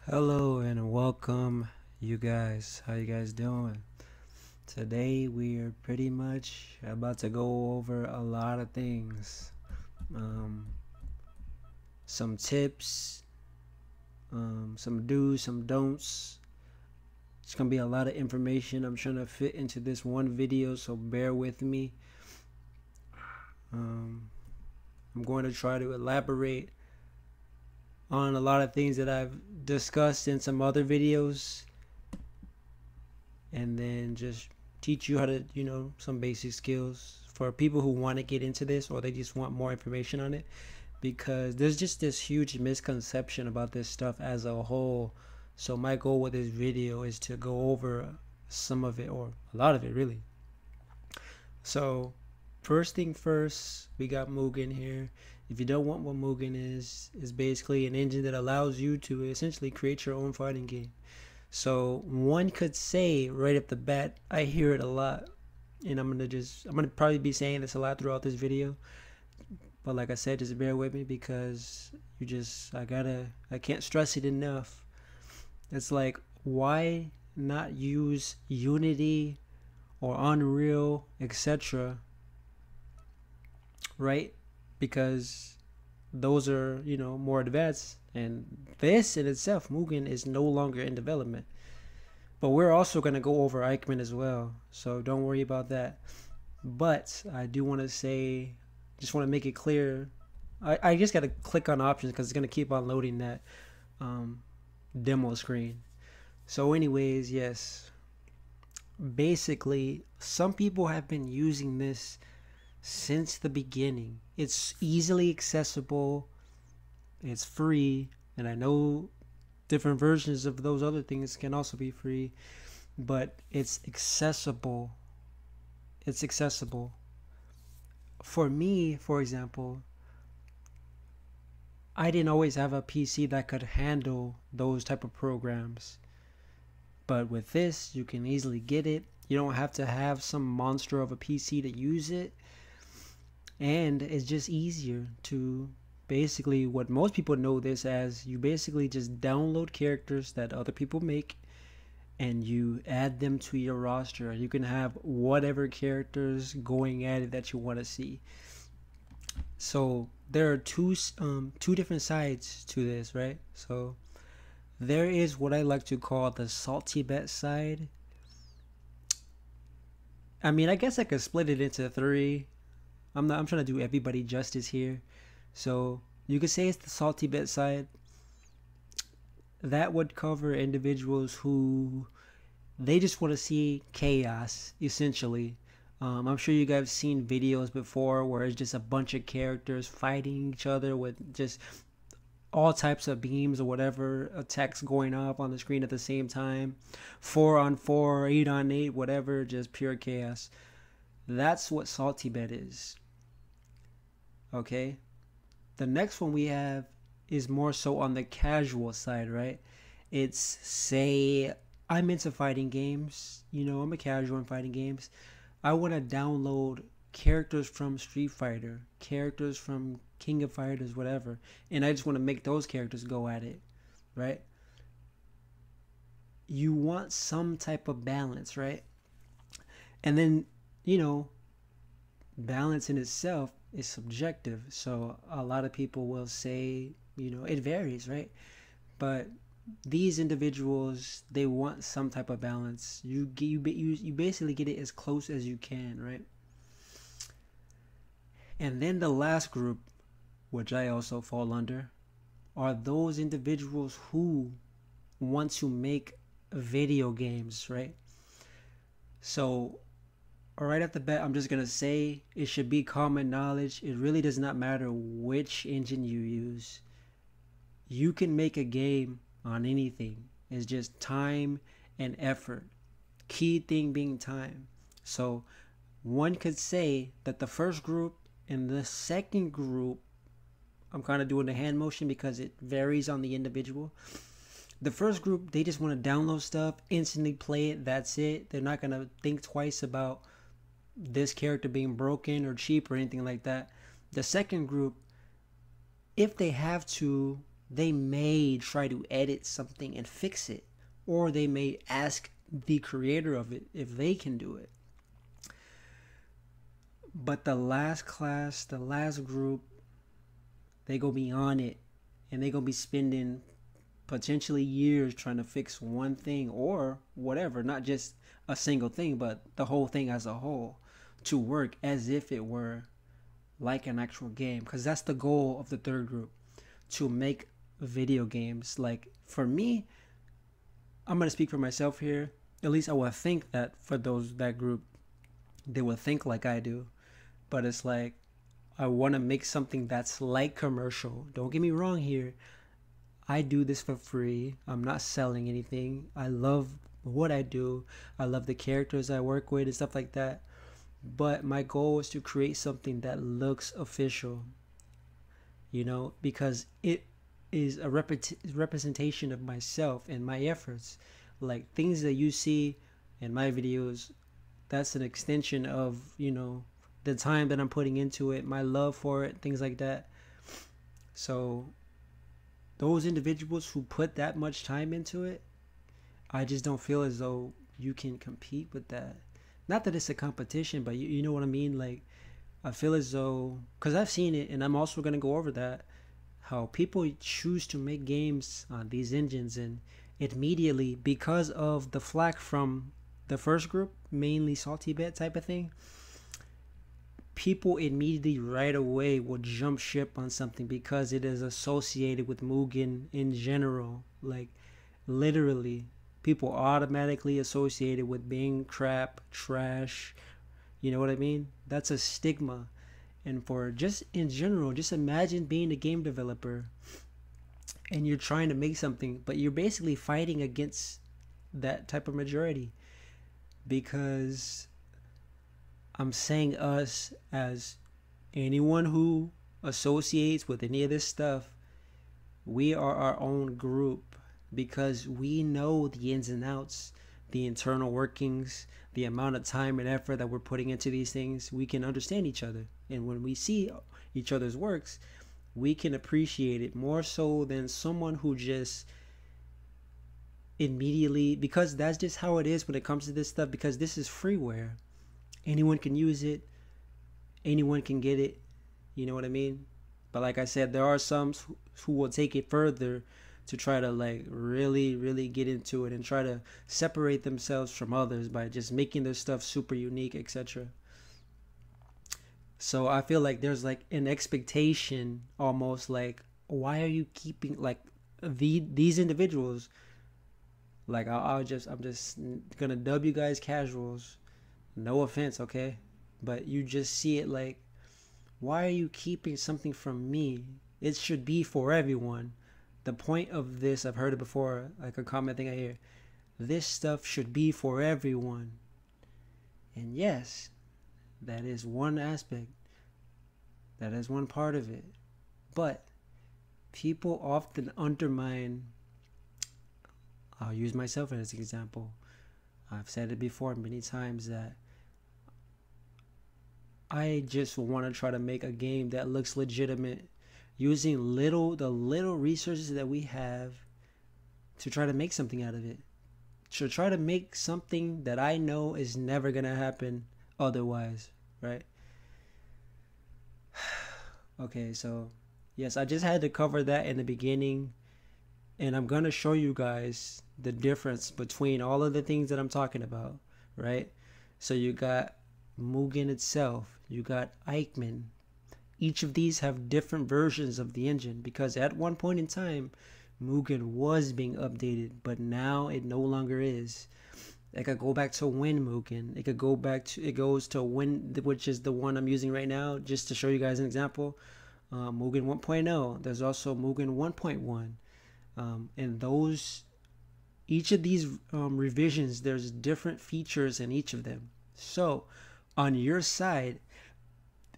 Hello and welcome, you guys. How you guys doing? Today we are pretty much about to go over a lot of things. Some tips, some do's, some don'ts. It's gonna be a lot of information I'm trying to fit into this one video, so bear with me. I'm going to try to elaborate on a lot of things that I've discussed in some other videos, and then just teach you how to, some basic skills for people who want to get into this or they just want more information on it, because there's just this huge misconception about this stuff as a whole. So my goal with this video is to go over some of it, or a lot of it really. So first thing first, we got Mugen here. If you don't want what Mugen is basically an engine that allows you to essentially create your own fighting game. So one could say right up the bat, I hear it a lot, and I'm gonna probably be saying this a lot throughout this video. But like I said, just bear with me, because I can't stress it enough. It's like, why not use Unity or Unreal, etc., right? Because those are, more advanced, and this in itself, Mugen, is no longer in development. But we're also going to go over Ikemen as well, so don't worry about that. But I do want to say, just want to make it clear, I just got to click on options because it's going to keep on loading that demo screen. So anyways, yes, basically some people have been using this since the beginning. It's easily accessible, it's free, and I know different versions of those other things can also be free, but it's accessible. It's accessible. For me, for example, I didn't always have a PC that could handle those type of programs, but with this you can easily get it. You don't have to have some monster of a PC to use it, and it's just easier to basically, what most people know this as, you basically just download characters that other people make and you add them to your roster. You can have whatever characters going at it that you want to see. So there are two different sides to this, right? So there is what I like to call the salty bet side. I mean, I guess I could split it into three. I'm trying to do everybody justice here. So you could say it's the salty bet side. That would cover individuals who, they just want to see chaos, essentially. I'm sure you guys have seen videos before where it's just a bunch of characters fighting each other with just all types of beams or whatever, attacks going up on the screen at the same time. 4-on-4, 8-on-8, whatever, just pure chaos. That's what salty bet is. Okay, the next one we have is more so on the casual side, right? It's, say I'm into fighting games, I'm a casual in fighting games. I want to download characters from Street Fighter, characters from King of Fighters, whatever, and I just want to make those characters go at it, right? You want some type of balance, right? And then, balance in itself is subjective, so a lot of people will say, it varies, right? But these individuals, they want some type of balance. You basically get it as close as you can, right? And then the last group, which I also fall under, are those individuals who want to make video games, right? So right off the bat, I'm just going to say it should be common knowledge. It really does not matter which engine you use. You can make a game on anything. It's just time and effort. Key thing being time. So one could say that the first group and the second group, I'm kind of doing the hand motion because it varies on the individual. The first group, they just want to download stuff, instantly play it, that's it. They're not going to think twice about this character being broken or cheap or anything like that. The second group, if they have to, they may try to edit something and fix it, or they may ask the creator of it if they can do it. But the last class, the last group, they gonna be on it, and they gonna be spending potentially years trying to fix one thing or whatever, not just a single thing, but the whole thing as a whole, to work as if it were like an actual game. Because that's the goal of the third group, to make video games. Like, for me, I'm gonna speak for myself here. At least I would think that for that group, they would think like I do. But it's like, I want to make something that's like commercial. Don't get me wrong here. I do this for free. I'm not selling anything. I love what I do. I love the characters I work with and stuff like that. But my goal is to create something that looks official. You know, because it is a representation of myself and my efforts. Like, things that you see in my videos, that's an extension of, you know, the time that I'm putting into it, my love for it, things like that. So those individuals who put that much time into it, I just don't feel as though you can compete with that. Not that it's a competition, but you know what I mean? Like, I feel as though, because I've seen it, and I'm also going to go over that, how people choose to make games on these engines, and immediately, because of the flack from the first group, mainly Salty Bet type of thing, people immediately right away will jump ship on something because it is associated with Mugen in general. Like, literally, people automatically associate it with being crap, trash. You know what I mean? That's a stigma. And for just in general, just imagine being a game developer and you're trying to make something, but you're basically fighting against that type of majority. Because I'm saying us as anyone who associates with any of this stuff, we are our own group, because we know the ins and outs, the internal workings, the amount of time and effort that we're putting into these things. We can understand each other, and when we see each other's works, we can appreciate it more so than someone who just immediately, because that's just how it is when it comes to this stuff, because this is freeware. Anyone can use it, anyone can get it, you know what I mean? But like I said, there are some who will take it further to try to like really get into it and try to separate themselves from others by just making their stuff super unique, etc. So I feel like there's like an expectation, almost like, why are you keeping like these individuals? Like, I'm just gonna dub you guys casuals. No offense, okay? But you just see it like, why are you keeping something from me? It should be for everyone. The point of this, I've heard it before, like a comment thing I hear. This stuff should be for everyone. And yes, that is one aspect. That is one part of it. But people often undermine, I'll use myself as an example. I've said it before many times that I just want to try to make a game that looks legitimate, using the little resources that we have to try to make something out of it. To try to make something that I know is never going to happen otherwise, right? Okay, so yes, I just had to cover that in the beginning, and I'm going to show you guys the difference between all of the things that I'm talking about, right? So you got Mugen itself, you got Ikemen. Each of these have different versions of the engine, because at one point in time Mugen was being updated, but now it no longer is. It could go back to Win Mugen. It goes to Win, which is the one I'm using right now, just to show you guys an example. Mugen 1.0. There's also Mugen 1.1. And each of these revisions, there's different features in each of them. So on your side,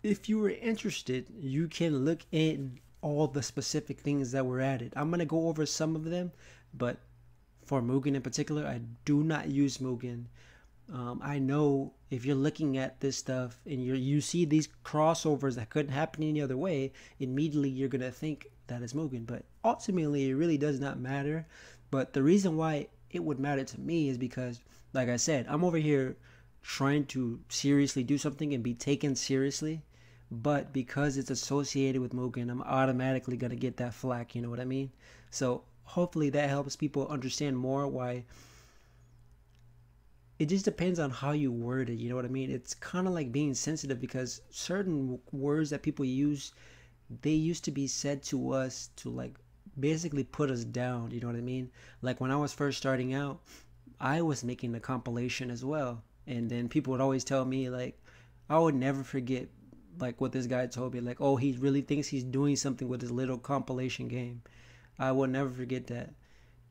if you were interested, you can look in all the specific things that were added. I'm going to go over some of them, but for Mugen in particular, I do not use Mugen. I know if you're looking at this stuff and you see these crossovers that couldn't happen any other way, immediately you're going to think that is Mugen. But ultimately, it really does not matter. But the reason why it would matter to me is because, like I said, I'm over here trying to seriously do something and be taken seriously. But because it's associated with Mugen, I'm automatically going to get that flack, you know what I mean? So hopefully that helps people understand more why. It just depends on how you word it, you know what I mean? It's kind of like being sensitive, because certain words that people use, they used to be said to us to like basically put us down, you know what I mean? Like when I was first starting out, I was making the compilation as well. And then people would always tell me, like, I would never forget like what this guy told me, like, oh, he really thinks he's doing something with his little compilation game. I will never forget that.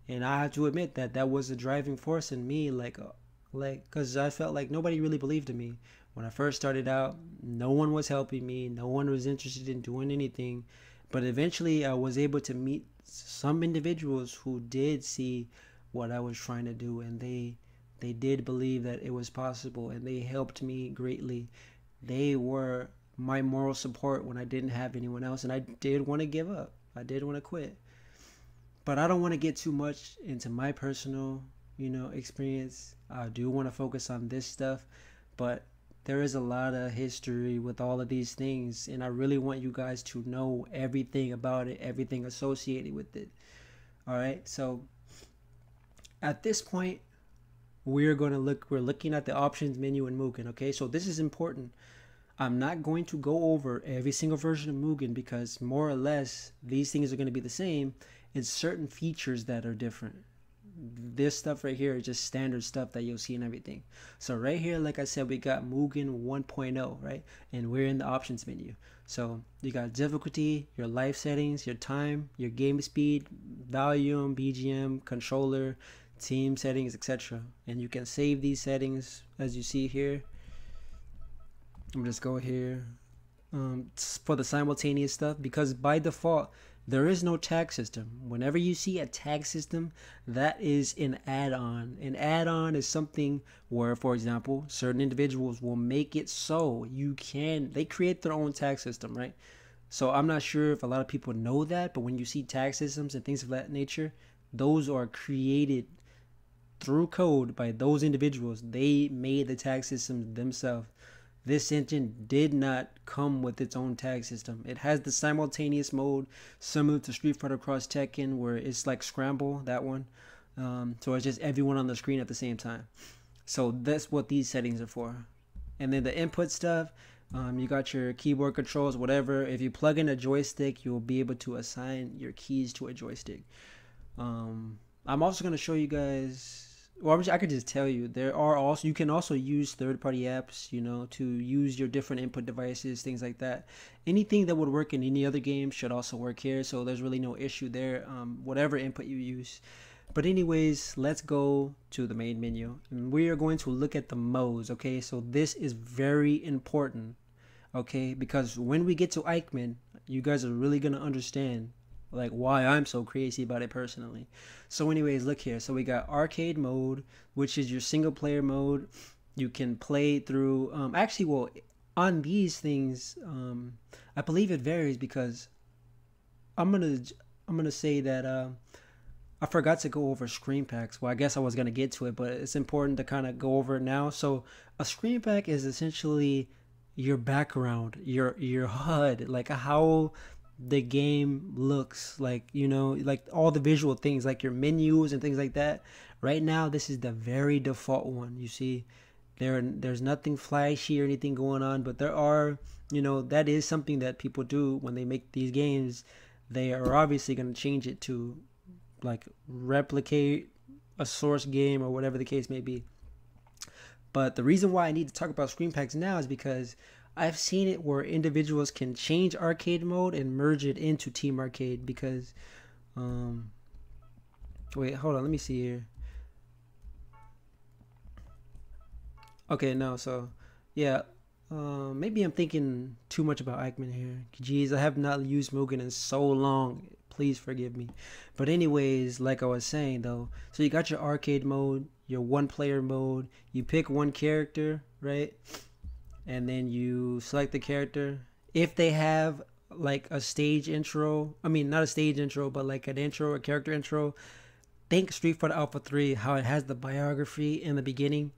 And I have to admit that that was a driving force in me, because I felt like nobody really believed in me. When I first started out, no one was helping me, no one was interested in doing anything. But eventually I was able to meet some individuals who did see what I was trying to do, and they did believe that it was possible, and they helped me greatly. They were my moral support when I didn't have anyone else, and I did want to give up. I did want to quit. But I don't want to get too much into my personal, experience. I do want to focus on this stuff, but there is a lot of history with all of these things, and I really want you guys to know everything about it, everything associated with it. All right, so at this point, we're looking at the options menu in Mugen. Okay, so this is important. I'm not going to go over every single version of Mugen, because more or less these things are going to be the same. It's certain features that are different. This stuff right here is just standard stuff that you'll see in everything. So right here, like I said, we got Mugen 1.0, right? And we're in the options menu. So you got difficulty, your life settings, your time, your game speed, volume, BGM, controller, team settings, etc. And you can save these settings as you see here. I'm just go here for the simultaneous stuff, because by default there is no tag system. Whenever you see a tag system, that is an add-on. An add-on is something where, for example, certain individuals will make it so they create their own tag system, right? So I'm not sure if a lot of people know that, but when you see tag systems and things of that nature, those are created through code by those individuals. They made the tag systems themselves. This engine did not come with its own tag system. It has the simultaneous mode similar to Street Fighter Cross Tekken, where it's like Scramble, that one. So it's just everyone on the screen at the same time. So that's what these settings are for. And then the input stuff, you got your keyboard controls, whatever. If you plug in a joystick, you'll be able to assign your keys to a joystick. I'm also going to show you guys. Well, I could just tell you, you can also use third-party apps, to use your different input devices, things like that. Anything that would work in any other game should also work here, so there's really no issue there, whatever input you use. But anyways, let's go to the main menu, and we are going to look at the modes, okay? So this is very important, okay? Because when we get to Ikemen, you guys are really going to understand like why I'm so crazy about it personally. So anyways, look here. So we got arcade mode, which is your single player mode. You can play through on these things, I believe it varies, because I'm gonna say that I forgot to go over Screenpacks. Well, I guess I was gonna get to it, but it's important to kind of go over it now. So a Screenpack is essentially your background, your HUD, like how the game looks, like like all the visual things, like your menus and things like that. Right now, this is the very default one. You see, there's nothing flashy or anything going on, but there are, that is something that people do when they make these games. They are obviously going to change it to like replicate a source game or whatever the case may be. But the reason why I need to talk about Screenpacks now is because I've seen it where individuals can change arcade mode and merge it into Team Arcade, because wait, hold on, let me see here. Okay, no, so yeah, maybe I'm thinking too much about Ikemen here. Jeez, I have not used Mugen in so long. Please forgive me. But anyways, like I was saying though, so you got your arcade mode, your one player mode, you pick one character, right? And then you select the character. If they have like a stage intro, I mean not a stage intro, but like an intro, a character intro, think Street Fighter Alpha 3, how it has the biography in the beginning.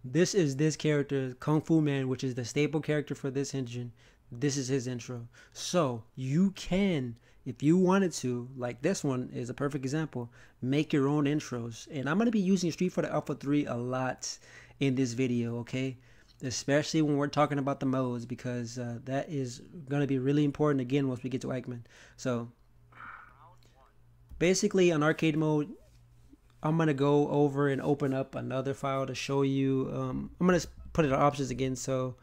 This is this character, Kung Fu Man, which is the staple character for this engine. This is his intro. So you can, if you wanted to, like this one is a perfect example, make your own intros. And I'm going to be using Street Fighter Alpha 3 a lot in this video, okay? Especially when we're talking about the modes, because that is going to be really important again once we get to Ikemen. So basically on arcade mode, I'm going to go over and open up another file to show you. I'm going to put it on options again so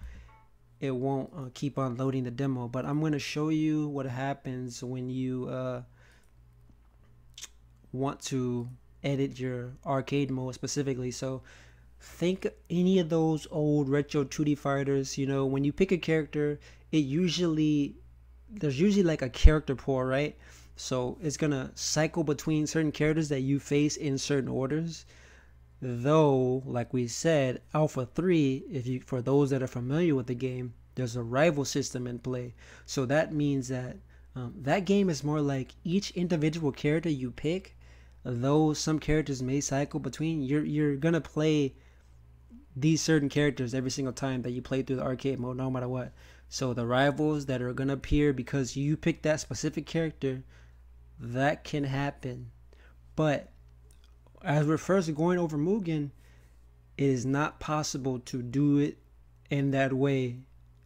it won't keep on loading the demo. But I'm going to show you what happens when you want to edit your arcade mode specifically. So think any of those old retro 2D fighters. You know, when you pick a character, there's usually like a character pool, right? So it's gonna cycle between certain characters that you face in certain orders. Though, like we said, Alpha 3, for those that are familiar with the game, there's a rival system in play. So that means that that game is more like each individual character you pick, though some characters may cycle between, you're gonna play these certain characters every single time that you play through the arcade mode, no matter what. So the rivals that are gonna appear because you pick that specific character, that can happen. But as we're first going over Mugen, it is not possible to do it in that way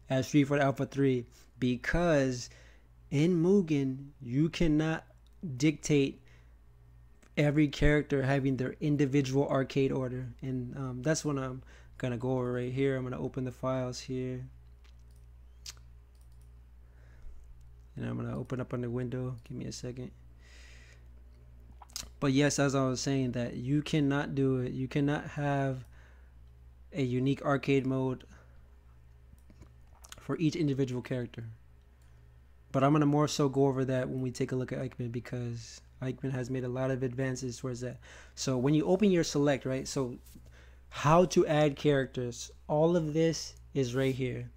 as Street Fighter Alpha 3, because in Mugen you cannot dictate every character having their individual arcade order. And that's what I'm gonna go over right here. I'm gonna open the files here, and I'm gonna open up on the window. Give me a second. But yes, as I was saying, that you cannot do it. You cannot have a unique arcade mode for each individual character. But I'm gonna more so go over that when we take a look at Ikemen, because Ikemen has made a lot of advances towards that. So when you open your select, right? So how to add characters, all of this is right here.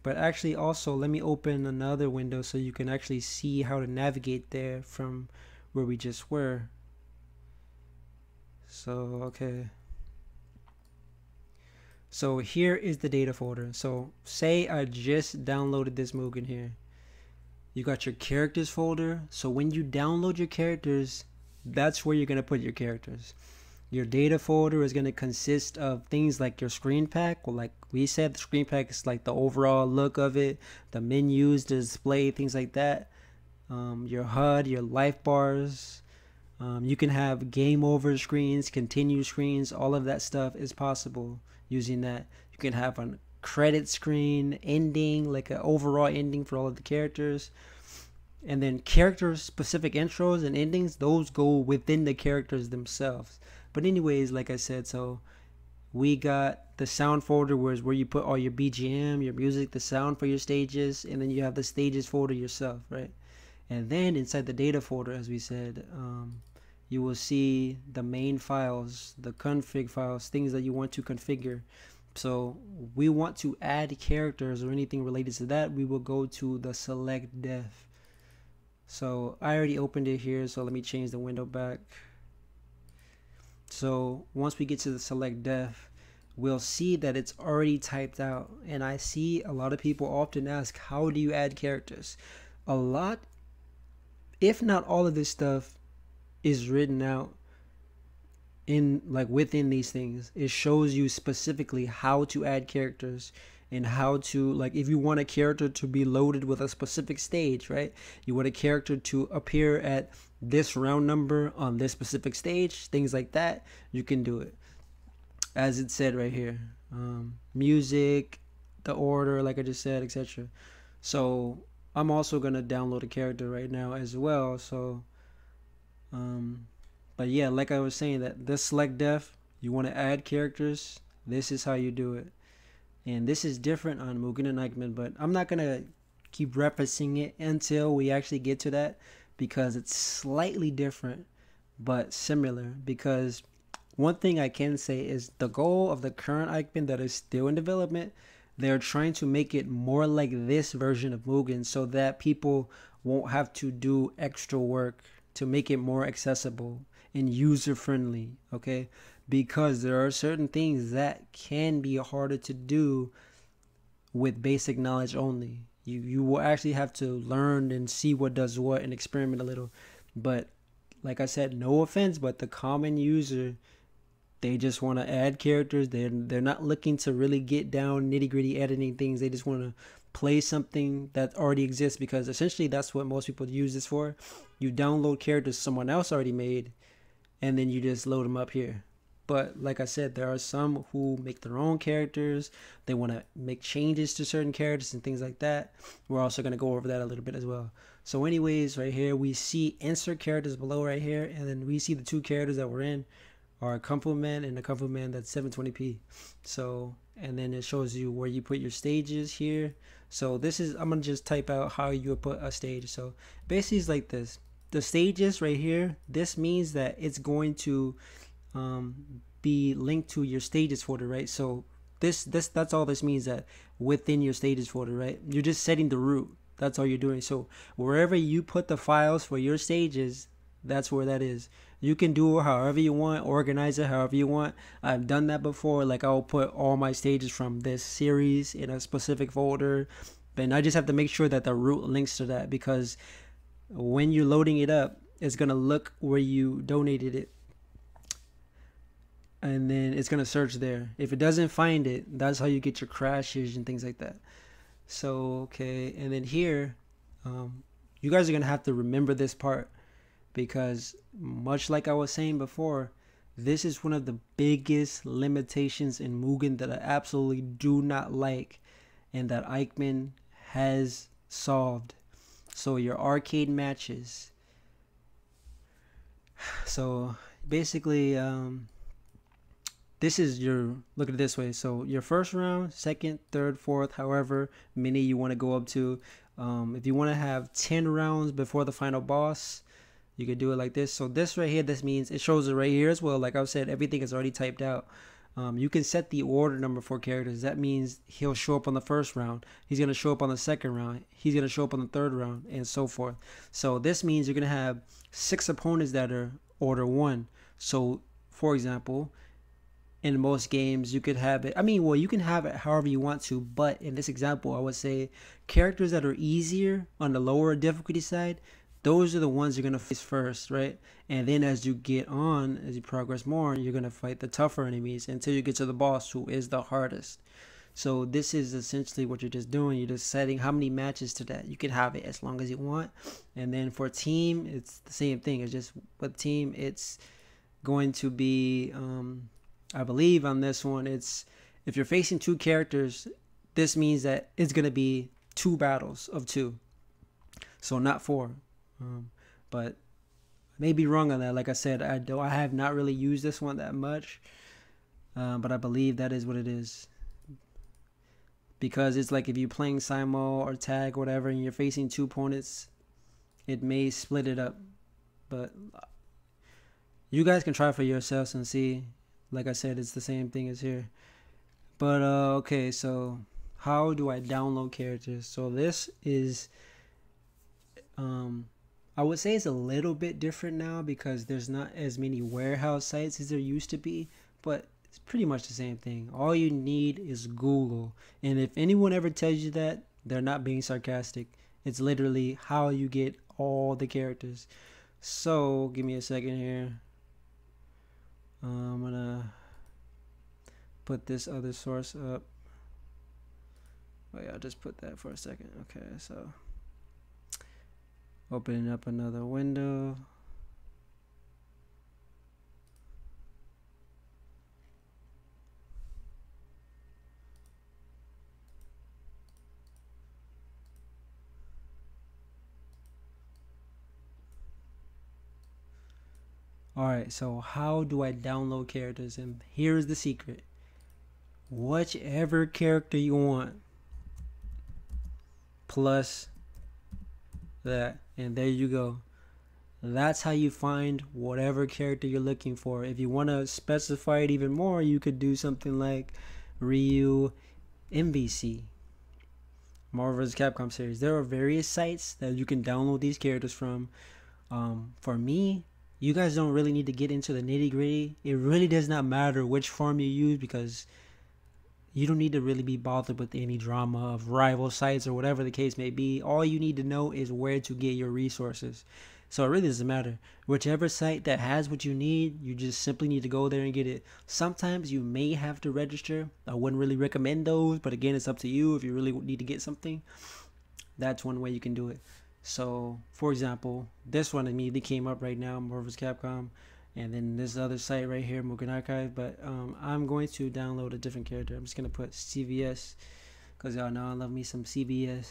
But actually also, let me open another window so you can actually see how to navigate there from where we just were. So, okay. So here is the data folder. So say I just downloaded this Mugen here. You got your characters folder. So when you download your characters, that's where you're going to put your characters. Your data folder is going to consist of things like your Screenpack. Well, like we said, the Screenpack is like the overall look of it, the menus, the display, things like that. Your HUD, your life bars. You can have game over screens, continue screens, all of that stuff is possible using that. You can have a credit screen, ending, like an overall ending for all of the characters. And then character specific intros and endings, those go within the characters themselves. But anyways, like I said, so we got the sound folder, where you put all your BGM, your music, the sound for your stages, and then you have the stages folder yourself, right? And then inside the data folder, as we said, you will see the main files, the config files, things that you want to configure. So we want to add characters or anything related to that, we will go to the select def. So I already opened it here, so let me change the window back. So once we get to the select def, we'll see that it's already typed out. And I see a lot of people often ask, how do you add characters? A lot, if not all of this stuff, is written out in within these things. It shows you specifically how to add characters and how to, like, if you want a character to be loaded with a specific stage, right? You want a character to appear at this round number on this specific stage, things like that, you can do it as it said right here. Music, the order, like I just said, etc. So I'm also gonna download a character right now as well. So but yeah, like I was saying, that this select def, you want to add characters, this is how you do it. And this is different on Mugen and Ikemen, but I'm not gonna keep referencing it until we actually get to that, because it's slightly different but similar. Because one thing I can say is the goal of the current Ikemen that is still in development, they're trying to make it more like this version of Mugen so that people won't have to do extra work to make it more accessible and user friendly, okay? Because there are certain things that can be harder to do with basic knowledge only. You will actually have to learn and see what does what and experiment a little. But like I said, no offense, but the common user, they just want to add characters. They're not looking to really get down nitty gritty editing things. They just want to play something that already exists, because essentially that's what most people use this for. You download characters someone else already made, and then you just load them up here. But like I said, there are some who make their own characters. They want to make changes to certain characters and things like that. We're also going to go over that a little bit as well. So anyways, right here we see insert characters below right here, and then we see the two characters that we're in are a Kung Fu Man and a Kung Fu Man that's 720p. So, and then it shows you where you put your stages here. So this is, I'm going to just type out how you would put a stage. So basically it's like this. The stages right here, this means that it's going to be linked to your stages folder, right? So that's all this means, that within your stages folder, right? You're just setting the root. That's all you're doing. So wherever you put the files for your stages, that's where that is. You can do it however you want, organize it however you want. I've done that before. Like, I'll put all my stages from this series in a specific folder, and I just have to make sure that the root links to that, because when you're loading it up, it's gonna look where you donated it, and then it's gonna search there. If it doesn't find it, that's how you get your crashes and things like that. So okay, and then here, you guys are gonna have to remember this part, because much like I was saying before, this is one of the biggest limitations in Mugen that I absolutely do not like, and that Ikemen has solved. So your arcade matches. So basically, this is your, look at it this way. So your first round, second, third, fourth, however many you want to go up to. If you want to have 10 rounds before the final boss, you could do it like this. So this right here, this means it shows it right here as well. Like I said, everything is already typed out. You can set the order number for characters. That means he'll show up on the first round, he's going to show up on the second round, he's going to show up on the third round, and so forth. So this means you're going to have 6 opponents that are order 1. So for example, in most games you could have it, well, you can have it however you want to, but in this example I would say characters that are easier on the lower difficulty side, those are the ones you're going to face first, right? And then as you get on, as you progress more, you're going to fight the tougher enemies until you get to the boss, who is the hardest. So this is essentially what you're just doing. You're just setting how many matches to that. You can have it as long as you want. And then for team, it's the same thing. It's just with team, it's going to be, I believe on this one, it's, if you're facing 2 characters, this means that it's going to be 2 battles of 2. So not 4. But I may be wrong on that. Like I said, I have not really used this one that much, but I believe that is what it is, because it's like if you're playing Simo or tag or whatever and you're facing 2 opponents, it may split it up. But you guys can try for yourselves and see. Like I said, it's the same thing as here. But okay, so how do I download characters? So this is I would say it's a little bit different now, because there's not as many warehouse sites as there used to be, but it's pretty much the same thing. All you need is Google, and if anyone ever tells you that, they're not being sarcastic. It's literally how you get all the characters. So give me a second here. I'm gonna put this other source up. Oh yeah, I'll just put that for a second. Okay, so opening up another window. Alright, so how do I download characters? And here's the secret. Whichever character you want, plus that, and there you go. That's how you find whatever character you're looking for. If you want to specify it even more, you could do something like Ryu, NGBC, Marvel vs. Capcom series. There are various sites that you can download these characters from. For me, you guys don't really need to get into the nitty gritty. It really does not matter which form you use, because you don't need to really be bothered with any drama of rival sites or whatever the case may be. All you need to know is where to get your resources. So it really doesn't matter. Whichever site that has what you need, you just simply need to go there and get it. Sometimes you may have to register. I wouldn't really recommend those, but again, it's up to you. If you really need to get something, that's one way you can do it. So, for example, this one immediately came up right now, Marvel vs. Capcom, and then this other site right here, Mugen Archive. But I'm going to download a different character. I'm just gonna put CVS, because y'all know I love me some CVS.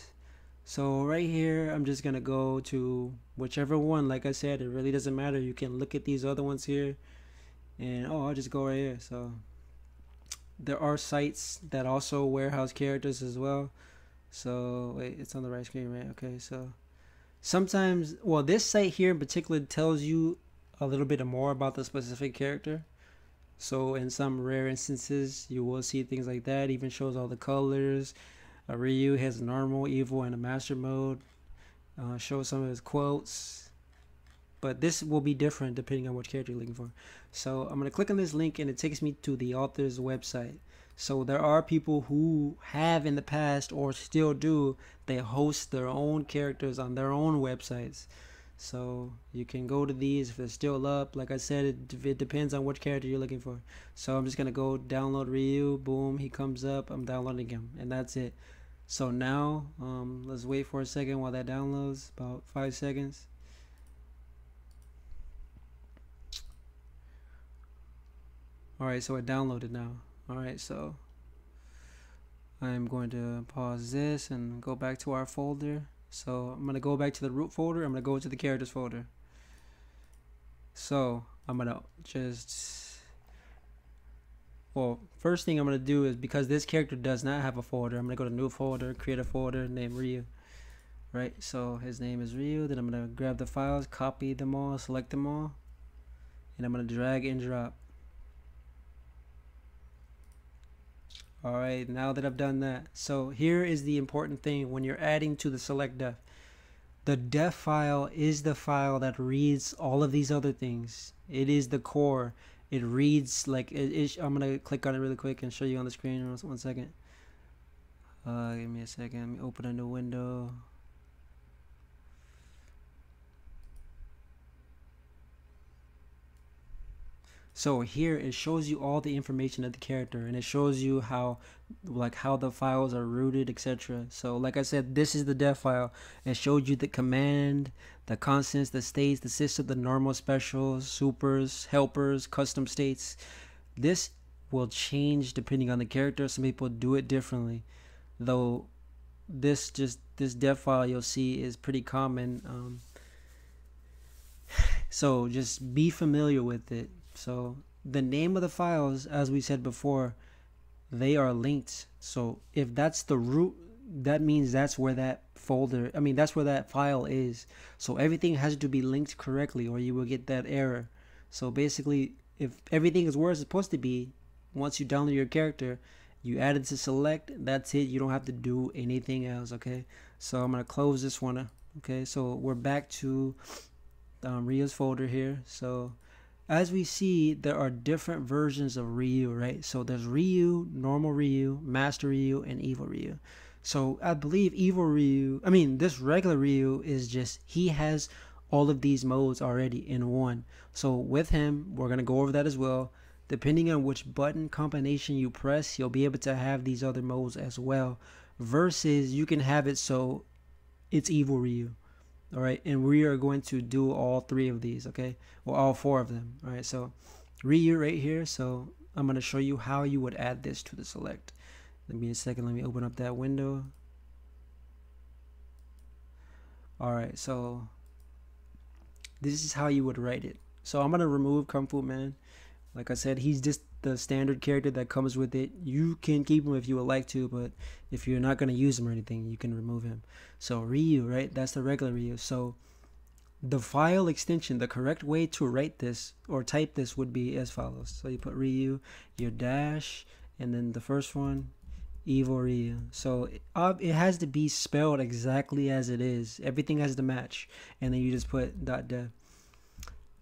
So right here, I'm just gonna go to whichever one. Like I said, it really doesn't matter. You can look at these other ones here, and I'll just go right here. So there are sites that also warehouse characters as well. So wait, it's on the right screen, right? Okay, so sometimes, well, this site here in particular tells you a little bit more about the specific character. So in some rare instances, you will see things like that. Even shows all the colors. Ryu has normal, evil, and a master mode. Shows some of his quotes. But this will be different depending on which character you're looking for. So I'm going to click on this link and it takes me to the author's website. So there are people who have in the past or still do, they host their own characters on their own websites. So you can go to these if they're still up. Like I said, it depends on which character you're looking for. So I'm just going to go download Ryu. Boom, he comes up. I'm downloading him. And that's it. So now, let's wait for a second while that downloads. About 5 seconds. Alright, so it downloaded now. Alright, so I'm going to pause this and go back to our folder. So I'm going to go back to the root folder. I'm going to go to the characters folder. So I'm going to just, well, first thing I'm going to do is, because this character does not have a folder, I'm going to go to new folder, create a folder, name Ryu. Right, so his name is Ryu. Then I'm going to grab the files, copy them all, select them all, and I'm going to drag and drop. Alright, now that I've done that, so here is the important thing when you're adding to the select def. The def file is the file that reads all of these other things. It is the core. It reads like I'm gonna click on it really quick and show you on the screen. 1 second. Give me a second. Let me open a new window. So here it shows you all the information of the character, and it shows you how the files are rooted, etc. So like I said, this is the def file. It showed you the command, the constants, the states, the system, the normal, specials, supers, helpers, custom states. This will change depending on the character. Some people do it differently, though this def file you'll see is pretty common. So just be familiar with it. So the name of the files, as we said before, they are linked. So if that's the root, that means that's where that folder, that's where that file is. So everything has to be linked correctly or you will get that error. So basically, if everything is where it's supposed to be, once you download your character, you add it to select, that's it. You don't have to do anything else, okay? So I'm going to close this one, okay? So we're back to Ryu's folder here. So as we see, there are different versions of Ryu, right? So there's Ryu, normal Ryu, master Ryu, and evil Ryu. So I believe evil Ryu, this regular Ryu is just, he has all of these modes already in one. So with him, we're going to go over that as well. Depending on which button combination you press, you'll be able to have these other modes as well. Versus you can have it so it's evil Ryu. All right, and we are going to do all 3 of these, okay? Well, all 4 of them. All right, so Ryu right here. So I'm going to show you how you would add this to the select. Give me a second. Let me open up that window. All right, so this is how you would write it. So I'm going to remove Kung Fu Man. Like I said, he's just the standard character that comes with it. You can keep him if you would like to, but if you're not going to use him or anything, you can remove him. So Ryu, right? That's the regular Ryu. So the file extension, the correct way to write this or type this would be as follows. So you put Ryu, your dash, and then the first one, Evil Ryu. So it has to be spelled exactly as it is. Everything has to match, and then you just put .dev.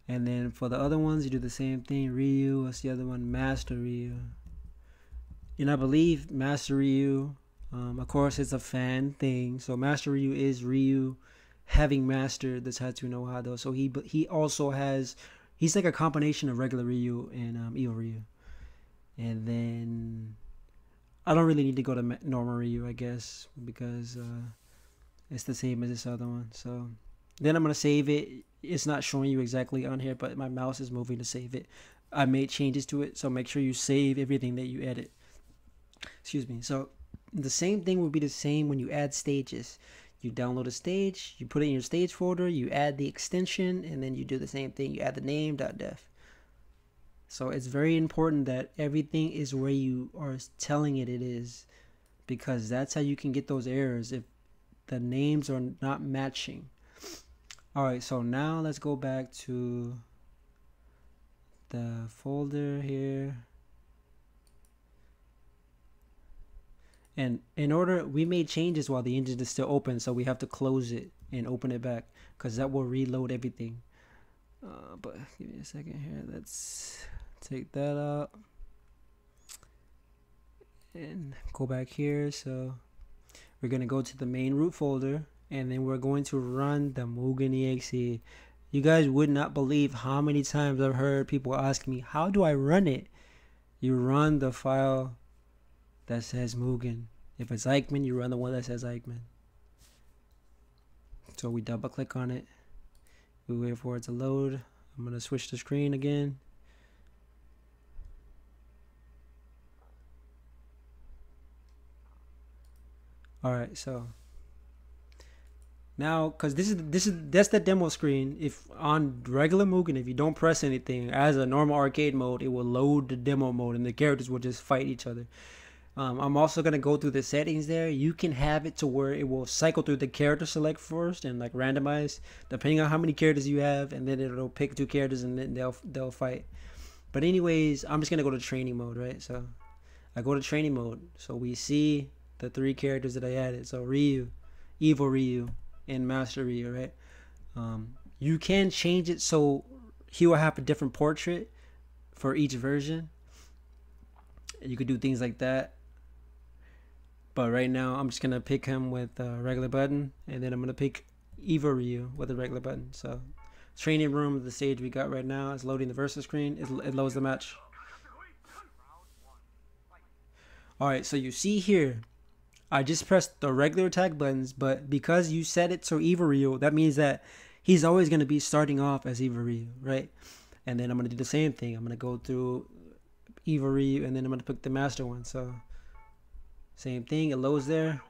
And then for the other ones, you do the same thing. Ryu. What's the other one? Master Ryu. And I believe Master Ryu. Of course, it's a fan thing. So Master Ryu is Ryu having mastered the Tatsu no Hado. So he also has. He's like a combination of regular Ryu and Evil Ryu. And then I don't really need to go to normal Ryu, I guess, because it's the same as this other one. So then I'm gonna save it. It's not showing you exactly on here, but my mouse is moving to save it. I made changes to it, so make sure you save everything that you edit. Excuse me. So the same thing would be the same when you add stages. You download a stage, you put it in your stage folder, you add the extension, and then you do the same thing. You add the name .def. So it's very important that everything is where you are telling it is, because that's how you can get those errors if the names are not matching. Alright, so now let's go back to the folder here. And in order, we made changes while the engine is still open, so we have to close it and open it back, because that will reload everything. But give me a second here. Let's take that out and go back here. So we're going to go to the main root folder, and then we're going to run the Mugen exe. You guys would not believe how many times I've heard people ask me, how do I run it? You run the file that says Mugen. If it's Ikemen, you run the one that says Ikemen. So we double click on it. We wait for it to load. I'm going to switch the screen again. Alright, so now, because that's the demo screen. If on regular Mugen, if you don't press anything as a normal arcade mode, it will load the demo mode and the characters will just fight each other. I'm also going to go through the settings there. You can have it to where it will cycle through the character select first and like randomize depending on how many characters you have, and then it'll pick 2 characters and then they'll fight. But anyways, I'm just going to go to training mode, right? So I go to training mode. So we see the 3 characters that I added. So Ryu, Evil Ryu, and Master Ryu, right? You can change it so he will have a different portrait for each version. You could do things like that. But right now, I'm just going to pick him with a regular button. And then I'm going to pick Evil Ryu with a regular button. So, training room, the stage we got right now is loading the versus screen. It loads the match. Alright, so you see here, I just pressed the regular attack buttons. But because you set it to Evil Ryu, that means that he's always going to be starting off as Evil Ryu, right? And then I'm going to do the same thing. I'm going to go through Evil Ryu, and then I'm going to pick the master one. So same thing, it loads there.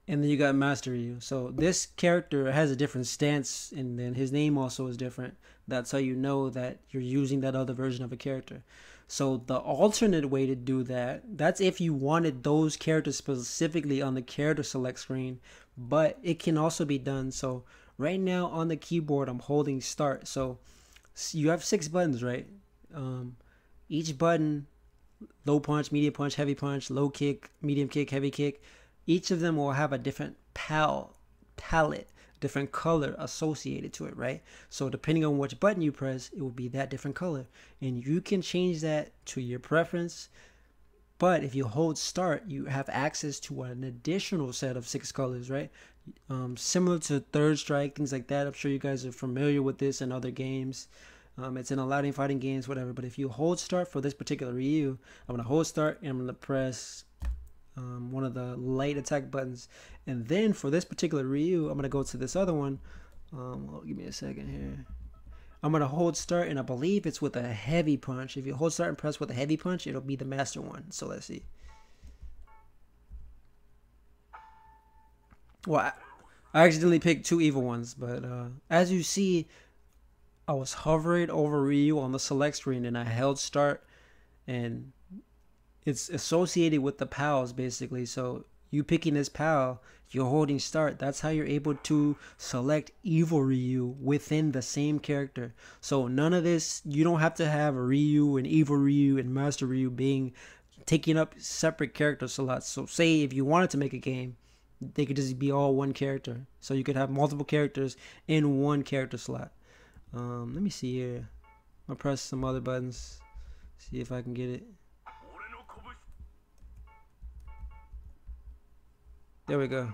And then you got Master Ryu. So this character has a different stance, and then his name also is different. That's how you know that you're using that other version of a character. So the alternate way to do that, that's if you wanted those characters specifically on the character select screen, but it can also be done. So right now on the keyboard, I'm holding start. So you have 6 buttons, right? Each button, low punch, medium punch, heavy punch, low kick, medium kick, heavy kick. Each of them will have a different palette, different color associated to it, right? So depending on which button you press, it will be that different color. And you can change that to your preference. But if you hold start, you have access to an additional set of 6 colors, right? Similar to Third Strike, things like that. I'm sure you guys are familiar with this in other games. It's in a lot of fighting games, whatever. But if you hold start for this particular Ryu, I'm going to hold start and I'm going to press one of the light attack buttons. And then for this particular Ryu, I'm going to go to this other one. Well, give me a second here. I'm going to hold start, and I believe it's with a heavy punch. If you hold start and press with a heavy punch, it'll be the master one. So let's see. Well, I accidentally picked 2 evil ones, but as you see, I was hovering over Ryu on the select screen, and I held start, and it's associated with the pals basically. So You picking this PAL, you're holding start. That's how you're able to select evil Ryu within the same character. So none of this, you don't have to have a Ryu and evil Ryu and master Ryu being taking up separate character slots. So say if you wanted to make a game, they could just be all one character. So you could have multiple characters in one character slot. Let me see here. I'll press some other buttons. See if I can get it. There we go.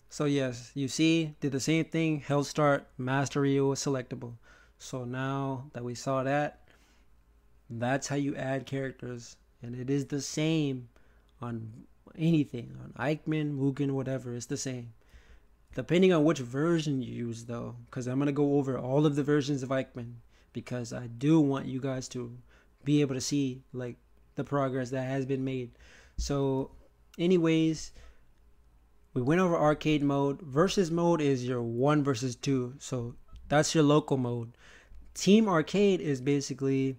So yes, you see, did the same thing. Held start, Master Ryu is selectable. So now that we saw that, that's how you add characters. And it is the same on anything. On Ikemen, Mugen, whatever, it's the same. Depending on which version you use though. Because I'm going to go over all of the versions of Ikemen. Because I do want you guys to be able to see like the progress that has been made. So anyways, we went over arcade mode. Versus mode is your 1 versus 2. So that's your local mode. Team arcade is basically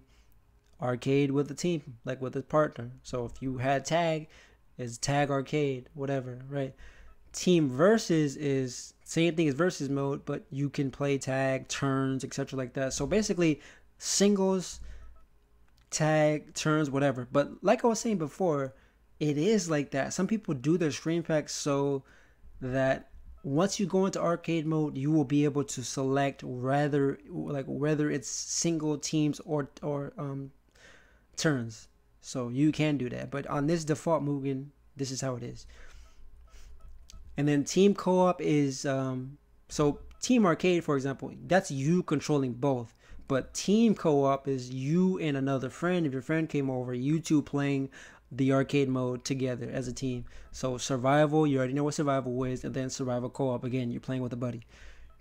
arcade with a team, like with a partner. So if you had tag, it's tag arcade, whatever, right? Team versus is same thing as versus mode, but you can play tag, turns, etc. like that. So basically singles, tag, turns, whatever. But like I was saying before, it is like that. Some people do their Screenpack so that once you go into arcade mode, you will be able to select whether it's single teams or turns. So you can do that. But on this default Mugen, this is how it is. And then team co-op is so team arcade, for example, that's you controlling both. But team co-op is you and another friend. If your friend came over, you two playing the arcade mode together as a team. So survival, you already know what survival is, and then survival co-op, again, you're playing with a buddy.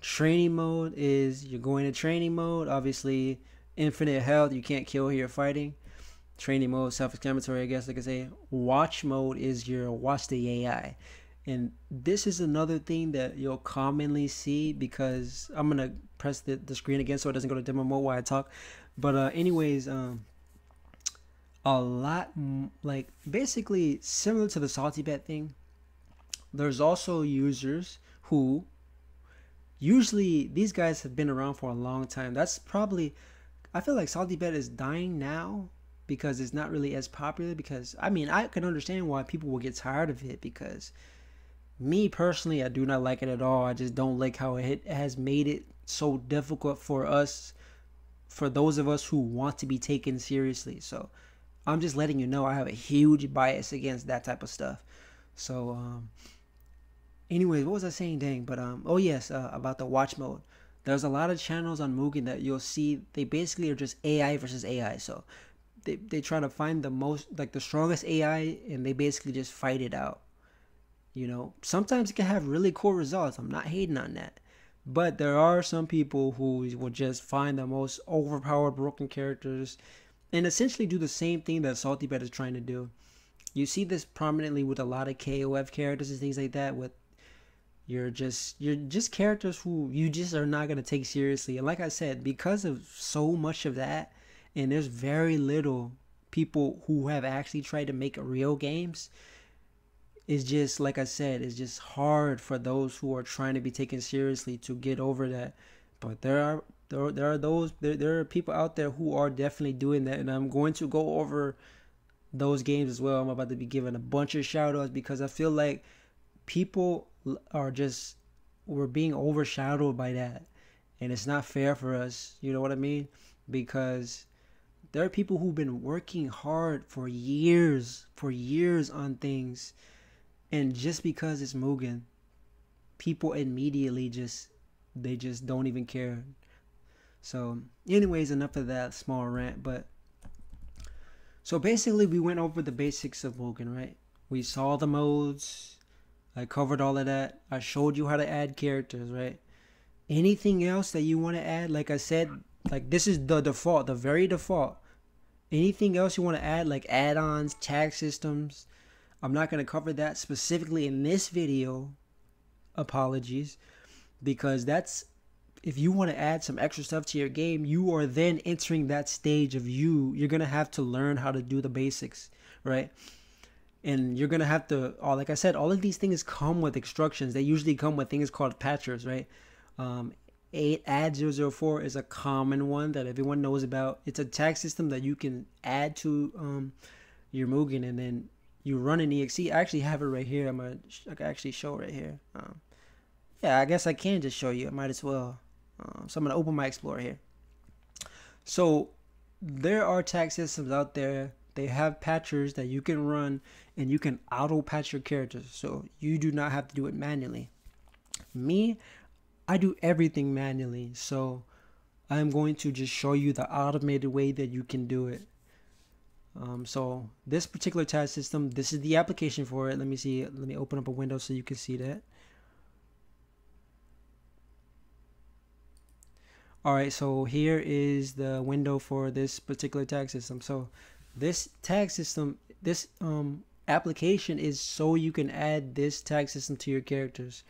Training mode is you're going to training mode. Obviously, infinite health, you can't kill here fighting. Training mode, self-explanatory, I guess, like I say. Watch mode is your watch the AI. And this is another thing that you'll commonly see, because I'm going to press the screen again so it doesn't go to demo mode while I talk. But anyways, a lot, like basically similar to the Salty Bet thing, there's also users who, usually these guys have been around for a long time. That's probably, I feel like Salty Bet is dying now because it's not really as popular. Because I mean, I can understand why people will get tired of it, because me personally, I do not like it at all. I just don't like how it has made it so difficult for us, for those of us who want to be taken seriously. So I'm just letting you know I have a huge bias against that type of stuff. So anyways, what was I saying? Dang. But oh yes, about the watch mode. There's a lot of channels on Mugen that you'll see, they basically are just AI versus AI. So they try to find the most, like the strongest AI, and they basically just fight it out. You know, sometimes it can have really cool results. I'm not hating on that. But there are some people who will just find the most overpowered broken characters and essentially do the same thing that Salty Bet is trying to do. You see this prominently with a lot of KOF characters and things like that, with you're just characters who you just are not going to take seriously. And like I said, because of so much of that, and there's very little people who have actually tried to make real games, it's just, like I said, it's just hard for those who are trying to be taken seriously to get over that. But there are people out there who are definitely doing that, and I'm going to go over those games as well. I'm about to be giving a bunch of shout outs, because I feel like people we're being overshadowed by that, and it's not fair for us, you know what I mean? Because there are people who've been working hard for years on things, and just because it's Mugen, people immediately just don't even care. So anyways, enough of that small rant. But so basically we went over the basics of Mugen, right? We saw the modes, I covered all of that, I showed you how to add characters, right? Anything else that you want to add, like I said, like this is the default, the very default. Anything else you want to add, like add-ons, tag systems, I'm not going to cover that specifically in this video, apologies, because that's, if you want to add some extra stuff to your game, you are then entering that stage of you're going to have to learn how to do the basics, right? And you're gonna have to, like I said, all of these things come with instructions. They usually come with things called patchers, right? Add004 is a common one that everyone knows about. It's a tag system that you can add to your Mugen, and then you run an exe. I actually have it right here. I can actually show right here. Yeah, I guess I can just show you. I might as well. So I'm gonna open my Explorer here. So there are tag systems out there. They have patchers that you can run, and you can auto patch your characters, so you do not have to do it manually. Me, I do everything manually, so I'm going to just show you the automated way that you can do it. So this particular tag system, this is the application for it. Let me see. Let me open up a window so you can see that. Alright, so here is the window for this particular tag system. So this tag system, this application is so you can add this tag system to your characters.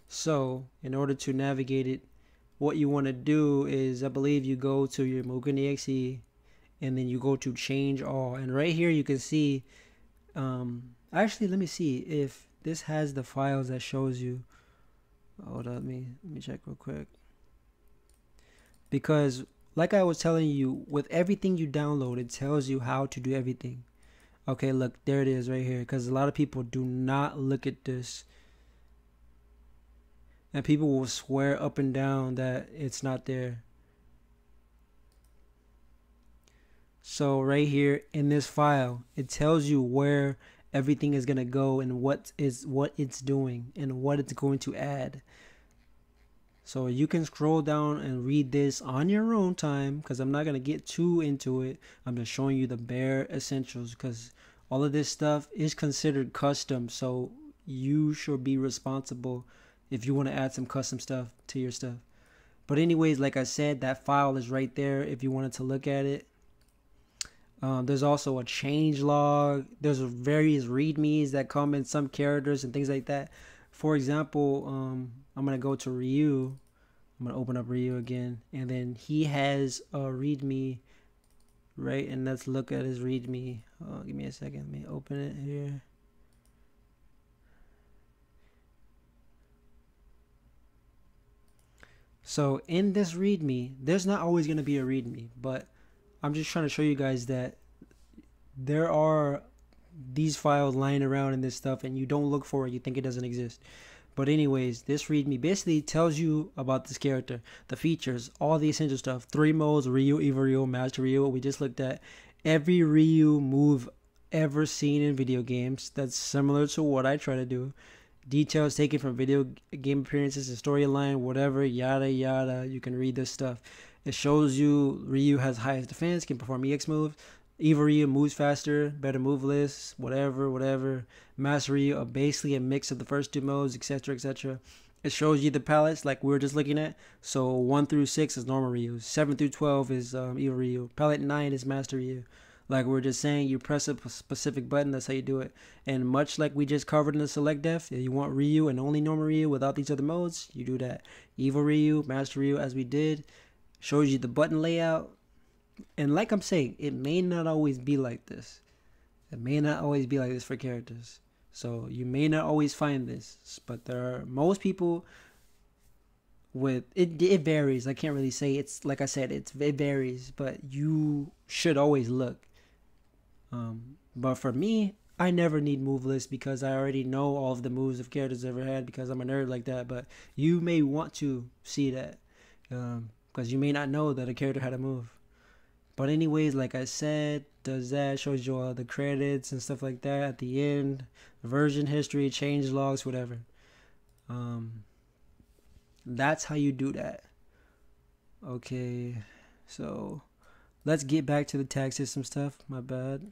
So in order to navigate it, what you want to do is, I believe you go to your Mugen exe, and then you go to change all, and right here you can see, actually let me see if this has the files that shows you. Hold up, let me check real quick, because like I was telling you, with everything you download, it tells you how to do everything. Okay, look, there it is right here, because a lot of people do not look at this, and people will swear up and down that it's not there. So right here in this file, it tells you where everything is going to go and what it's doing and what it's going to add. So you can scroll down and read this on your own time, because I'm not going to get too into it. I'm just showing you the bare essentials, because all of this stuff is considered custom, so you should be responsible if you want to add some custom stuff to your stuff. But anyways, like I said, that file is right there if you wanted to look at it. There's also a change log. There's various readmes that come in some characters and things like that. For example, I'm going to go to Ryu. I'm going to open up Ryu again. And then he has a readme, right? And let's look at his readme. Give me a second. Let me open it here. So in this readme, there's not always going to be a readme, but I'm just trying to show you guys that there are these files lying around in this stuff, and you don't look for it, you think it doesn't exist. But anyways, this readme basically tells you about this character, the features, all the essential stuff, 3 modes, Ryu, Evo Ryu, Master Ryu, what we just looked at, every Ryu move ever seen in video games. That's similar to what I try to do. Details taken from video game appearances, the storyline, whatever, yada yada. You can read this stuff. It shows you Ryu has highest defense, can perform EX moves. Evo Ryu moves faster, better move lists, whatever. Master Ryu, basically a mix of the first 2 modes, etc, etc. It shows you the palettes like we were just looking at. So 1 through 6 is normal Ryu. 7 through 12 is Evo Ryu. Palette 9 is Master Ryu. Like we were just saying, you press a specific button, that's how you do it. And much like we just covered in the select def, if you want Ryu and only normal Ryu without these other modes, you do that. Evo Ryu, Master Ryu, as we did, shows you the button layout. And like I'm saying, it may not always be like this. It may not always be like this for characters. So you may not always find this, but there are most people with it varies. I can't really say, it's like I said, it varies, but you should always look. But for me, I never need move lists because I already know all of the moves of characters I've ever had, because I'm a nerd like that. But you may want to see that, because you may not know that a character had a move. But anyways, like I said, does that, shows you all the credits and stuff like that at the end, version history, change logs, whatever. That's how you do that. Okay, so let's get back to the tag system stuff. My bad.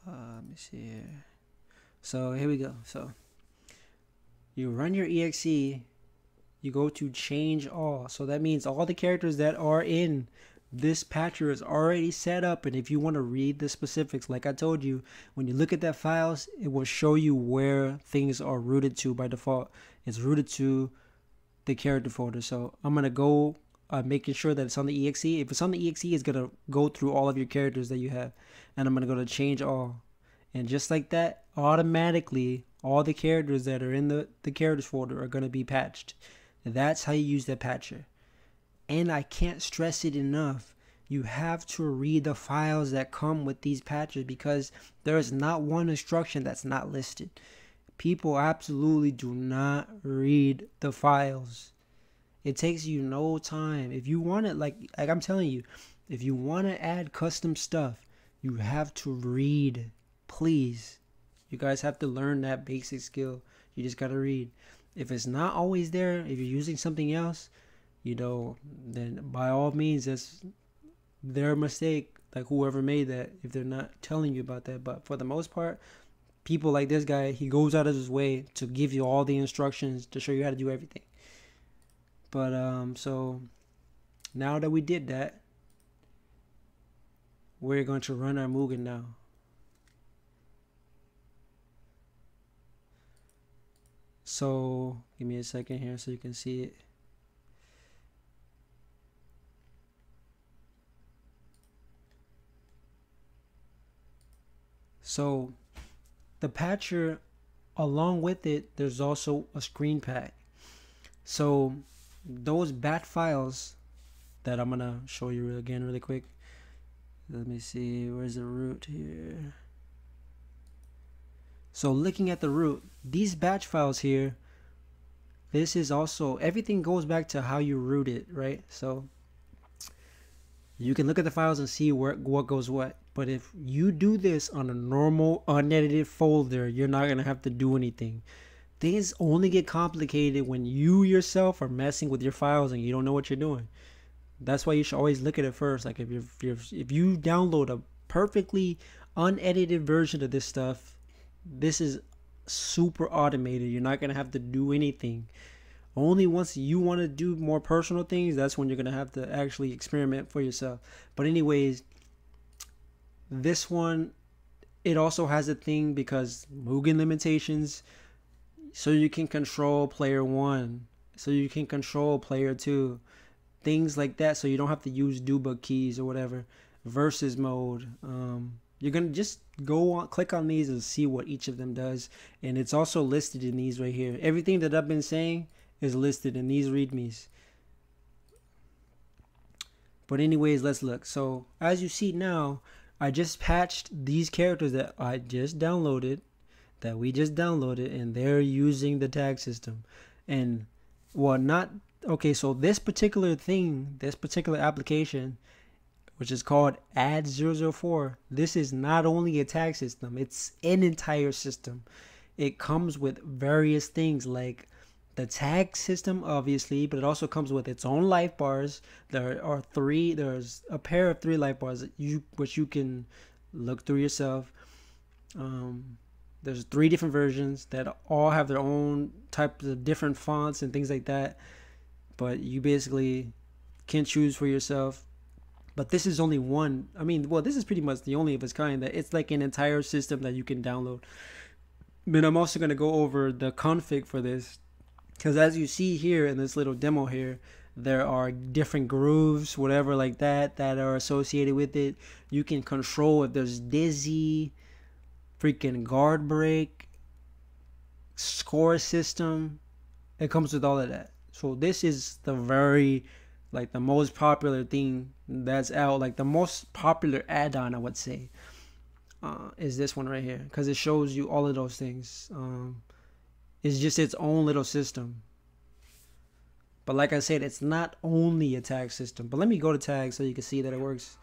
Let me see here. So here we go. So you run your exe, you go to change all. So that means all the characters that are in this patcher is already set up, and if you want to read the specifics, like I told you, when you look at that files, it will show you where things are rooted to by default. It's rooted to the character folder. So I'm gonna go making sure that it's on the exe. If it's on the exe, it's gonna go through all of your characters that you have, and I'm gonna go to change all, and just like that, automatically all the characters that are in the characters folder are gonna be patched. That's how you use that patcher. And I can't stress it enough. You have to read the files that come with these patches, because there is not one instruction that's not listed. People absolutely do not read the files. It takes you no time. If you want it, like I'm telling you, if you want to add custom stuff, you have to read. Please. You guys have to learn that basic skill. You just got to read. If it's not always there, if you're using something else, you know, then by all means, that's their mistake. Like whoever made that, if they're not telling you about that. But for the most part, people like this guy, he goes out of his way to give you all the instructions to show you how to do everything. But so now that we did that, we're going to run our Mugen now. So give me a second here so you can see it. So the patcher, along with it, there's also a Screenpack. So those bat files that I'm gonna show you again really quick. Let me see, where's the root here? So looking at the root, these batch files here, this is also, everything goes back to how you root it, right? So you can look at the files and see what goes what. But if you do this on a normal unedited folder, you're not going to have to do anything. Things only get complicated when you yourself are messing with your files and you don't know what you're doing. That's why you should always look at it first. Like if you download a perfectly unedited version of this stuff, this is super automated. You're not going to have to do anything. Only once you want to do more personal things, that's when you're going to have to actually experiment for yourself. But anyways, this one, it also has a thing because Mugen limitations, so you can control player 1, so you can control player 2, things like that, so you don't have to use debug keys or whatever. Versus mode, you're gonna just go on, click on these and see what each of them does, and it's also listed in these right here. Everything that I've been saying is listed in these readmes. But anyways, let's look. So as you see now, I just patched these characters that I just downloaded, that we just downloaded, and they're using the tag system. And well, not okay, so this particular thing, this particular application, which is called Add004, this is not only a tag system, it's an entire system. It comes with various things like the tag system, obviously, but it also comes with its own life bars. There's a pair of 3 life bars which you can look through yourself. There's 3 different versions that all have their own types of different fonts and things like that, but you basically can choose for yourself. But this is only one. I mean, well, this is pretty much the only of its kind, that it's like an entire system that you can download. But I'm also going to go over the config for this, because as you see here in this little demo here, there are different grooves, whatever like that are associated with it. You can control if there's dizzy, freaking guard break, score system. It comes with all of that. So this is the the most popular thing that's out. Like the most popular add-on, I would say, is this one right here, because it shows you all of those things. It's just its own little system. But like I said, it's not only a tag system. But let me go to tag so you can see that it works.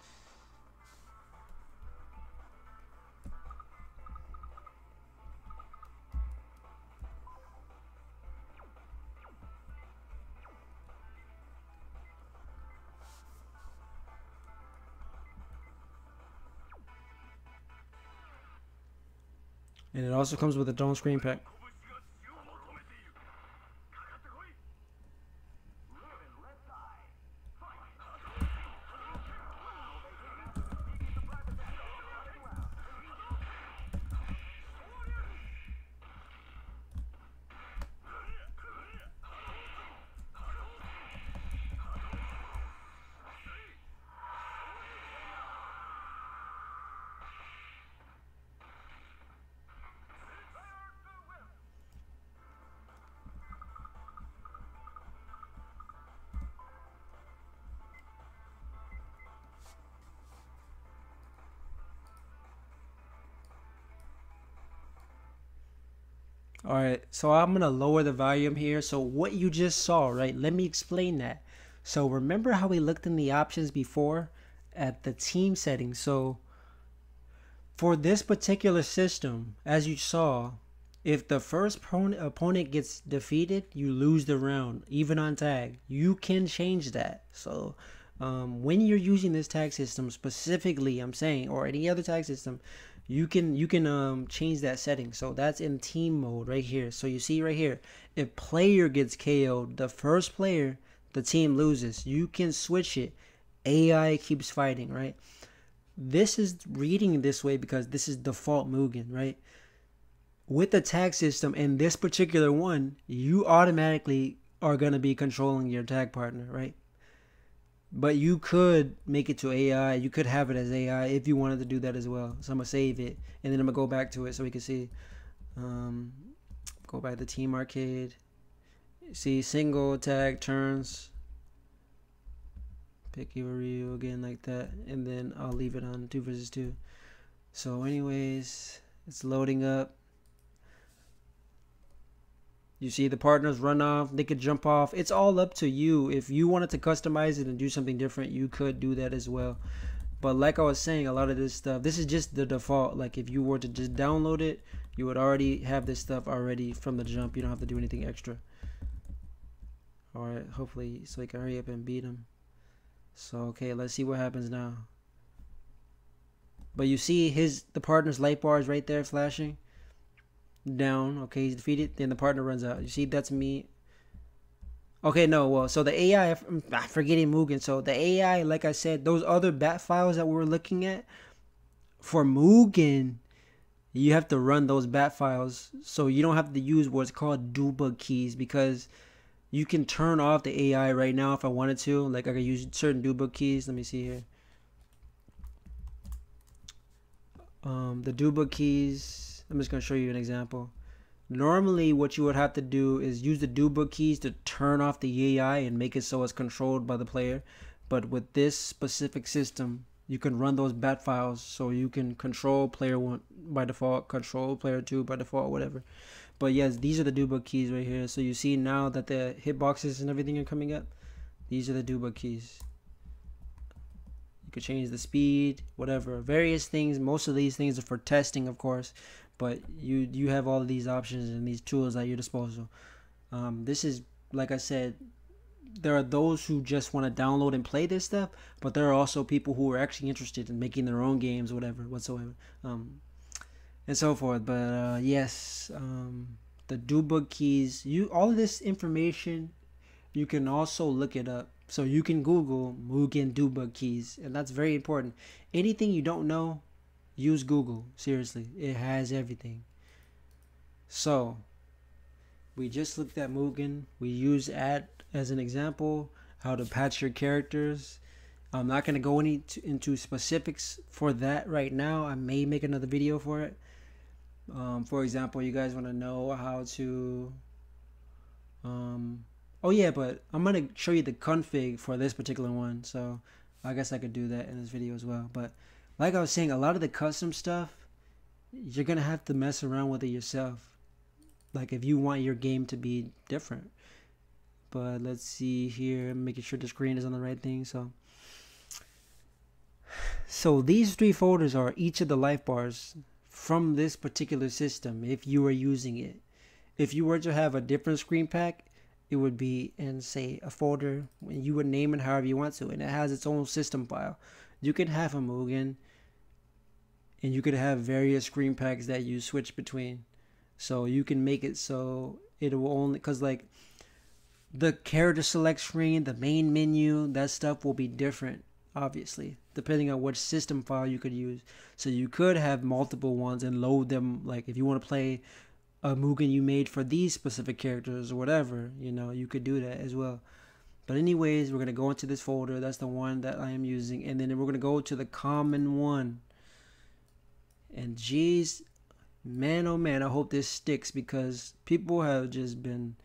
And it also comes with its own Screenpack. All right, so I'm gonna lower the volume here. So what you just saw, right? Let me explain that. So remember how we looked in the options before at the team settings. So for this particular system, as you saw, if the first opponent gets defeated, you lose the round, even on tag. You can change that. So when you're using this tag system specifically, I'm saying, or any other tag system, you can change that setting. So that's in team mode right here. So you see right here, if player gets KO'd, the first player, the team loses. You can switch it. AI keeps fighting, right? This is reading this way because this is default Mugen, right? With the tag system and this particular one, you automatically are going to be controlling your tag partner, right? But you could make it to AI. You could have it as AI if you wanted to do that as well. So I'm going to save it and then I'm going to go back to it so we can see. Go back to Team Arcade. See single tag turns. Pick your Ryu again like that. And then I'll leave it on 2 versus 2. So anyways, it's loading up. You see the partners run off. They could jump off. It's all up to you. If you wanted to customize it and do something different, you could do that as well. But like I was saying, a lot of this stuff, this is just the default. Like if you were to just download it, you would already have this stuff already from the jump. You don't have to do anything extra. Alright, hopefully so we can hurry up and beat him. So okay, let's see what happens now. But you see the partner's light bar is right there flashing. Down, okay, he's defeated. Then the partner runs out. You see, that's me. Okay, no, well, so the AI, I'm forgetting Mugen. So the AI, like I said, those other bat files that we were looking at, for Mugen, you have to run those bat files. So you don't have to use what's called debug keys, because you can turn off the AI right now if I wanted to. Like I could use certain debug keys. Let me see here. The debug keys, I'm just going to show you an example. Normally what you would have to do is use the debug keys to turn off the AI and make it so it's controlled by the player. But with this specific system, you can run those bat files so you can control player 1 by default, control player 2 by default, whatever. But yes, these are the debug keys right here. So you see now that the hitboxes and everything are coming up. These are the debug keys. You could change the speed, whatever, various things. Most of these things are for testing, of course, but you have all of these options and these tools at your disposal. This is, like I said, there are those who just want to download and play this stuff, but there are also people who are actually interested in making their own games, whatever, whatsoever, and so forth. But yes, the debug keys, all of this information, you can also look it up. So you can Google Mugen debug keys, and that's very important. Anything you don't know, use Google. Seriously, it has everything. So we just looked at Mugen. We used Add as an example, how to patch your characters. I'm not going to go into specifics for that right now. I may make another video for it. For example, you guys want to know how to oh yeah, but I'm going to show you the config for this particular one. So I guess I could do that in this video as well. But like I was saying, a lot of the custom stuff, you're going to have to mess around with it yourself. Like if you want your game to be different. But let's see here. I'm making sure the screen is on the right thing. So these 3 folders are each of the life bars from this particular system if you are using it. If you were to have a different screen pack, it would be in, say, a folder, and you would name it however you want to, and it has its own system file. You could have a Mugen, and you could have various screen packs that you switch between. So you can make it so it will only, because like the character select screen, the main menu, that stuff will be different, obviously, depending on which system file you could use. So you could have multiple ones and load them, like if you want to play a Mugen you made for these specific characters or whatever, you know, you could do that as well. But anyways, we're going to go into this folder. That's the one that I am using. And then we're going to go to the common one. And geez, man, oh man, I hope this sticks, because people have just been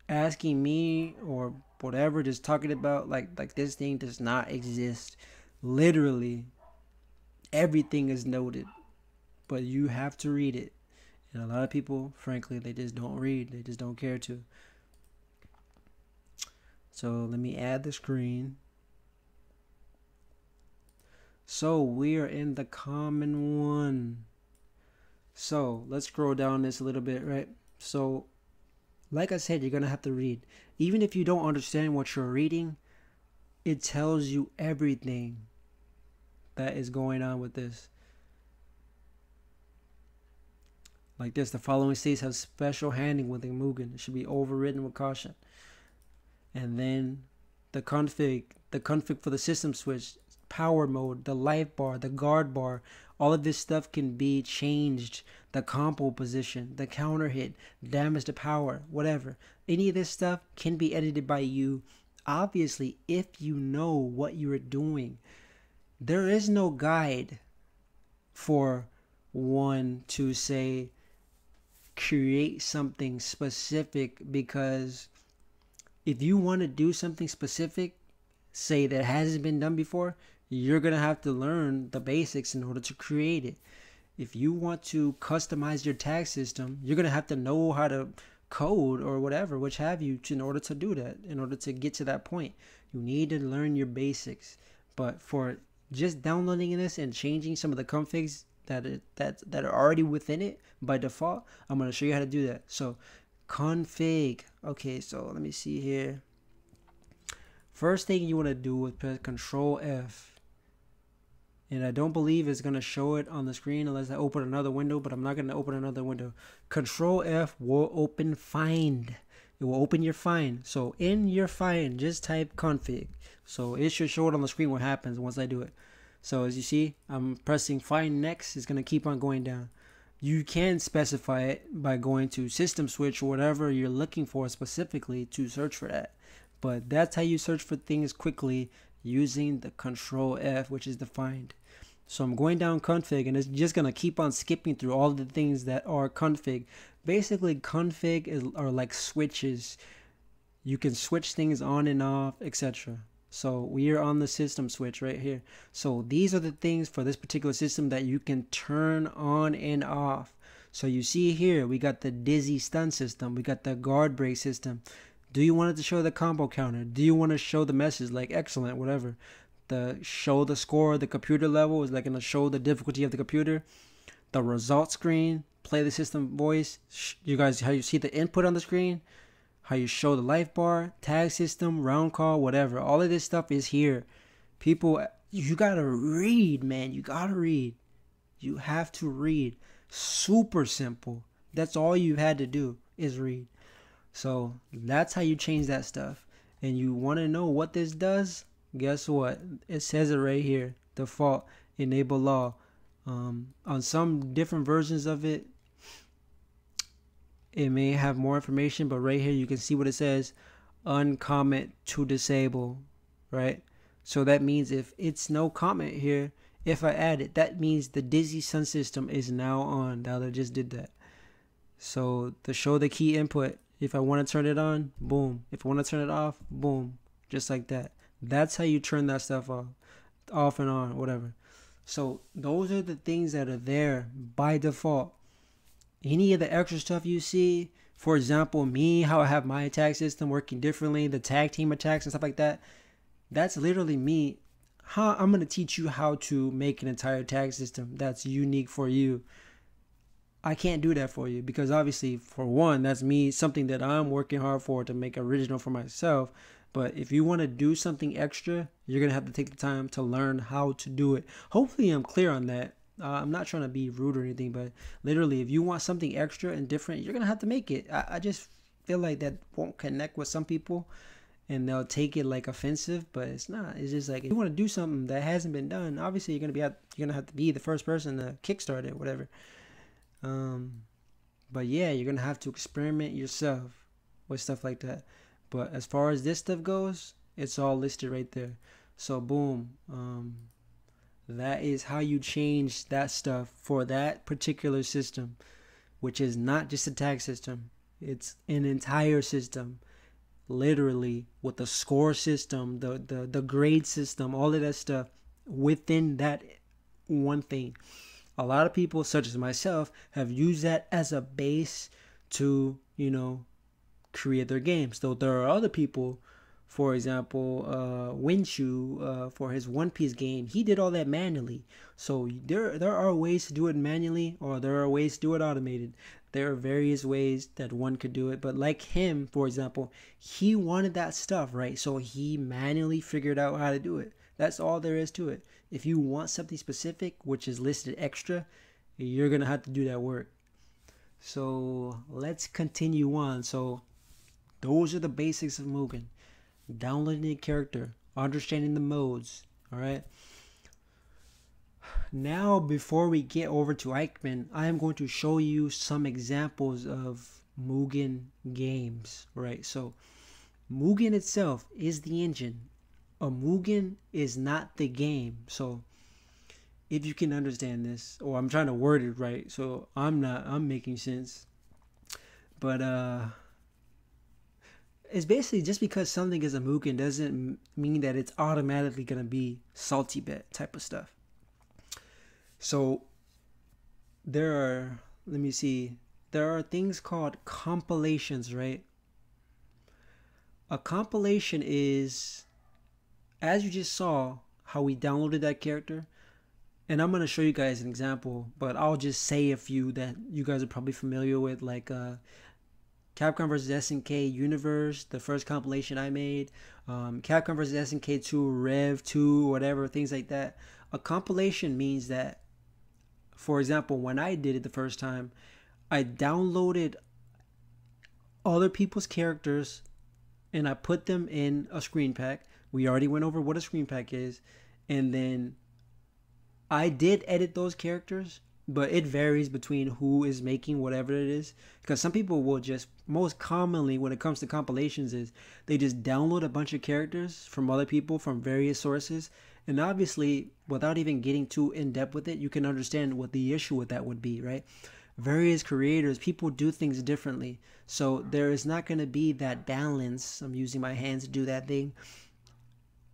asking me or whatever, just talking about like this thing does not exist. Literally, everything is noted, but you have to read it. And a lot of people, frankly, they just don't read. They just don't care to. So let me add the screen. So we are in the common one. So let's scroll down this a little bit, right? So like I said, you're going to have to read. Even if you don't understand what you're reading, it tells you everything that is going on with this. Like this, the following states have special handling with the Mugen. It should be overridden with caution. And then the config for the system switch, power mode, the life bar, the guard bar, all of this stuff can be changed. The combo position, the counter hit, damage to power, whatever. Any of this stuff can be edited by you, obviously, if you know what you're doing. There is no guide for one to say create something specific, because if you want to do something specific, say that hasn't been done before, you're going to have to learn the basics in order to create it. If you want to customize your tag system, you're going to have to know how to code or whatever, which have you, in order to do that, in order to get to that point. You need to learn your basics. But for just downloading this and changing some of the configs that are already within it by default, I'm going to show you how to do that. So config. Okay, so let me see here. First thing you want to do is press Control F. And I don't believe it's going to show it on the screen unless I open another window, but I'm not going to open another window. Control F will open find. It will open your find. So in your find, just type config. So it should show it on the screen what happens once I do it. So as you see, I'm pressing find next. It's going to keep on going down. You can specify it by going to system switch or whatever you're looking for specifically to search for that. But that's how you search for things quickly using the Control F, which is the find. So I'm going down config, and it's just going to keep on skipping through all the things that are config. Basically, config are like switches. You can switch things on and off, etc. So we are on the system switch right here. So these are the things for this particular system that you can turn on and off. So you see here, we got the dizzy stun system. We got the guard break system. Do you want it to show the combo counter? Do you want to show the message like excellent, whatever? The show the score, the computer level is like going to show the difficulty of the computer. The result screen, play the system voice. You guys, how you see the input on the screen, how you show the life bar, tag system, round call, whatever. All of this stuff is here. People, you got to read, man. You got to read. You have to read. Super simple. That's all you had to do is read. So that's how you change that stuff. And you want to know what this does? Guess what? It says it right here. Default enable law. On some different versions of it, it may have more information, but right here you can see what it says. Uncomment to disable, right? So that means if it's no comment here, if I add it, that means the dizzy sun system is now on. Now they just did that. So to show the key input, if I want to turn it on, boom. If I want to turn it off, boom. Just like that. That's how you turn that stuff off and on, whatever. So those are the things that are there by default. Any of the extra stuff you see, for example, me, how I have my attack system working differently, the tag team attacks and stuff like that, that's literally me. I'm going to teach you how to make an entire tag system that's unique for you. I can't do that for you because obviously, for one, that's me, something that I'm working hard for to make original for myself. But if you want to do something extra, you're going to have to take the time to learn how to do it. Hopefully I'm clear on that. I'm not trying to be rude or anything, but literally, if you want something extra and different, you're going to have to make it. I just feel like that won't connect with some people and they'll take it like offensive, but it's not. It's just like, if you want to do something that hasn't been done, obviously you're going to have to be the first person to kickstart it, whatever. But yeah, you're going to have to experiment yourself with stuff like that. But as far as this stuff goes, it's all listed right there. So boom, that is how you change that stuff for that particular system, which is not just a tag system. It's an entire system, literally, with the score system, the grade system, all of that stuff within that one thing. A lot of people, such as myself, have used that as a base to, create their games. Though there are other people, for example, Winshu, for his One Piece game, he did all that manually. So there are ways to do it manually, or there are ways to do it automated. There are various ways that one could do it. But like him, for example, he wanted that stuff, right? So he manually figured out how to do it. That's all there is to it. If you want something specific, which is listed extra, you're going to have to do that work. So let's continue on. So those are the basics of Mugen. Downloading a character, understanding the modes, alright? Now, before we get over to Ikemen, I am going to show you some examples of Mugen games, right? So, Mugen itself is the engine. A Mugen is not the game. So, if you can understand this, or I'm trying to word it right, so I'm making sense. But, it's basically just because something is a Mugen doesn't mean that it's automatically going to be salty bet type of stuff. So there are things called compilations, right? A compilation is, as you just saw, how we downloaded that character. And I'm going to show you guys an example, but I'll just say a few that you guys are probably familiar with, like Capcom vs. SNK Universe, the first compilation I made, Capcom vs. SNK 2, Rev 2, whatever, things like that. A compilation means that, for example, when I did it the first time, I downloaded other people's characters and I put them in a Screenpack. We already went over what a Screenpack is. And then I did edit those characters, but it varies between who is making whatever it is, because some people will just, most commonly when it comes to compilations, is they just download a bunch of characters from other people from various sources. And obviously, without even getting too in depth with it, you can understand what the issue with that would be, right? Various creators, people do things differently, so there is not going to be that balance. I'm using my hands to do that thing,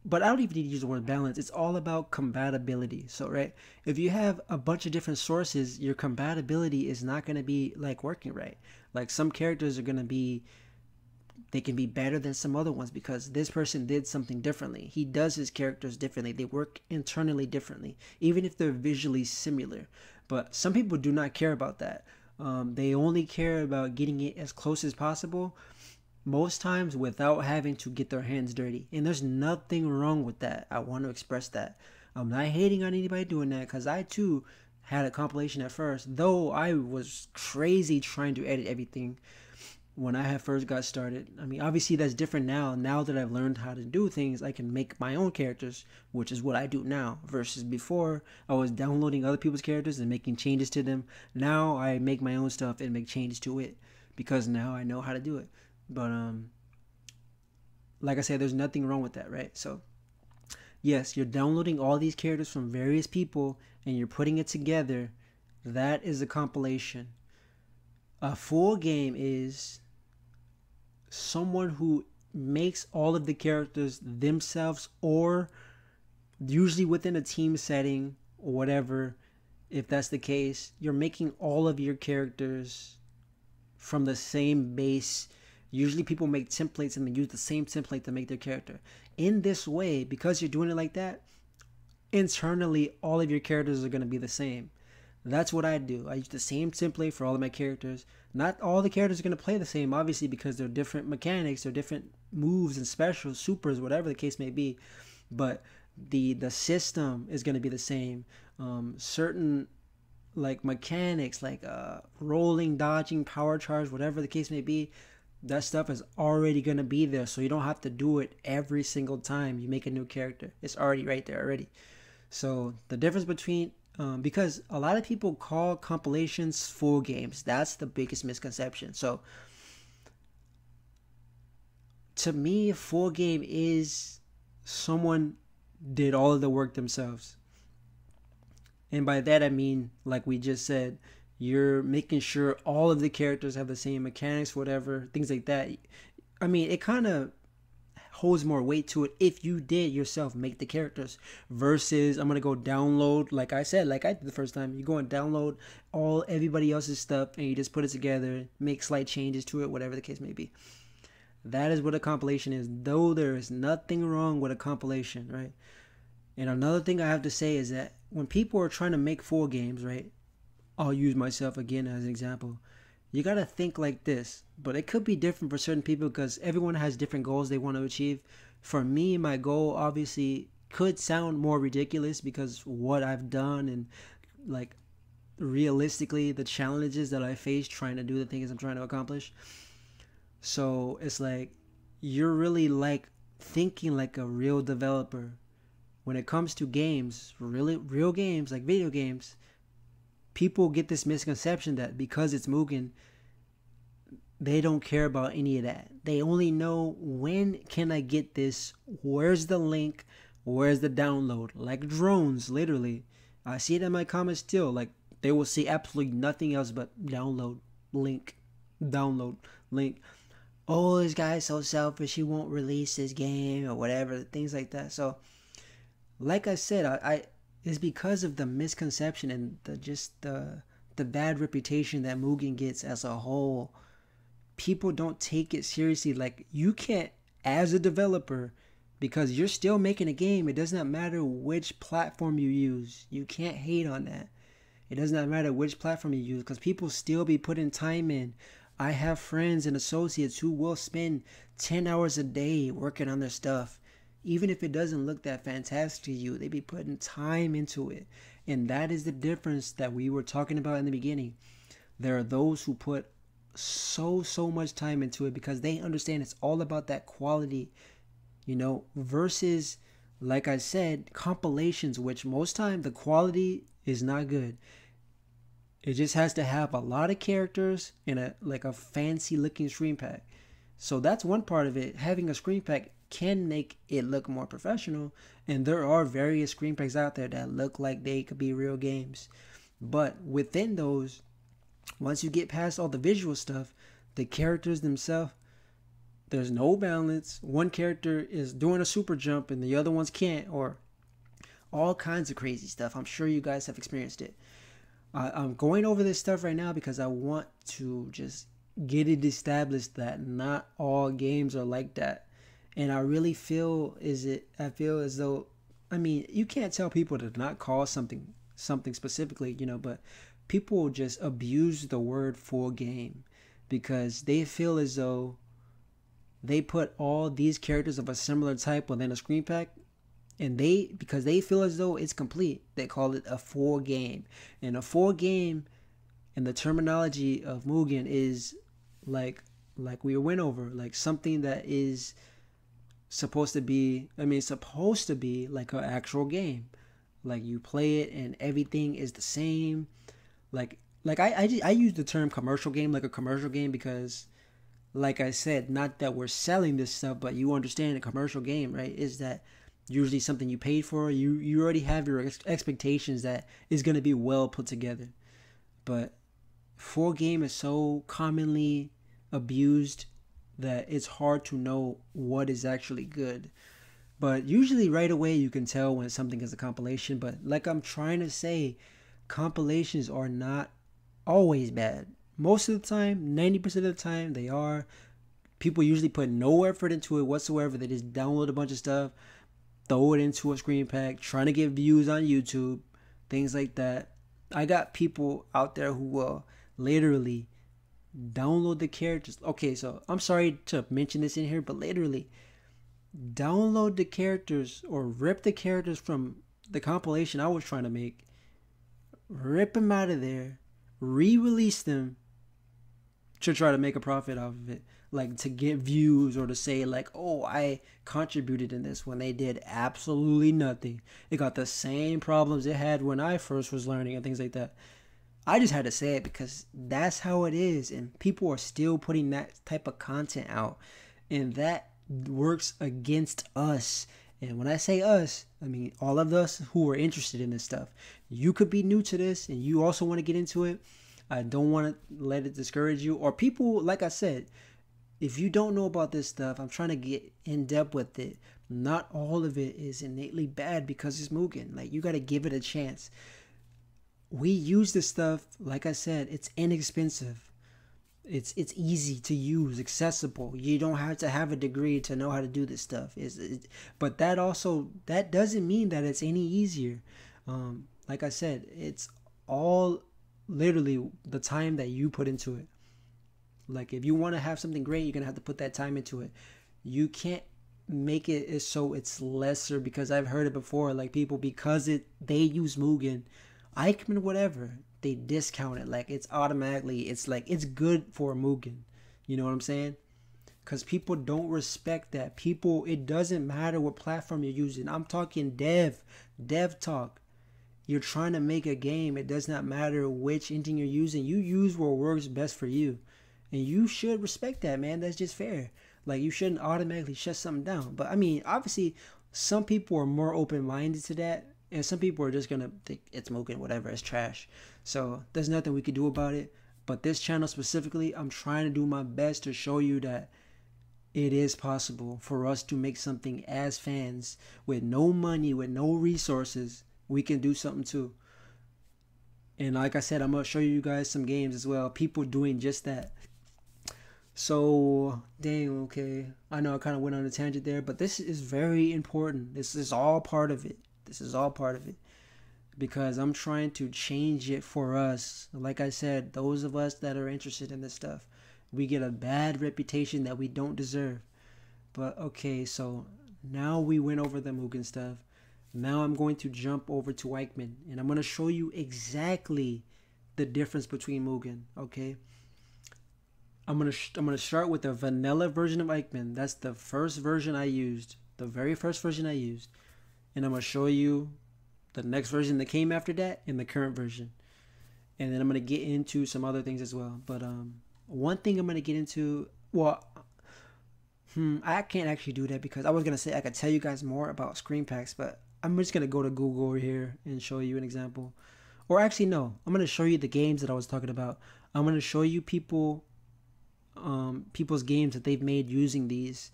but I don't even need to use the word balance. It's all about compatibility. So, right, if you have a bunch of different sources, your compatibility is not going to be like working right. Like some characters are going to be, they can be better than some other ones because this person did something differently. He does his characters differently. They work internally differently, even if they're visually similar. But some people do not care about that. They only care about getting it as close as possible, most times without having to get their hands dirty. And there's nothing wrong with that. I want to express that. I'm not hating on anybody doing that, because I too had a compilation at first, though I was crazy trying to edit everything when I had first got started. I mean, obviously that's different now. Now that I've learned how to do things, I can make my own characters, which is what I do now, versus before I was downloading other people's characters and making changes to them. Now I make my own stuff and make changes to it because now I know how to do it. But like I said, there's nothing wrong with that, right? So yes, you're downloading all these characters from various people and you're putting it together. That is a compilation. A full game is someone who makes all of the characters themselves, or usually within a team setting or whatever. If that's the case, you're making all of your characters from the same base. Usually people make templates and they use the same template to make their character. In this way, because you're doing it like that, internally all of your characters are going to be the same. That's what I do. I use the same template for all of my characters. Not all the characters are going to play the same, obviously, because they're different mechanics, they're different moves and specials, supers, whatever the case may be. But the system is going to be the same. Certain like mechanics, like rolling, dodging, power charge, whatever the case may be, that stuff is already going to be there. So you don't have to do it every single time you make a new character. It's already right there already. So the difference between because a lot of people call compilations full games. That's the biggest misconception. So to me, a full game is someone did all of the work themselves. And by that I mean, like we just said, you're making sure all of the characters have the same mechanics, whatever, things like that. I mean, it kind of holds more weight to it if you did yourself make the characters, versus I'm gonna go download, like I said, like I did the first time. You go and download everybody else's stuff and you just put it together, make slight changes to it, whatever the case may be. That is what a compilation is, though there is nothing wrong with a compilation, right? And another thing I have to say is that when people are trying to make full games, right, I'll use myself again as an example. You gotta think like this, but it could be different for certain people because everyone has different goals they want to achieve. For me, my goal obviously could sound more ridiculous because what I've done and like realistically the challenges that I face trying to do the things I'm trying to accomplish. So it's like you're really like thinking like a real developer. When it comes to games, really real games like video games, people get this misconception that because it's Mugen, they don't care about any of that. They only know, when can I get this? Where's the link? Where's the download? Like drones, literally. I see it in my comments still. Like, they will see absolutely nothing else but download, link, download, link. Oh, this guy's so selfish, he won't release his game or whatever, things like that. So, like I said, I it's because of the misconception and the bad reputation that Mugen gets as a whole. People don't take it seriously. Like, you can't, as a developer, because you're still making a game, it does not matter which platform you use. You can't hate on that. It does not matter which platform you use because people still be putting time in. I have friends and associates who will spend 10 hours a day working on their stuff. Even if it doesn't look that fantastic to you, they be putting time into it. And that is the difference that we were talking about in the beginning. There are those who put so much time into it because they understand it's all about that quality, you know, versus, like I said, compilations, which most time the quality is not good. It just has to have a lot of characters and a fancy looking screen pack. So that's one part of it. Having a screen pack can make it look more professional, and there are various screen packs out there that look like they could be real games. But within those, once you get past all the visual stuff, the characters themselves, there's no balance. One character is doing a super jump and the other ones can't, or all kinds of crazy stuff. I'm sure you guys have experienced it. I'm going over this stuff right now because I want to just get it established that not all games are like that. And I really feel as though, I mean, you can't tell people to not call something specifically, you know, but people just abuse the word full game because they feel as though they put all these characters of a similar type within a screen pack, and because they feel as though it's complete, they call it a full game. And a full game in the terminology of Mugen is like we went over, like something that is supposed to be like an actual game. Like you play it and everything is the same. Like I use the term commercial game, like a commercial game, because like I said, not that we're selling this stuff, but you understand a commercial game, right? Is that usually something you paid for. You already have your expectations that is going to be well put together. But full game is so commonly abused that it's hard to know what is actually good. But usually right away you can tell when something is a compilation. But like I'm trying to say, compilations are not always bad. Most of the time, 90% of the time, they are. People usually put no effort into it whatsoever. They just download a bunch of stuff, throw it into a screen pack, trying to get views on YouTube, things like that. I got people out there who will literally download the characters. Okay, so I'm sorry to mention this in here, but literally download the characters or rip the characters from the compilation I was trying to make, rip them out of there, re-release them to try to make a profit off of it, like to get views or to say like, oh, I contributed in this, when they did absolutely nothing. It got the same problems it had when I first was learning and things like that. I just had to say it because that's how it is, and people are still putting that type of content out, and that works against us. And when I say us, I mean all of us who are interested in this stuff. You could be new to this and you also want to get into it. I don't want to let it discourage you. Or people, like I said, if you don't know about this stuff, I'm trying to get in depth with it. Not all of it is innately bad because it's Mugen. Like, you got to give it a chance. We use this stuff, like I said, it's inexpensive. It's easy to use, accessible. You don't have to have a degree to know how to do this stuff. But that doesn't mean that it's any easier. Like I said, it's all literally the time that you put into it. Like, if you want to have something great, you're gonna have to put that time into it. You can't make it so it's lesser, because I've heard it before. Like, people, because they use Mugen, Ikemen, whatever, they discount it. Like, it's automatically, it's like it's good for Mugen. You know what I'm saying? Because people don't respect that. People, it doesn't matter what platform you're using. I'm talking dev talk. You're trying to make a game. It does not matter which engine you're using. You use what works best for you. And you should respect that, man. That's just fair. Like, you shouldn't automatically shut something down. But I mean, obviously, some people are more open-minded to that. And some people are just going to think it's Mugen, whatever, it's trash. So there's nothing we could do about it. But this channel specifically, I'm trying to do my best to show you that it is possible for us to make something as fans with no money, with no resources. We can do something too. And like I said, I'm going to show you guys some games as well. People doing just that. So, dang, okay. I know I kind of went on a tangent there, but this is very important. This is all part of it. This is all part of it. Because I'm trying to change it for us. Like I said, those of us that are interested in this stuff, we get a bad reputation that we don't deserve. But okay, so now we went over the Mugen stuff. Now I'm going to jump over to Ikemen, and I'm going to show you exactly the difference between Mugen, okay? I'm gonna start with the vanilla version of Ikemen. That's the first version I used, the very first version I used, and I'm gonna show you the next version that came after that and the current version, and then I'm gonna get into some other things as well. But one thing I'm gonna get into, well, I can't actually do that because I was gonna say I could tell you guys more about Screenpacks, but I'm just gonna go to Google over here and show you an example. Or actually, no, I'm gonna show you the games that I was talking about. I'm gonna show you people's games that they've made using these.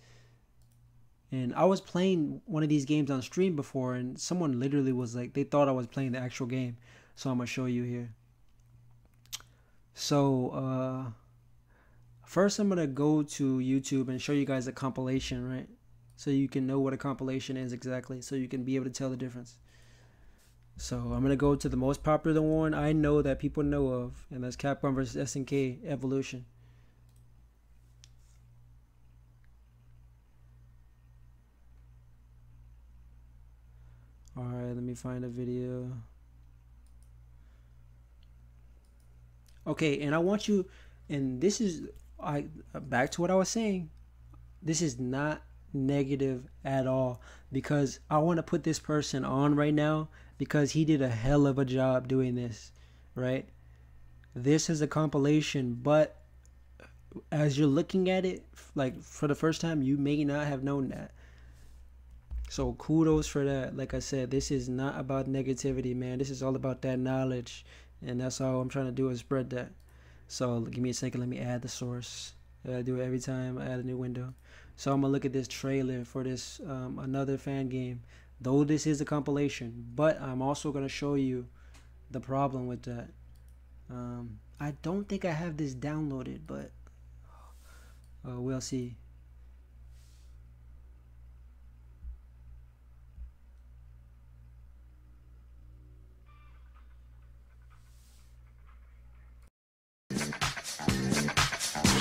And I was playing one of these games on stream before, and someone literally was like, they thought I was playing the actual game. So I'm gonna show you here. So first I'm gonna go to YouTube and show you guys a compilation, right? So you can know what a compilation is exactly, so you can be able to tell the difference. So I'm gonna go to the most popular one I know that people know of, and that's Capcom vs SNK Evolution. Alright, let me find a video. Okay, and I want you, and this is, back to what I was saying, this is not negative at all, because I want to put this person on right now because he did a hell of a job doing this, right? This is a compilation, but as you're looking at it, like for the first time, you may not have known that. So kudos for that. Like I said, this is not about negativity, man. This is all about that knowledge, and that's all I'm trying to do is spread that. So give me a second. Let me add the source. I do it every time I add a new window. So I'm gonna look at this trailer for this another fan game. Though this is a compilation, but I'm also gonna show you the problem with that. I don't think I have this downloaded, but we'll see.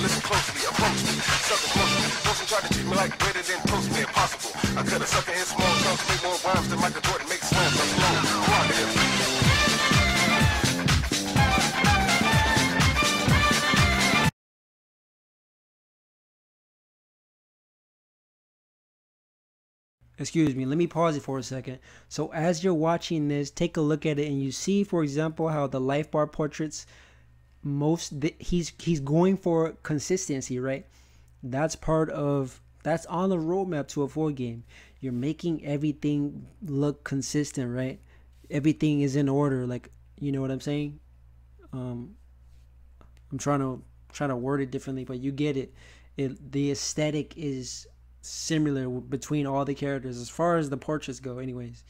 Listen closely, approach me, sucker closely. Don't try to treat me like greater than close me impossible. I cut a sucker in small chunks, make more rhymes than Michael Jordan makes slams. I'm slow, prerogative. Excuse me, let me pause it for a second. So as you're watching this, take a look at it, and you see, for example, how the life bar portraits, he's going for consistency, right? That's on the roadmap to a 4 game. You're making everything look consistent, right? Everything is in order, like, you know what I'm saying? I'm trying to word it differently, but you get it. the aesthetic is similar between all the characters as far as the portraits go anyways.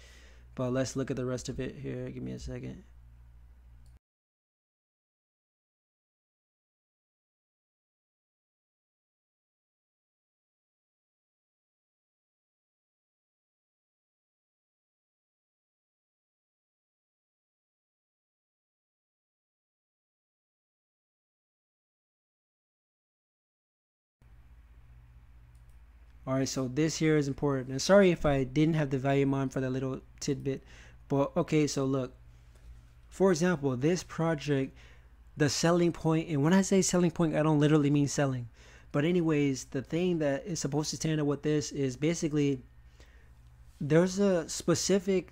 But let's look at the rest of it here. Give me a second. Alright, so this here is important. And sorry if I didn't have the volume on for that little tidbit. But okay, so look. For example, this project, the selling point, and when I say selling point, I don't literally mean selling. But anyways, the thing that is supposed to stand out with this is basically there's a specific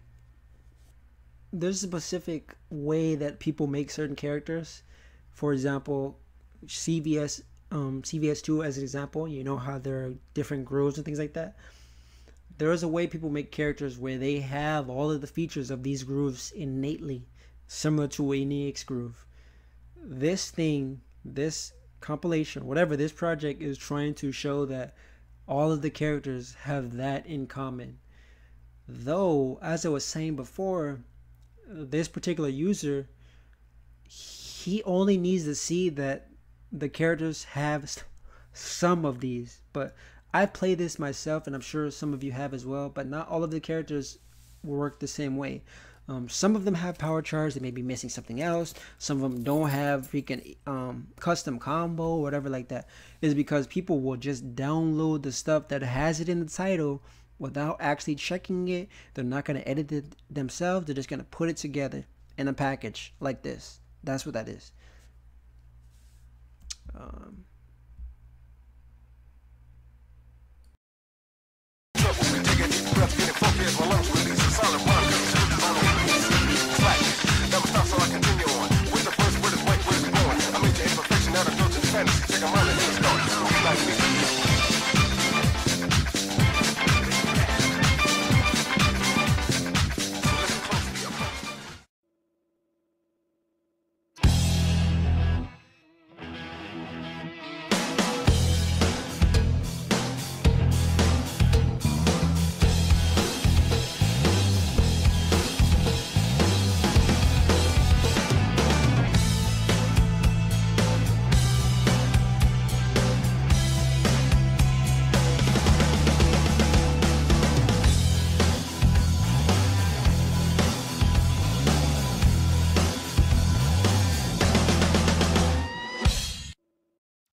way that people make certain characters. For example, CVS2 as an example, you know how there are different grooves and things like that. There is a way people make characters where they have all of the features of these grooves innately, similar to a NEX groove. This compilation, whatever this project is trying to show, that all of the characters have that in common. Though, as I was saying before, this particular user, he only needs to see that the characters have some of these. But I played this myself, and I'm sure some of you have as well, but not all of the characters work the same way. Some of them have power charge, they may be missing something else. Some of them don't have freaking custom combo, whatever like that. Is because people will just download the stuff that has it in the title without actually checking it. They're not going to edit it themselves. They're just going to put it together in a package like this. That's what that is.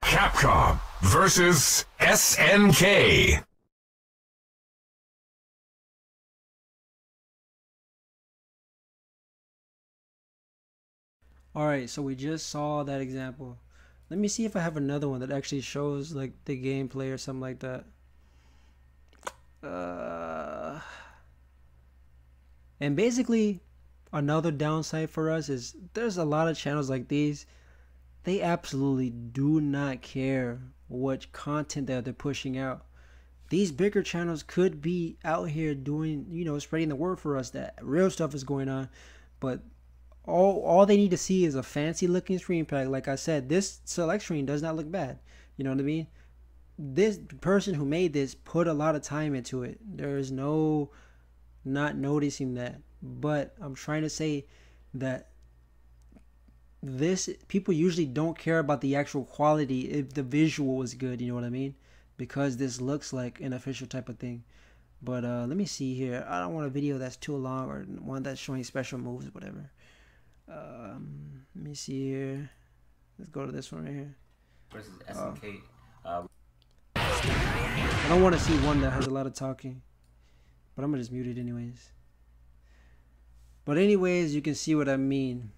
Capcom versus SNK. Alright, so we just saw that example. Let me see if I have another one that actually shows like the gameplay or something like that. And basically, another downside for us is there's a lot of channels like these. They absolutely do not care what content that they're pushing out. These bigger channels could be out here doing, you know, spreading the word for us that real stuff is going on. But all they need to see is a fancy looking screen pack. Like I said, this select screen does not look bad. You know what I mean? This person who made this put a lot of time into it. There is no not noticing that. But I'm trying to say that people usually don't care about the actual quality if the visual is good, you know what I mean, because this looks like an official type of thing. But let me see here. I don't want a video that's too long or one that's showing special moves or whatever. Let me see here. Let's go to this one right here versus SNK. I don't want to see one that has a lot of talking, but I'm gonna just mute it anyways. But anyways, you can see what I mean.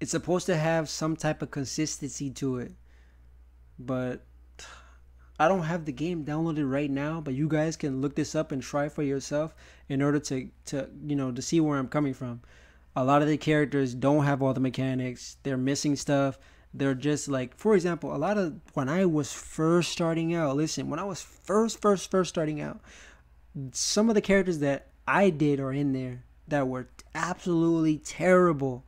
It's supposed to have some type of consistency to it, but I don't have the game downloaded right now. But you guys can look this up and try for yourself in order to you know, to see where I'm coming from. A lot of the characters don't have all the mechanics. They're missing stuff. They're just like, for example, a lot of when I was first starting out. Listen, when I was first starting out, some of the characters that I did are in there that were absolutely terrible.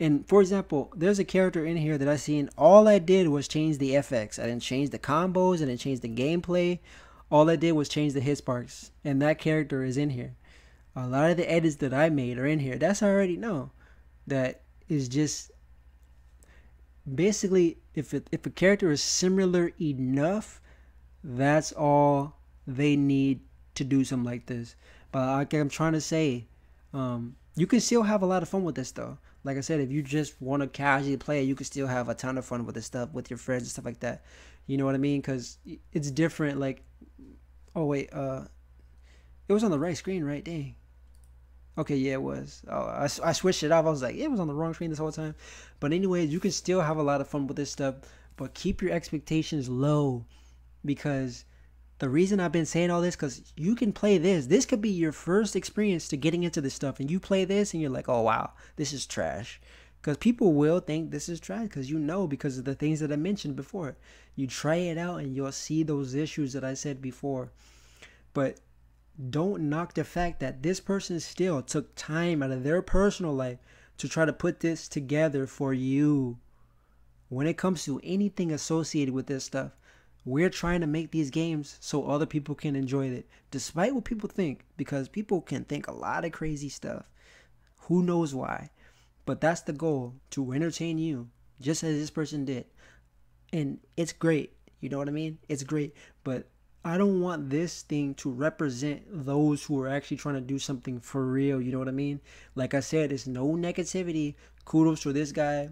And for example, there's a character in here that I seen. All I did was change the FX. I didn't change the combos. I didn't change the gameplay. All I did was change the hit sparks, and that character is in here. A lot of the edits that I made are in here. That's how I already know. That is just basically, if a character is similar enough, that's all they need to do something like this. But like I'm trying to say, you can still have a lot of fun with this though. Like I said, if you just want to casually play, you can still have a ton of fun with this stuff with your friends and stuff like that. You know what I mean? Because it's different. Like, oh wait, it was on the right screen, right? Dang. Okay, yeah, it was. Oh, I switched it off. I was like, it was on the wrong screen this whole time. But anyways, you can still have a lot of fun with this stuff, but keep your expectations low, because the reason I've been saying all this, because you can play this. This could be your first experience to getting into this stuff, and you play this and you're like, oh wow, this is trash. Because people will think this is trash, because because of the things that I mentioned before. You try it out and you'll see those issues that I said before. But don't knock the fact that this person still took time out of their personal life to try to put this together for you. When it comes to anything associated with this stuff, we're trying to make these games so other people can enjoy it, despite what people think, because people can think a lot of crazy stuff. Who knows why? But that's the goal, to entertain you, just as this person did. And it's great. You know what I mean? It's great. But I don't want this thing to represent those who are actually trying to do something for real. You know what I mean? Like I said, it's no negativity. Kudos to this guy,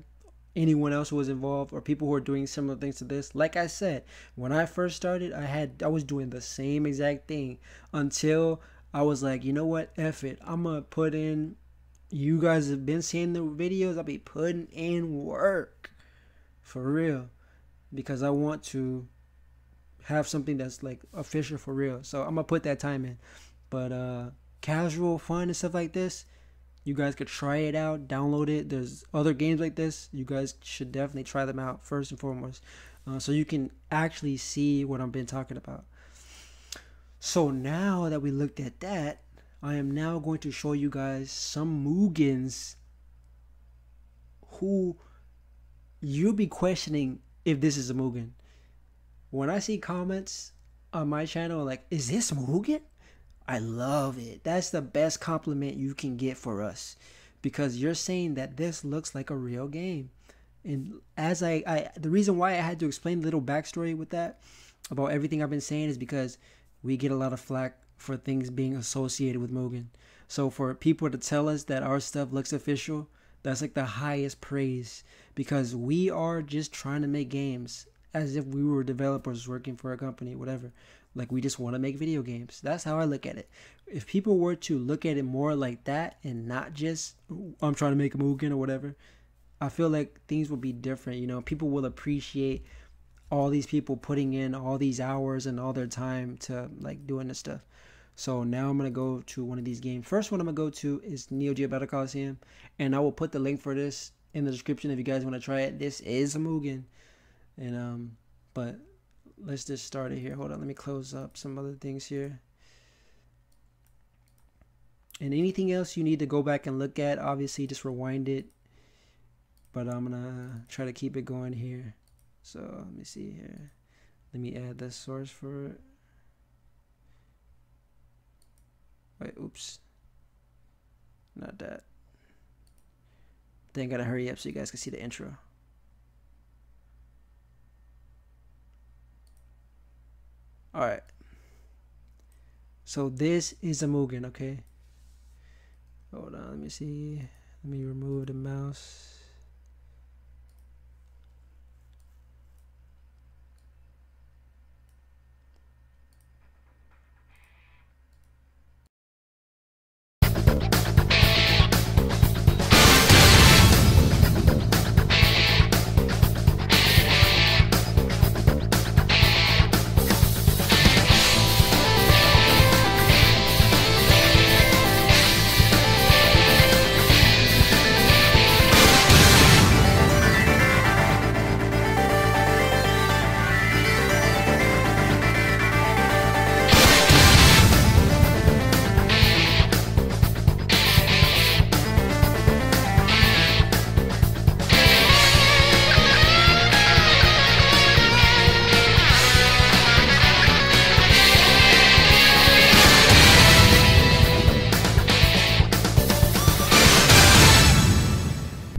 anyone else who was involved, or people who are doing similar things to this. Like I said, when I first started, I was doing the same exact thing until I was like, you know what? F it. I'm going to put in, you guys have been seeing the videos. I'll be putting in work for real, because I want to have something that's like official for real. So I'm gonna put that time in. But casual fun and stuff like this, you guys could try it out, download it. There's other games like this. You guys should definitely try them out first and foremost, so you can actually see what I've been talking about. So now that we looked at that, I am now going to show you guys some Mugens who you'll be questioning if this is a Mugen. When I see comments on my channel like, is this Mugen? I love it. That's the best compliment you can get for us, because you're saying that this looks like a real game. And as the reason why I had to explain the little backstory with that about everything I've been saying is because we get a lot of flack for things being associated with Mugen. So for people to tell us that our stuff looks official, that's like the highest praise, because we are just trying to make games as if we were developers working for a company, whatever. Like, we just want to make video games. That's how I look at it. If people were to look at it more like that and not just, I'm trying to make a Mugen or whatever, I feel like things would be different. You know, people will appreciate all these people putting in all these hours and all their time to like doing this stuff. So now I'm going to go to one of these games. First one I'm going to go to is Neo Geo Battle Coliseum, and I will put the link for this in the description if you guys want to try it. This is a Mugen. And but let's just start it here. Hold on, let me close up some other things here. And anything else you need to go back and look at, obviously just rewind it. But I'm gonna try to keep it going here. So let me see here. Let me add the source for it. Wait, oops. Not that. Then gotta hurry up so you guys can see the intro. Alright, so this is a Mugen, okay? Hold on, let me see. Let me remove the mouse.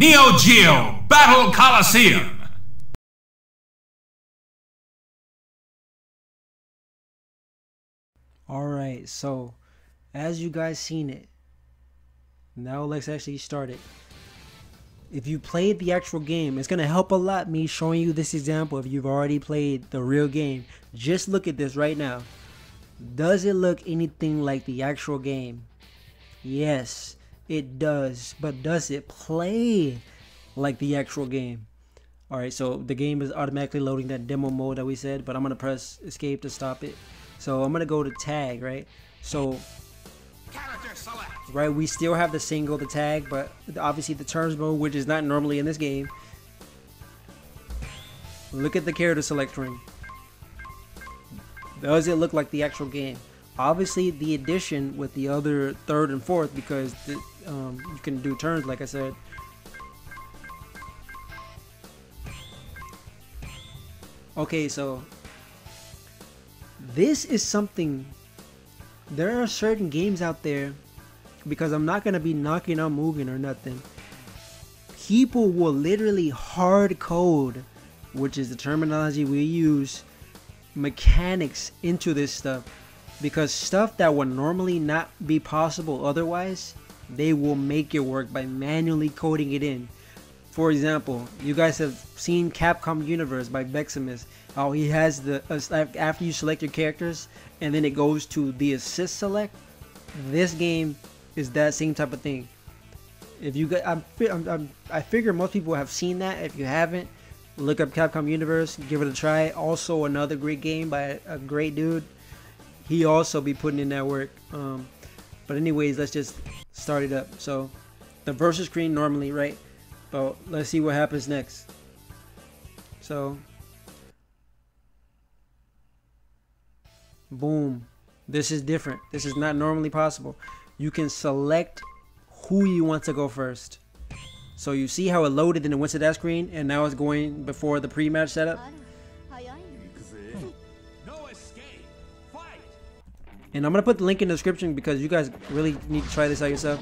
Neo Geo Battle Coliseum. Alright, so as you guys seen it, now let's actually start it. If you played the actual game, it's gonna help a lot me showing you this example if you've already played the real game. Just look at this right now. Does it look anything like the actual game? Yes, it does. But does it play like the actual game? Alright, so the game is automatically loading that demo mode that we said, but I'm gonna press escape to stop it. So I'm gonna go to tag, right? So right, we still have the single, the tag, but obviously the turns mode, which is not normally in this game. Look at the character select screen. Does it look like the actual game? Obviously the addition with the other third and fourth, because you can do turns like I said. Okay, so this is something, there are certain games out there, because I'm not going to be knocking on Mugen or nothing, people will literally hard code, which is the terminology we use, mechanics into this stuff, because stuff that would normally not be possible otherwise, they will make it work by manually coding it in. For example, you guys have seen Capcom Universe by Beximus. Oh, he has the after you select your characters and then it goes to the assist select. This game is that same type of thing. If you got, I figure most people have seen that. If you haven't, look up Capcom Universe, give it a try. Also, another great game by a great dude. He also be putting in that work. But anyways, let's just start it up. So the versus screen normally, right? But let's see what happens next. So boom, this is different. This is not normally possible. You can select who you want to go first. So you see how it loaded and it went to that screen, and now it's going before the pre-match setup. And I'm gonna put the link in the description because you guys really need to try this out yourself.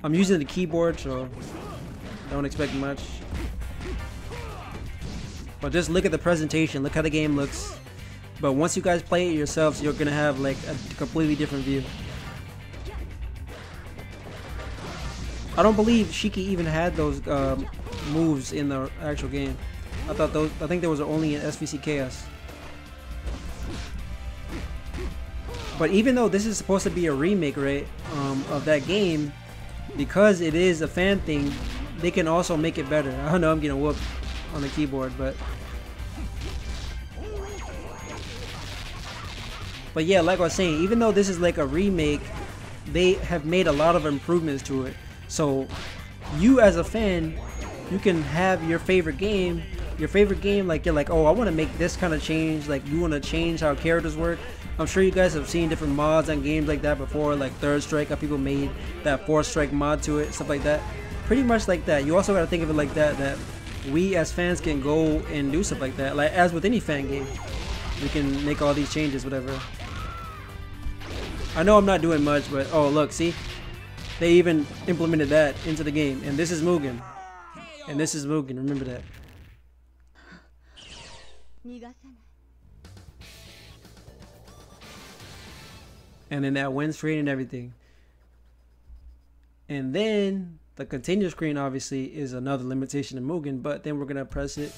I'm using the keyboard, so don't expect much. But just look at the presentation, look how the game looks. But once you guys play it yourselves, you're gonna have like a completely different view. I don't believe Shiki even had those moves in the actual game. I think those were only in SVC Chaos. But even though this is supposed to be a remake, right, of that game, because it is a fan thing, they can also make it better. I don't know, I'm getting whooped on the keyboard, but yeah, like I was saying, even though this is like a remake, they have made a lot of improvements to it. So you as a fan, you can have your favorite game, like you're like, oh, I want to make this kind of change, like you want to change how characters work. I'm sure you guys have seen different mods on games like that before, like Third Strike, how people made that Fourth Strike mod to it, stuff like that. Pretty much like that. You also got to think of it like that we as fans can go and do stuff like that. Like as with any fan game, we can make all these changes, whatever. I know I'm not doing much, but oh look, see? They even implemented that into the game. And this is Mugen. And this is Mugen, remember that. And then that win screen and everything. And then the continue screen obviously is another limitation of Mugen, but then we're gonna press it.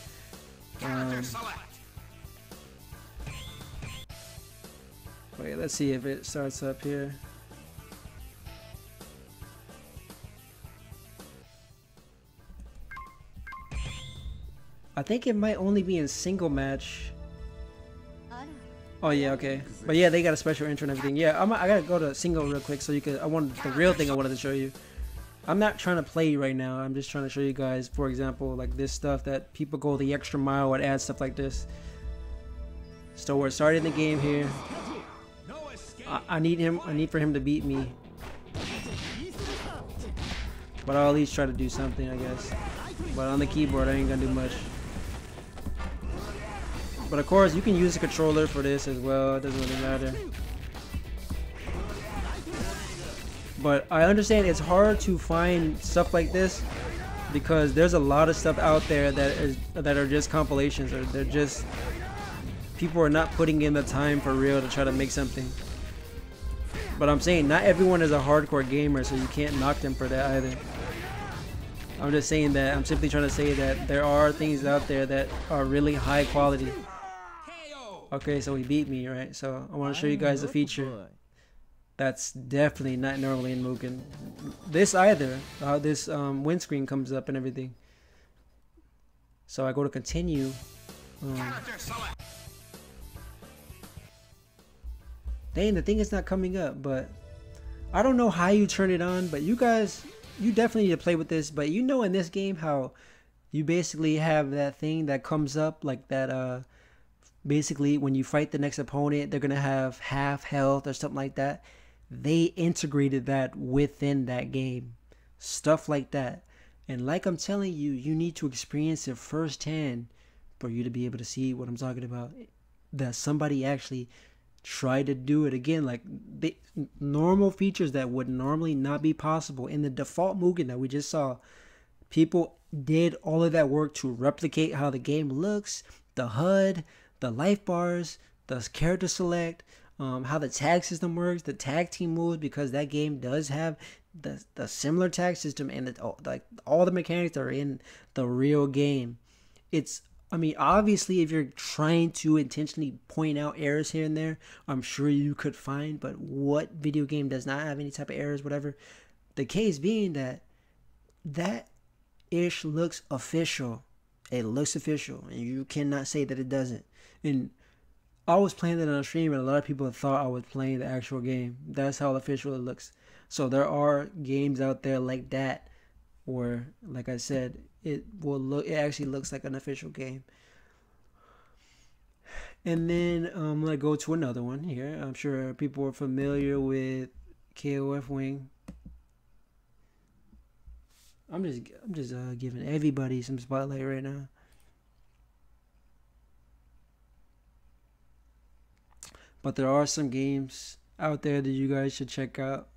Wait, let's see if it starts up here. I think it might only be in single match. Oh yeah, okay. But yeah, they got a special intro and everything. Yeah, I gotta go to single real quick so you could. I wanted the real thing I wanted to show you. I'm not trying to play right now. I'm just trying to show you guys, for example, like this stuff that people go the extra mile and add stuff like this. So we're starting the game here. I need for him to beat me. But I'll at least try to do something, I guess. But on the keyboard, I ain't gonna do much. But of course, you can use the controller for this as well. It doesn't really matter. But I understand it's hard to find stuff like this because there's a lot of stuff out there that are just compilations, or they're just people are not putting in the time for real to try to make something. But I'm saying not everyone is a hardcore gamer, so you can't knock them for that either. I'm just saying that I'm simply trying to say that there are things out there that are really high quality. Okay, so he beat me, right? So I want to show you guys a feature that's definitely not normally in Mugen. This either, how this windscreen comes up and everything. So I go to continue. Dang, the thing is not coming up, but I don't know how you turn it on, but you guys, you definitely need to play with this. But you know in this game how you basically have that thing that comes up like that, basically when you fight the next opponent, they're gonna have half health or something like that. They integrated that within that game, stuff like that. And like I'm telling you, you need to experience it firsthand for you to be able to see what I'm talking about. That somebody actually tried to do it again, like normal features that would normally not be possible in the default Mugen that we just saw. People did all of that work to replicate how the game looks, the HUD, the life bars, the character select, how the tag system works, the tag team moves, because that game does have the similar tag system, and like all the mechanics are in the real game. It's, I mean, obviously if you're trying to intentionally point out errors here and there, I'm sure you could find, but what video game does not have any type of errors, whatever? The case being that ish looks official. It looks official, and you cannot say that it doesn't. And I was playing it on stream, and a lot of people thought I was playing the actual game. That's how official it looks. So there are games out there like that where, like I said, it actually looks like an official game. And then I'm gonna go to another one here. I'm sure people are familiar with KOF Wing. I'm just giving everybody some spotlight right now. But there are some games out there that you guys should check out.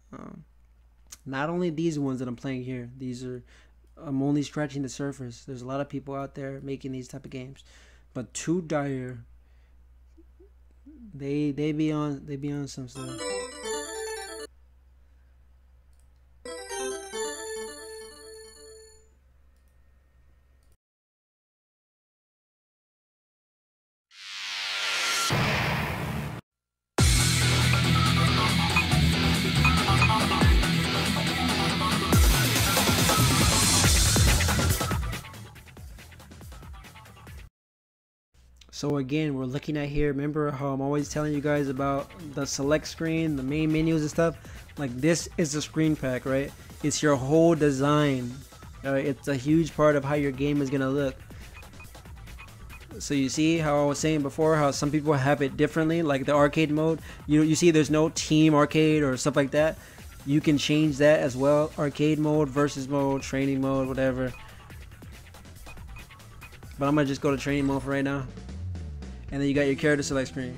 Not only these ones that I'm playing here. I'm only scratching the surface. There's a lot of people out there making these type of games. But Too Dire, they be on some stuff. So again, we're looking at here, remember how I'm always telling you guys about the select screen, the main menus and stuff? Like, this is the Screenpack, right? It's your whole design. It's a huge part of how your game is gonna look. So you see how I was saying before, how some people have it differently, like the arcade mode. You see there's no team arcade or stuff like that. You can change that as well. Arcade mode, versus mode, training mode, whatever. But I'm gonna just go to training mode for right now. And then you got your character select screen.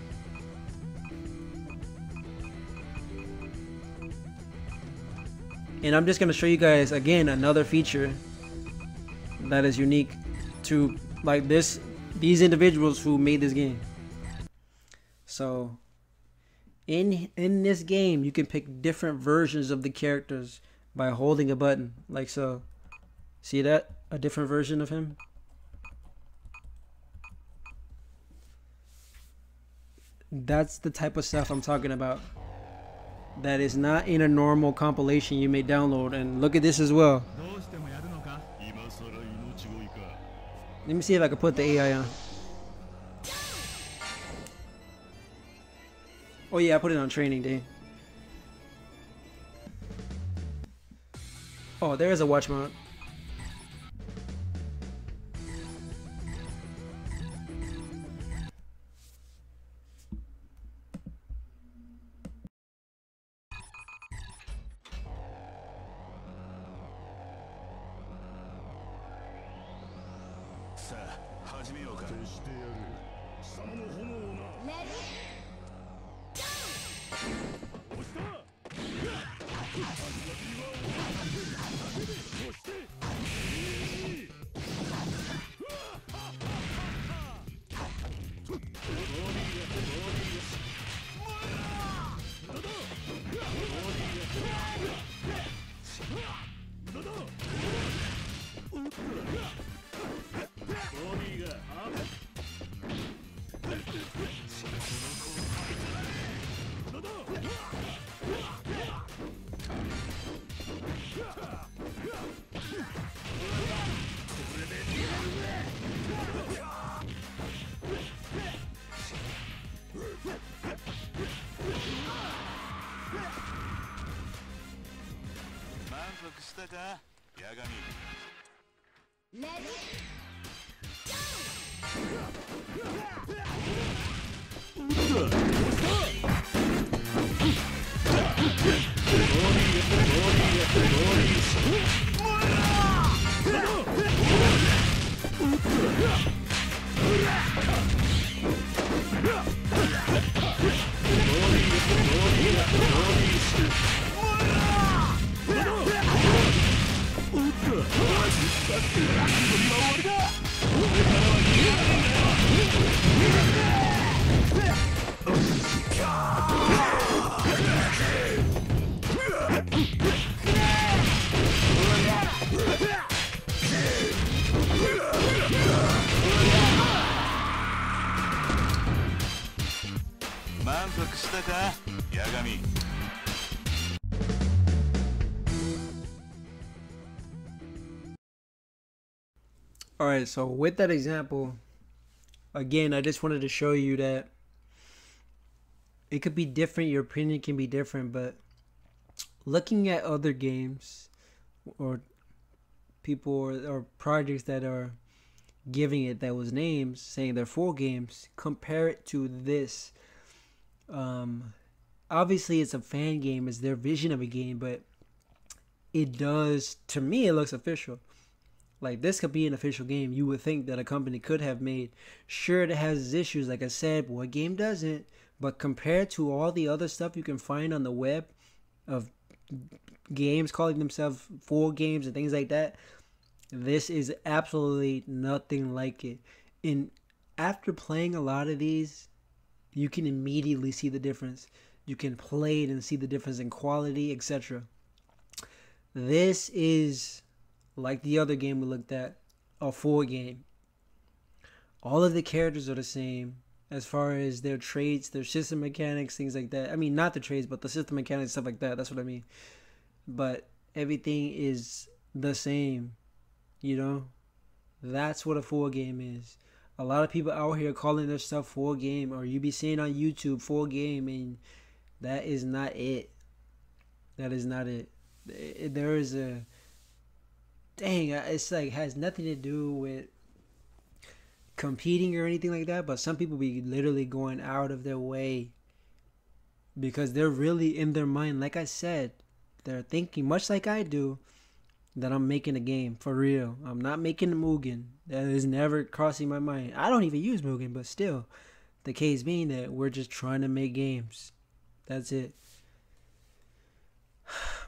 And I'm just going to show you guys again another feature that is unique to like these individuals who made this game. So in this game you can pick different versions of the characters by holding a button, like so. See that? A different version of him. That's the type of stuff I'm talking about. That is not in a normal compilation you may download. And look at this as well. Let me see if I can put the AI on. Oh yeah, I put it on training day. Oh, there's a watch mode. Alright, so with that example, again, I just wanted to show you that it could be different, your opinion can be different, but looking at other games or people or projects that are giving it those names, saying they're full games, compare it to this. Obviously it's a fan game, it's their vision of a game, but it does, to me, it looks official. Like, this could be an official game you would think that a company could have made. Sure, it has its issues, like I said, what game doesn't? But compared to all the other stuff you can find on the web of games calling themselves full games and things like that, this is absolutely nothing like it. And after playing a lot of these, you can immediately see the difference. You can play it and see the difference in quality, etc. This is, like the other game we looked at, a full game. All of the characters are the same as far as their traits, their system mechanics, things like that. I mean, not the traits, but the system mechanics, stuff like that. That's what I mean. But everything is the same, you know? That's what a full game is. A lot of people out here calling their stuff full game, or you be seeing on YouTube full game, and that is not it. That is not it. There is a... Dang, it's like has nothing to do with competing or anything like that, but some people be literally going out of their way because they're really in their mind, like I said, they're thinking much like I do that I'm making a game for real. I'm not making a Mugen. That is never crossing my mind. I don't even use Mugen, but still, the case being that we're just trying to make games. That's it.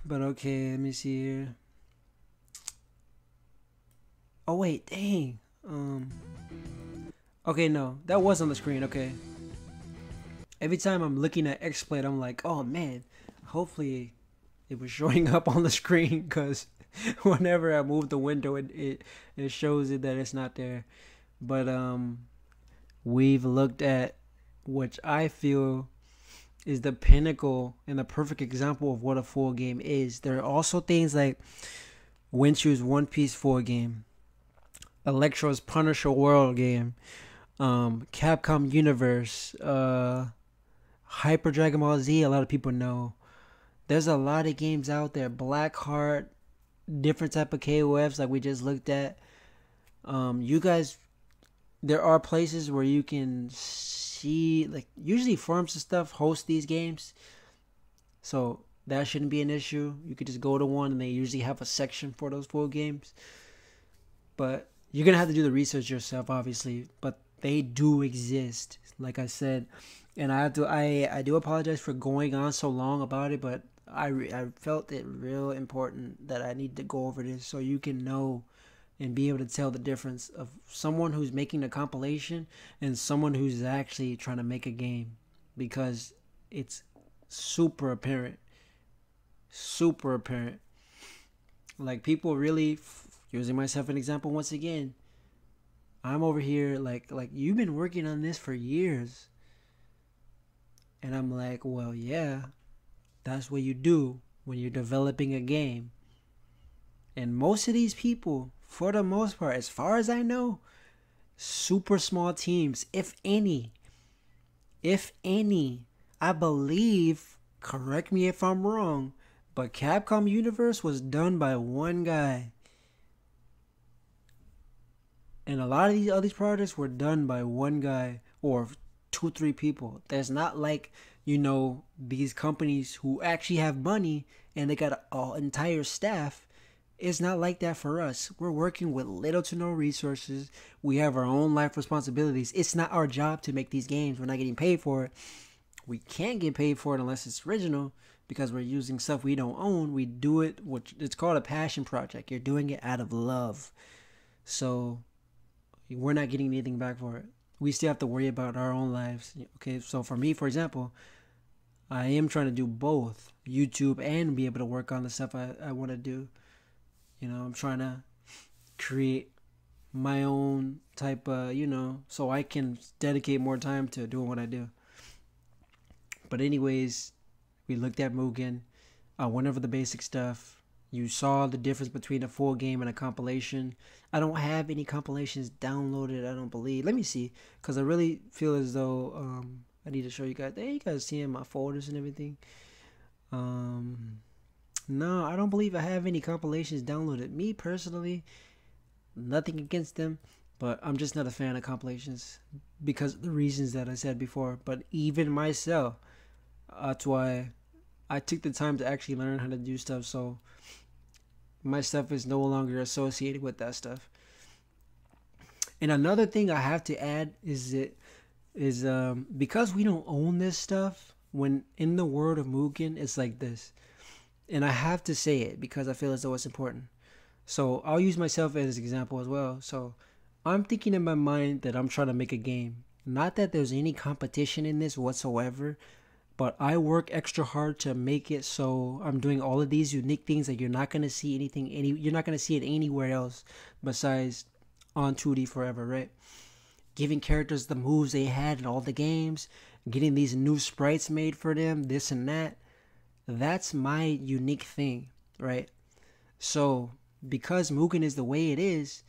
But okay, let me see here. Oh wait, dang. Okay, no, that was on the screen. Okay. Every time I'm looking at XSplit, I'm like, oh man, hopefully it was showing up on the screen, because whenever I move the window, it shows it that it's not there. But we've looked at which I feel is the pinnacle and the perfect example of what a full game is. There are also things like Winchu's One Piece full game, Electro's Punisher World game, Capcom Universe, Hyper Dragon Ball Z, a lot of people know. There's a lot of games out there. Blackheart, different type of KOFs like we just looked at. You guys, there are places where you can see, like, usually forums and stuff host these games. So that shouldn't be an issue. You could just go to one and they usually have a section for those full games. But you're going to have to do the research yourself, obviously. But they do exist, like I said. And I do apologize for going on so long about it, but I felt it real important that I need to go over this so you can know and be able to tell the difference of someone who's making a compilation and someone who's actually trying to make a game, because it's super apparent. Super apparent. Like, people really, using myself as an example once again, I'm over here like you've been working on this for years. And I'm like, well, yeah, that's what you do when you're developing a game. And most of these people, for the most part, as far as I know, super small teams, if any. I believe, correct me if I'm wrong, But Capcom Universe was done by one guy. And a lot of these projects were done by one guy or 2-3 people. There's not like, these companies who actually have money and they got an entire staff. It's not like that for us. We're working with little to no resources. We have our own life responsibilities. It's not our job to make these games. We're not getting paid for it. We can't get paid for it unless it's original because we're using stuff we don't own. We do it, it's called a passion project. You're doing it out of love. So we're not getting anything back for it. We still have to worry about our own lives. Okay, so for me, for example, I am trying to do both YouTube and be able to work on the stuff I want to do. I'm trying to create my own type of, so I can dedicate more time to doing what I do. But anyways, we looked at Mugen. I went over the basic stuff. You saw the difference between a full game and a compilation. I don't have any compilations downloaded, I don't believe. Let me see, because I really feel as though I need to show you guys. There you guys seeing my folders and everything. No, I don't believe I have any compilations downloaded. Me personally, nothing against them, but I'm just not a fan of compilations because of the reasons that I said before. But even myself, that's why I took the time to actually learn how to do stuff, so my stuff is no longer associated with that stuff. And another thing I have to add is because we don't own this stuff, when in the world of Mugen, it's like this. And I have to say it because I feel as though it's important. So I'll use myself as an example as well. So I'm thinking in my mind that I'm trying to make a game. Not that there's any competition in this whatsoever, but I work extra hard to make it so I'm doing all of these unique things that you're not gonna see you're not gonna see it anywhere else besides on 2D Forever, right? Giving characters the moves they had in all the games, getting these new sprites made for them, this and that. That's my unique thing, right? So because Mugen is the way it is,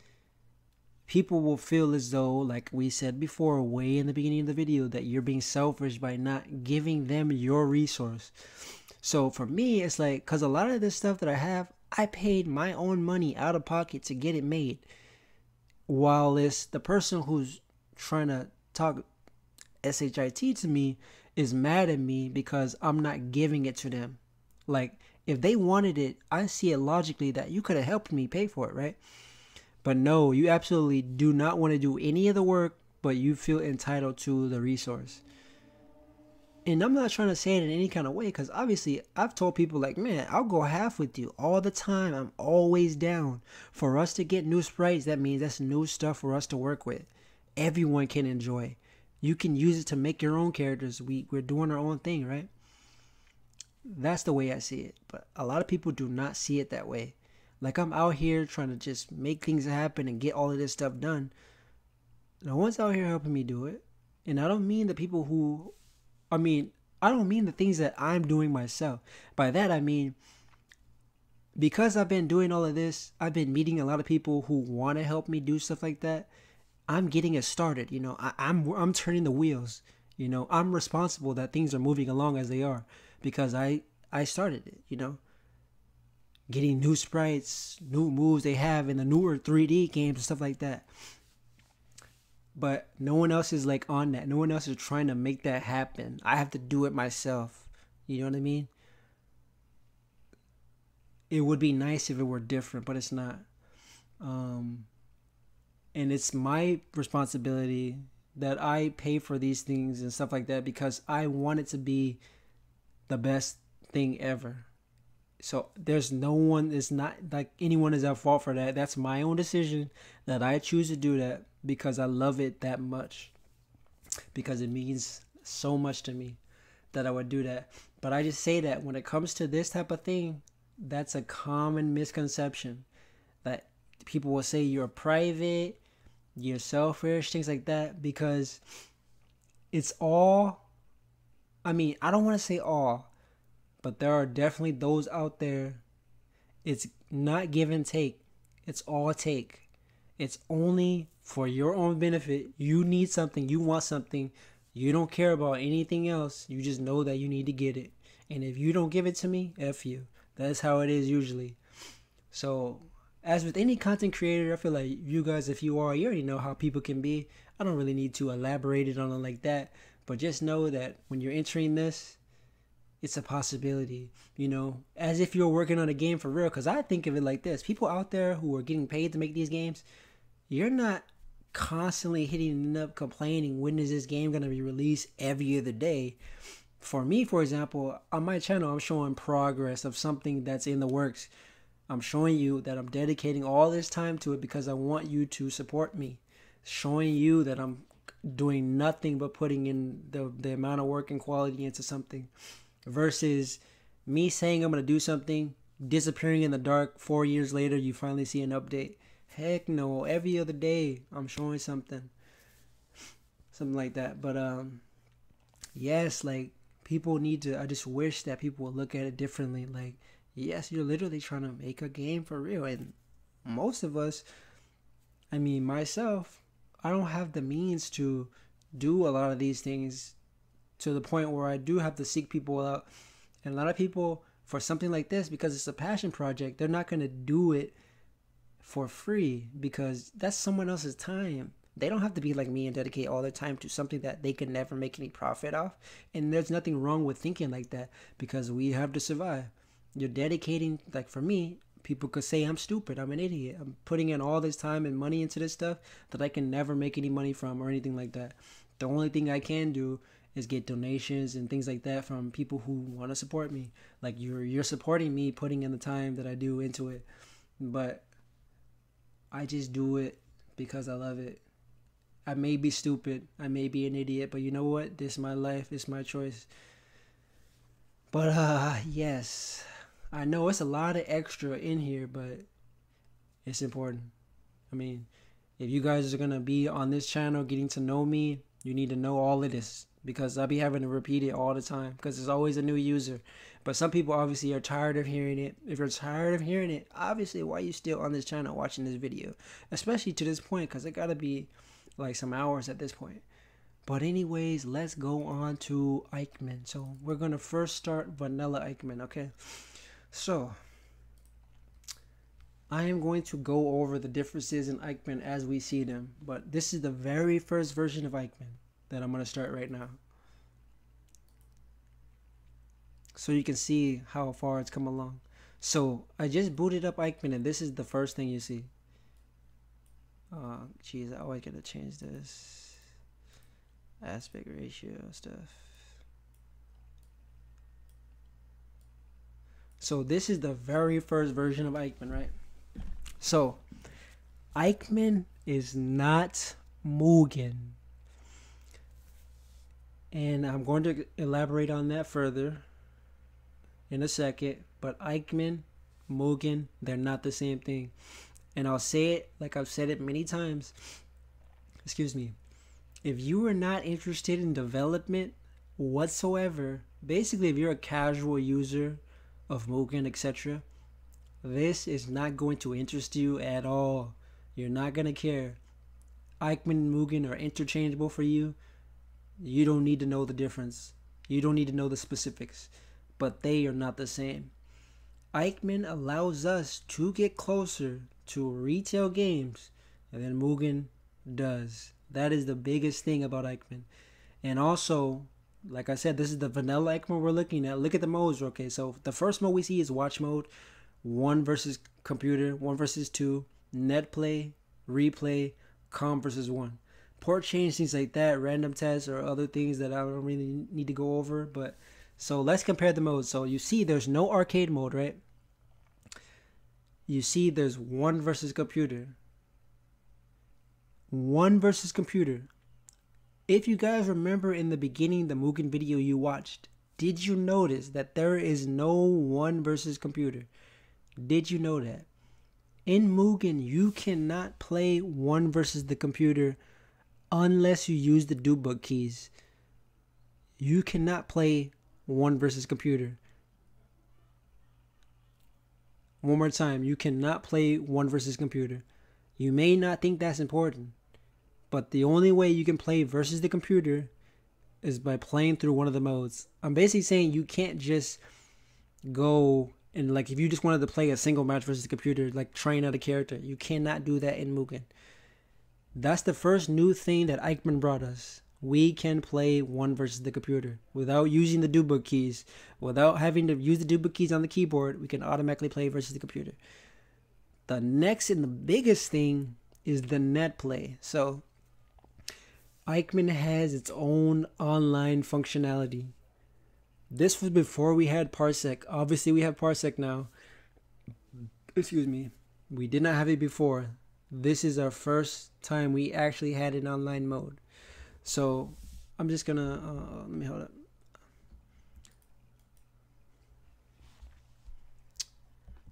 people will feel as though, like we said before, way in the beginning of the video, that you're being selfish by not giving them your resource. So for me, it's like, because a lot of this stuff that I have, I paid my own money out of pocket to get it made. While it's the person who's trying to talk SHIT to me is mad at me because I'm not giving it to them. Like, if they wanted it, I see it logically that you could have helped me pay for it, right? But no, you absolutely do not want to do any of the work, but you feel entitled to the resource. And I'm not trying to say it in any kind of way, because obviously I've told people like, man, I'll go half with you all the time. I'm always down. For us to get new sprites, that means that's new stuff for us to work with. Everyone can enjoy. You can use it to make your own characters. We're doing our own thing, right? That's the way I see it. But a lot of people do not see it that way. Like, I'm out here trying to just make things happen and get all of this stuff done. No one's out here helping me do it. And I don't mean the people who... I don't mean the things that I'm doing myself. By that, I mean, because I've been doing all of this, I've been meeting a lot of people who want to help me do stuff like that. I'm getting it started, you know. I'm turning the wheels, you know. I'm responsible that things are moving along as they are because I started it, you know. Getting new sprites, new moves they have in the newer 3D games and stuff like that. But no one else is like on that. No one else is trying to make that happen. I have to do it myself. You know what I mean? It would be nice if it were different, but it's not. And it's my responsibility that I pay for these things and stuff like that because I want it to be the best thing ever. So there's no one, it's not like anyone is at fault for that. That's my own decision that I choose to do that because I love it that much. Because it means so much to me that I would do that. But I just say that when it comes to this type of thing, that's a common misconception. That people will say you're private, you're selfish, things like that. Because it's all, I don't want to say all. But there are definitely those out there. It's not give and take. It's all take. It's only for your own benefit. You need something. You want something. You don't care about anything else. You just know that you need to get it. And if you don't give it to me, F you. That's how it is usually. So, as with any content creator, I feel like you guys, if you already know how people can be. I don't really need to elaborate it on it like that. But just know that when you're entering this, it's a possibility, you know, as if you're working on a game for real. Because I think of it like this. People out there who are getting paid to make these games, you're not constantly hitting up complaining, when is this game going to be released every other day? For me, for example, on my channel, I'm showing progress of something that's in the works. I'm showing you that I'm dedicating all this time to it because I want you to support me. Showing you that I'm doing nothing but putting in the amount of work and quality into something. Versus me saying I'm going to do something, disappearing in the dark, 4 years later, you finally see an update. Heck no, every other day I'm showing something. Something like that. But, yes, like, people need to, I just wish that people would look at it differently. Like, yes, you're literally trying to make a game for real. And most of us, I mean, myself, I don't have the means to do a lot of these things to the point where I do have to seek people out. And a lot of people, for something like this, because it's a passion project, they're not going to do it for free because that's someone else's time. They don't have to be like me and dedicate all their time to something that they can never make any profit off. And there's nothing wrong with thinking like that because we have to survive. You're dedicating, like for me, people could say I'm stupid, I'm an idiot. I'm putting in all this time and money into this stuff that I can never make any money from or anything like that. The only thing I can do is get donations and things like that from people who want to support me. Like you're supporting me putting in the time that I do into it. But I just do it because I love it. I may be stupid, I may be an idiot, but you know what? This is my life, it's my choice. But yes, I know it's a lot of extra in here, but it's important. I mean, if you guys are going to be on this channel getting to know me, you need to know all of this because I'll be having to repeat it all the time because there's always a new user. But some people obviously are tired of hearing it. If you're tired of hearing it, obviously why are you still on this channel watching this video? Especially to this point because it got to be like some hours at this point. But anyways, let's go on to Ikemen. So we're going to first start vanilla Ikemen, okay? So, I am going to go over the differences in Ikemen as we see them. But this is the very first version of Ikemen that I'm going to start right now. So you can see how far it's come along. So, I just booted up Ikemen and this is the first thing you see. Geez, I always gotta change this aspect ratio stuff. So this is the very first version of Ikemen, right? So Ikemen is not Mugen. And I'm going to elaborate on that further in a second. But Ikemen, Mugen, they're not the same thing. And I'll say it like I've said it many times. Excuse me. If you are not interested in development whatsoever, basically if you're a casual user of Mugen, etc., this is not going to interest you at all. You're not going to care. Ikemen and Mugen are interchangeable for you. You don't need to know the difference. You don't need to know the specifics. But they are not the same. Ikemen allows us to get closer to retail games than Mugen does. That is the biggest thing about Ikemen. And also, like I said, this is the vanilla Ikemen we're looking at. Look at the modes, okay? So the first mode we see is watch mode. 1 versus computer, 1 versus 2, net play, replay, com versus 1. Port change, things like that, random tests or other things that I don't really need to go over. But so let's compare the modes. So you see there's no arcade mode, right? You see there's 1 versus computer. 1 versus computer. If you guys remember in the beginning, the Mugen video you watched, did you notice that there is no 1 versus computer? Did you know that? In Mugen, you cannot play 1 versus the computer unless you use the debug keys. You cannot play 1 versus computer. One more time, you cannot play 1 versus computer. You may not think that's important, but the only way you can play versus the computer is by playing through one of the modes. I'm basically saying you can't just go And like if you just wanted to play a single match versus the computer, like trying out a character, you cannot do that in Mugen. That's the first new thing that Ikemen brought us. We can play one versus the computer without using the duplicate keys, without having to use the duplicate keys on the keyboard. We can automatically play versus the computer. The next and the biggest thing is the net play. So Ikemen has its own online functionality. This was before we had Parsec. Obviously, we have Parsec now. Excuse me. We did not have it before. This is our first time we actually had an online mode. So I'm just gonna let me hold up.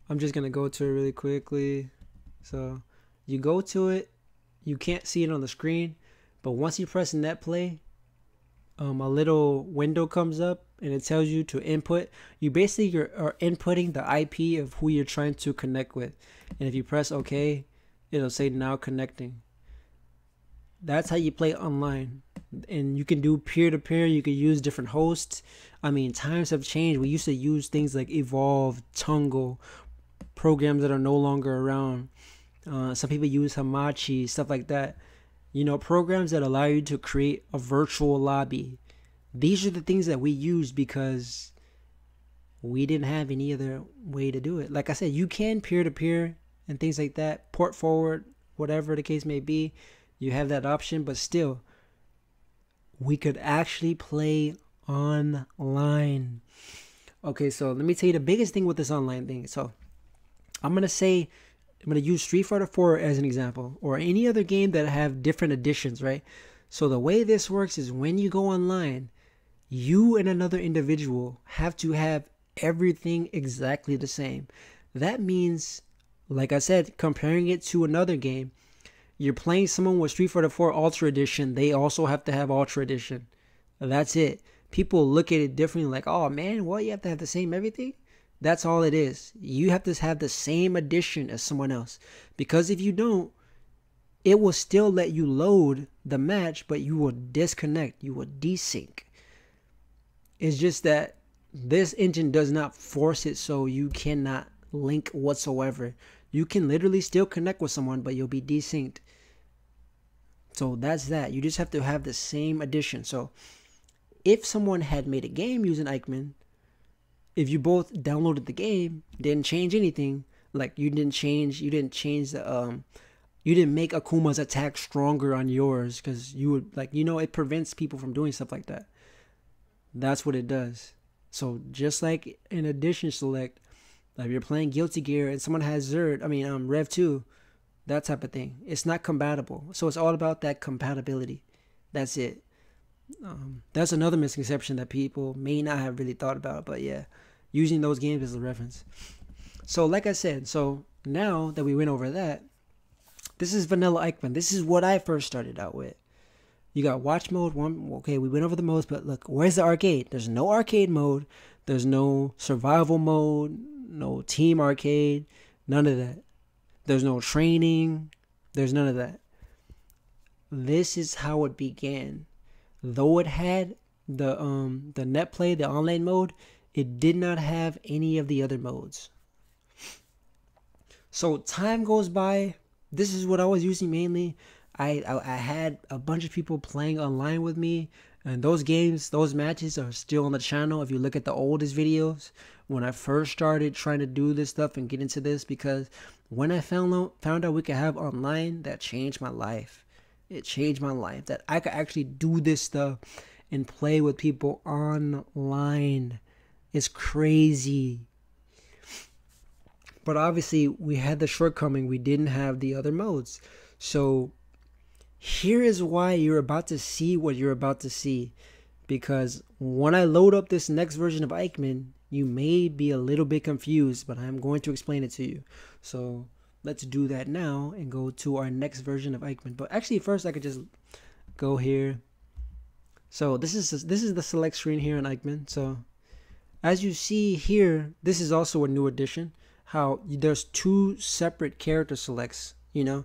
I'm just gonna go to it really quickly. So you go to it, you can't see it on the screen, but once you press net play, a little window comes up and it tells you to input. You basically are inputting the IP of who you're trying to connect with, and if you press OK, it'll say now connecting. That's how you play online. And you can do peer-to-peer. You can use different hosts. I mean, times have changed. We used to use things like Evolve, Tungle, programs that are no longer around. Some people use Hamachi, stuff like that. You know, programs that allow you to create a virtual lobby. These are the things that we use because we didn't have any other way to do it. Like I said, you can peer-to-peer and things like that. Port forward, whatever the case may be. You have that option, but still, we could actually play online. Okay, so let me tell you the biggest thing with this online thing. So I'm going to use Street Fighter 4 as an example, or any other game that have different editions, right? So the way this works is when you go online, you and another individual have to have everything exactly the same. That means, like I said, comparing it to another game, you're playing someone with Street Fighter 4 Ultra Edition, they also have to have Ultra Edition. That's it. People look at it differently, like, oh man, what, you have to have the same everything? That's all it is. You have to have the same edition as someone else. Because if you don't, it will still let you load the match, but you will disconnect. You will desync. It's just that this engine does not force it so you cannot link whatsoever. You can literally still connect with someone, but you'll be desynced. So that's that. You just have to have the same edition. So if someone had made a game using Ikemen, if you both downloaded the game, didn't change anything, like you didn't make Akuma's attack stronger on yours, because you would, like, you know, it prevents people from doing stuff like that. That's what it does. So just like in Edition Select, like if you're playing Guilty Gear and someone has Rev 2, that type of thing, it's not compatible. So it's all about that compatibility. That's it. That's another misconception that people may not have really thought about, but yeah, using those games as a reference. So like I said, so now that we went over that, this is vanilla Ikemen. This is what I first started out with. You got watch mode, one. Okay, we went over the modes, but look, where's the arcade? There's no arcade mode. There's no survival mode, no team arcade, none of that. There's no training. There's none of that. This is how it began. Though it had the net play, the online mode, it did not have any of the other modes. So time goes by. This is what I was using mainly. I had a bunch of people playing online with me, and those games, those matches are still on the channel. If you look at the oldest videos, when I first started trying to do this stuff and get into this, because when I found out we could have online, that changed my life. It changed my life, that I could actually do this stuff and play with people online. It's crazy. But obviously, we had the shortcoming. We didn't have the other modes. So here is why you're about to see what you're about to see. Because when I load up this next version of Ikemen, you may be a little bit confused, but I'm going to explain it to you. So let's do that now and go to our next version of Ikemen. But actually, first I could just go here. So this is the select screen here on Ikemen. So as you see here, this is also a new addition. How there's two separate character selects, you know,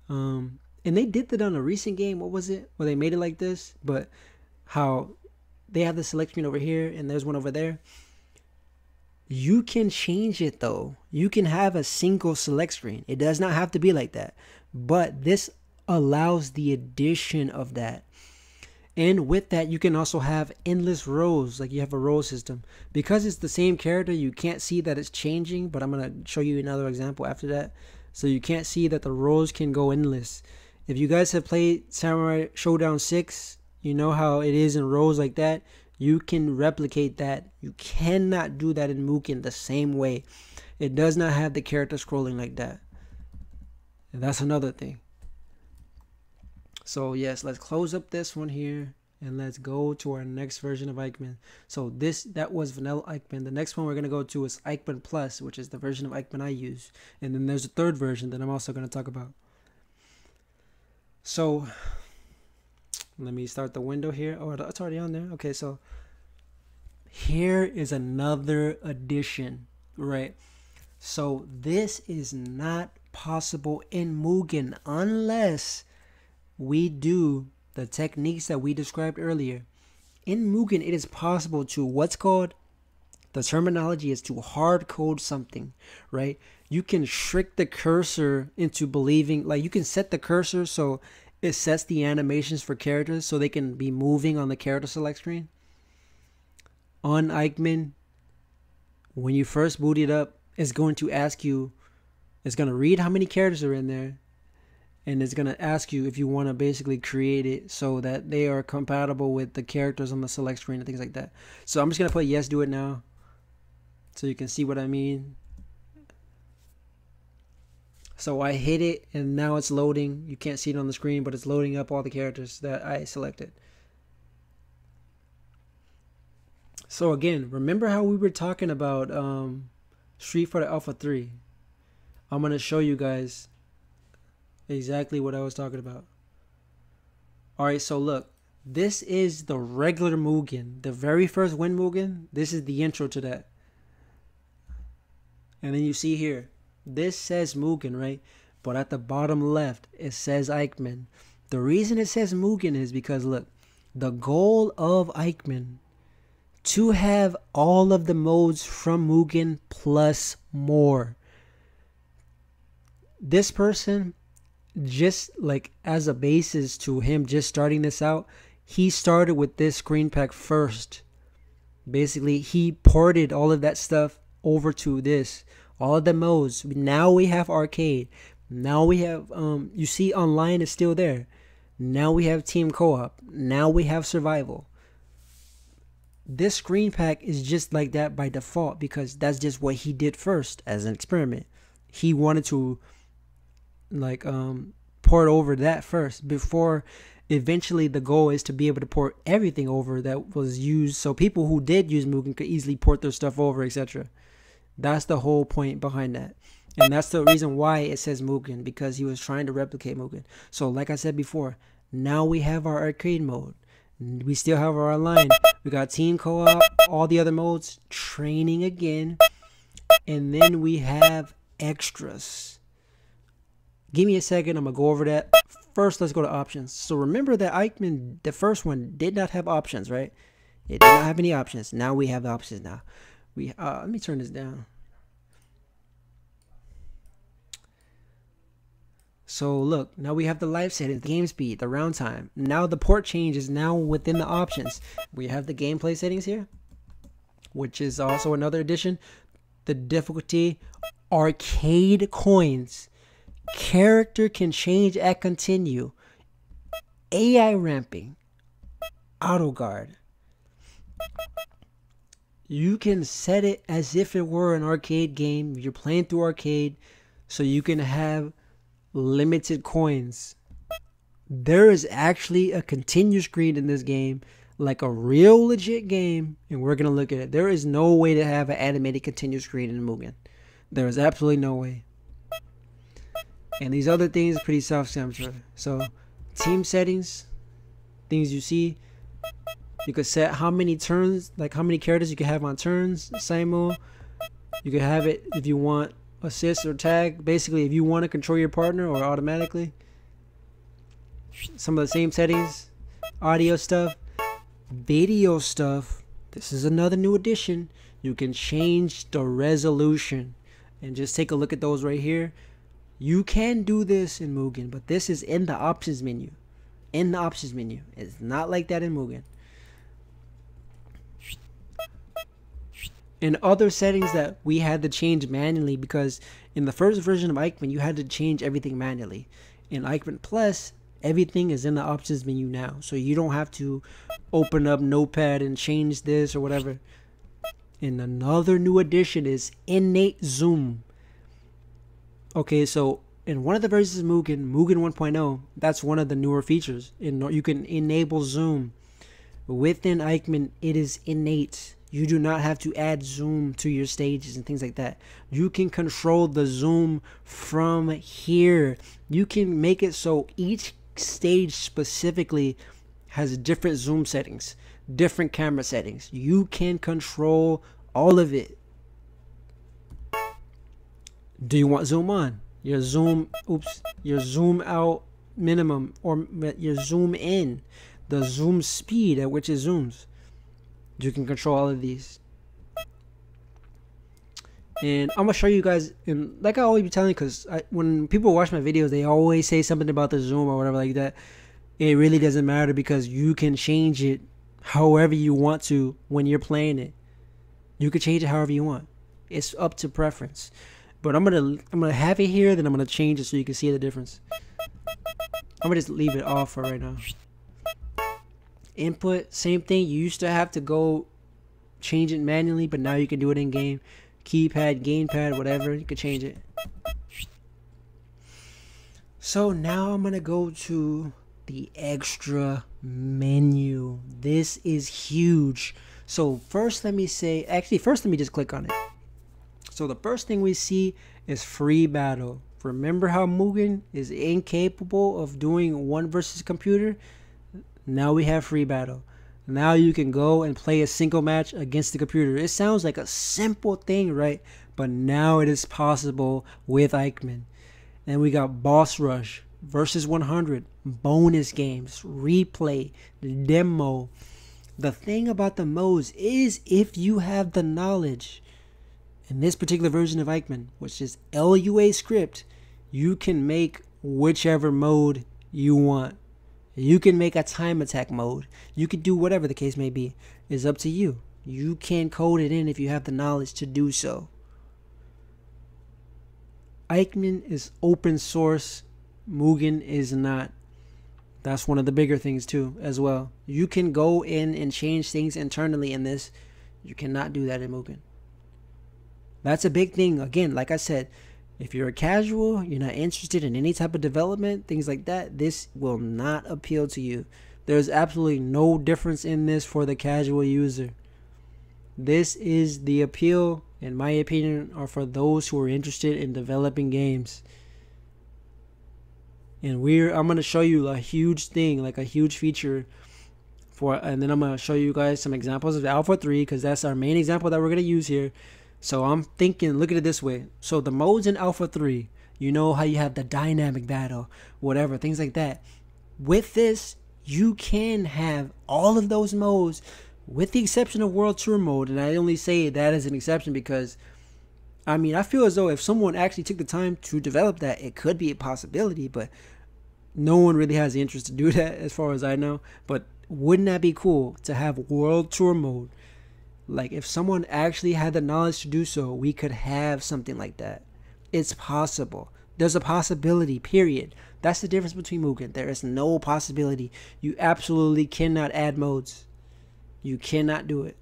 and they did that on a recent game. What was it? Where they made it like this, but how they have the select screen over here and there's one over there. You can change it though. You can have a single select screen. It does not have to be like that. But this allows the addition of that. And with that, you can also have endless rows, like you have a row system. Because it's the same character, you can't see that it's changing, but I'm going to show you another example after that. So you can't see that the rows can go endless. If you guys have played Samurai Showdown 6, you know how it is in rows like that. You can replicate that. You cannot do that in Mugen the same way. It does not have the character scrolling like that. And that's another thing. So yes, let's close up this one here and let's go to our next version of Ikemen. So that was vanilla Ikemen. The next one we're going to go to is Ikemen Plus, which is the version of Ikemen I use. And then there's a third version that I'm also going to talk about. So let me start the window here. Oh, it's already on there. Okay, so here is another addition, right? So this is not possible in Mugen unless we do the techniques that we described earlier. In Mugen, it is possible to what's called, the terminology is to hard code something, right? You can trick the cursor into believing, like you can set the cursor so it sets the animations for characters so they can be moving on the character select screen. On Ikemen, when you first boot it up, it's going to ask you, it's going to read how many characters are in there, and it's going to ask you if you want to basically create it so that they are compatible with the characters on the select screen and things like that. So I'm just going to put yes, do it now, so you can see what I mean. So I hit it and now it's loading. You can't see it on the screen, but it's loading up all the characters that I selected. So again, remember how we were talking about Street Fighter Alpha 3? I'm going to show you guys exactly what I was talking about. Alright, so look. This is the regular Mugen. The very first Win Mugen. This is the intro to that. And then you see here. This says Mugen, right? But at the bottom left, it says Ikemen. The reason it says Mugen is because, look, the goal of Ikemen to have all of the modes from Mugen plus more. This person, just like as a basis to him just starting this out, he started with this Screenpack first. Basically, he ported all of that stuff over to this. All of the modes. Now we have arcade. Now we have, you see online is still there. Now we have team co-op. Now we have survival. This Screenpack is just like that by default because that's just what he did first as an experiment. He wanted to like port over that first before eventually the goal is to be able to port everything over that was used so people who did use Mugen could easily port their stuff over, etc. That's the whole point behind that. And that's the reason why it says Mugen, because he was trying to replicate Mugen. So like I said before, now we have our arcade mode. We still have our online. We got team co-op, all the other modes, training again. And then we have extras. Give me a second, I'm going to go over that. First, let's go to options. So remember that Ikemen, the first one, did not have options, right? It did not have any options. Now we have options now. Let me turn this down. So look, now we have the live settings, the game speed, the round time. Now the port change is now within the options. We have the gameplay settings here, which is also another addition. The difficulty, arcade coins, character can change at continue, AI ramping, auto guard. You can set it as if it were an arcade game. You're playing through arcade, so you can have limited coins. There is actually a continue screen in this game, like a real legit game, and we're going to look at it. There is no way to have an animated continue screen in Mugen. There is absolutely no way. And these other things are pretty self-explanatory. So, team settings, things you see. You could set how many turns, like how many characters you can have on turns, Simu. You can have it if you want assist or tag. Basically, if you want to control your partner or automatically. Some of the same settings. Audio stuff. Video stuff. this is another new addition. You can change the resolution, and just take a look at those right here. You can do this in Mugen, but this is in the options menu. In the options menu. It's not like that in Mugen. In other settings that we had to change manually, because in the first version of Ikemen, you had to change everything manually. In Ikemen Plus, everything is in the options menu now. So you don't have to open up Notepad and change this or whatever. And another new addition is innate zoom. Okay, so in one of the versions of Mugen 1.0, that's one of the newer features. You can enable zoom. Within Ikemen, it is innate. You do not have to add zoom to your stages and things like that. You can control the zoom from here. You can make it so each stage specifically has different zoom settings, different camera settings. You can control all of it. Do you want zoom on? Your zoom out minimum, or your zoom in, the zoom speed at which it zooms. You can control all of these. And I'm gonna show you guys, and like I always be telling you, because when people watch my videos, they always say something about the zoom or whatever like that. It really doesn't matter, because you can change it however you want to when you're playing it. You can change it however you want. It's up to preference. But I'm gonna have it here, then I'm gonna change it so you can see the difference. I'm gonna just leave it off for right now. Input, same thing. You used to have to go change it manually, but now you can do it in game. Keypad, gamepad, whatever, you can change it. So now I'm gonna go to the extra menu. This is huge. So first let me just click on it. So the first thing we see is free battle. Remember how Mugen is incapable of doing one versus computer? Now we have free battle. Now you can go and play a single match against the computer. It sounds like a simple thing, right? But now it is possible with Ikemen. And we got boss rush, versus 100, bonus games, replay, demo. The thing about the modes is, if you have the knowledge, in this particular version of Ikemen, which is LUA script, you can make whichever mode you want. You can make a time attack mode. You can do whatever the case may be. It's up to you. You can code it in if you have the knowledge to do so. Ikemen is open source. Mugen is not. That's one of the bigger things too as well. You can go in and change things internally in this. You cannot do that in Mugen. That's a big thing. Again, like I said, if you're a casual, you're not interested in any type of development, things like that, this will not appeal to you. There's absolutely no difference in this for the casual user. This is the appeal, in my opinion, are for those who are interested in developing games. And I'm going to show you a huge thing, like a huge feature and then I'm going to show you guys some examples of Alpha 3, because that's our main example that we're going to use here. So I'm thinking, look at it this way. So the modes in Alpha 3, you know how you have the dynamic battle, whatever, things like that. With this, you can have all of those modes, with the exception of World Tour mode. And I only say that as an exception because, I mean, I feel as though if someone actually took the time to develop that, it could be a possibility. But no one really has the interest to do that as far as I know. But wouldn't that be cool to have World Tour mode? Like, if someone actually had the knowledge to do so, we could have something like that. It's possible. There's a possibility, period. That's the difference between Mugen. There is no possibility. You absolutely cannot add modes. You cannot do it.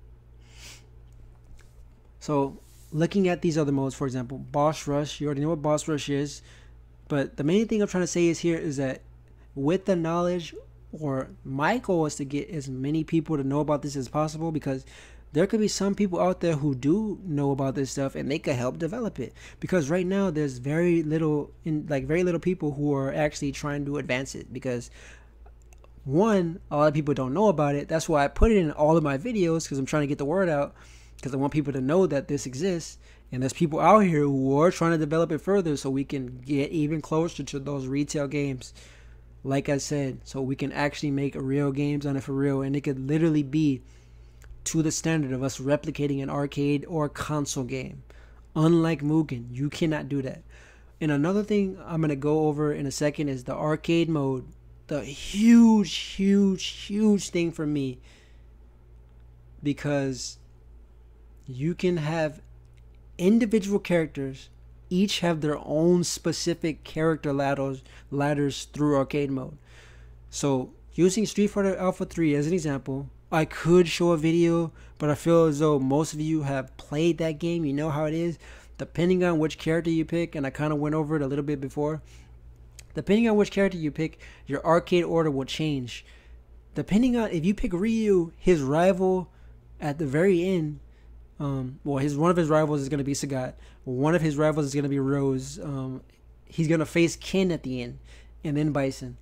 So, looking at these other modes, for example, Boss Rush. You already know what Boss Rush is. But the main thing I'm trying to say is here is that with the knowledge, or my goal is to get as many people to know about this as possible, because there could be some people out there who do know about this stuff and they could help develop it. Because right now there's very little people who are actually trying to advance it. Because one, a lot of people don't know about it. That's why I put it in all of my videos, because I'm trying to get the word out. Because I want people to know that this exists. And there's people out here who are trying to develop it further so we can get even closer to those retail games. Like I said, so we can actually make real games on it for real. And it could literally be to the standard of us replicating an arcade or console game. Unlike Mugen, you cannot do that. And another thing I'm going to go over in a second is the arcade mode. The huge thing for me, because you can have individual characters each have their own specific character ladders through arcade mode. So using Street Fighter Alpha 3 as an example, I could show a video, but I feel as though most of you have played that game. You know how it is. Depending on which character you pick, and I kind of went over it a little bit before, depending on which character you pick, your arcade order will change. Depending on, if you pick Ryu, his rival at the very end, one of his rivals is going to be Sagat. One of his rivals is going to be Rose. He's going to face Ken at the end, and then Bison.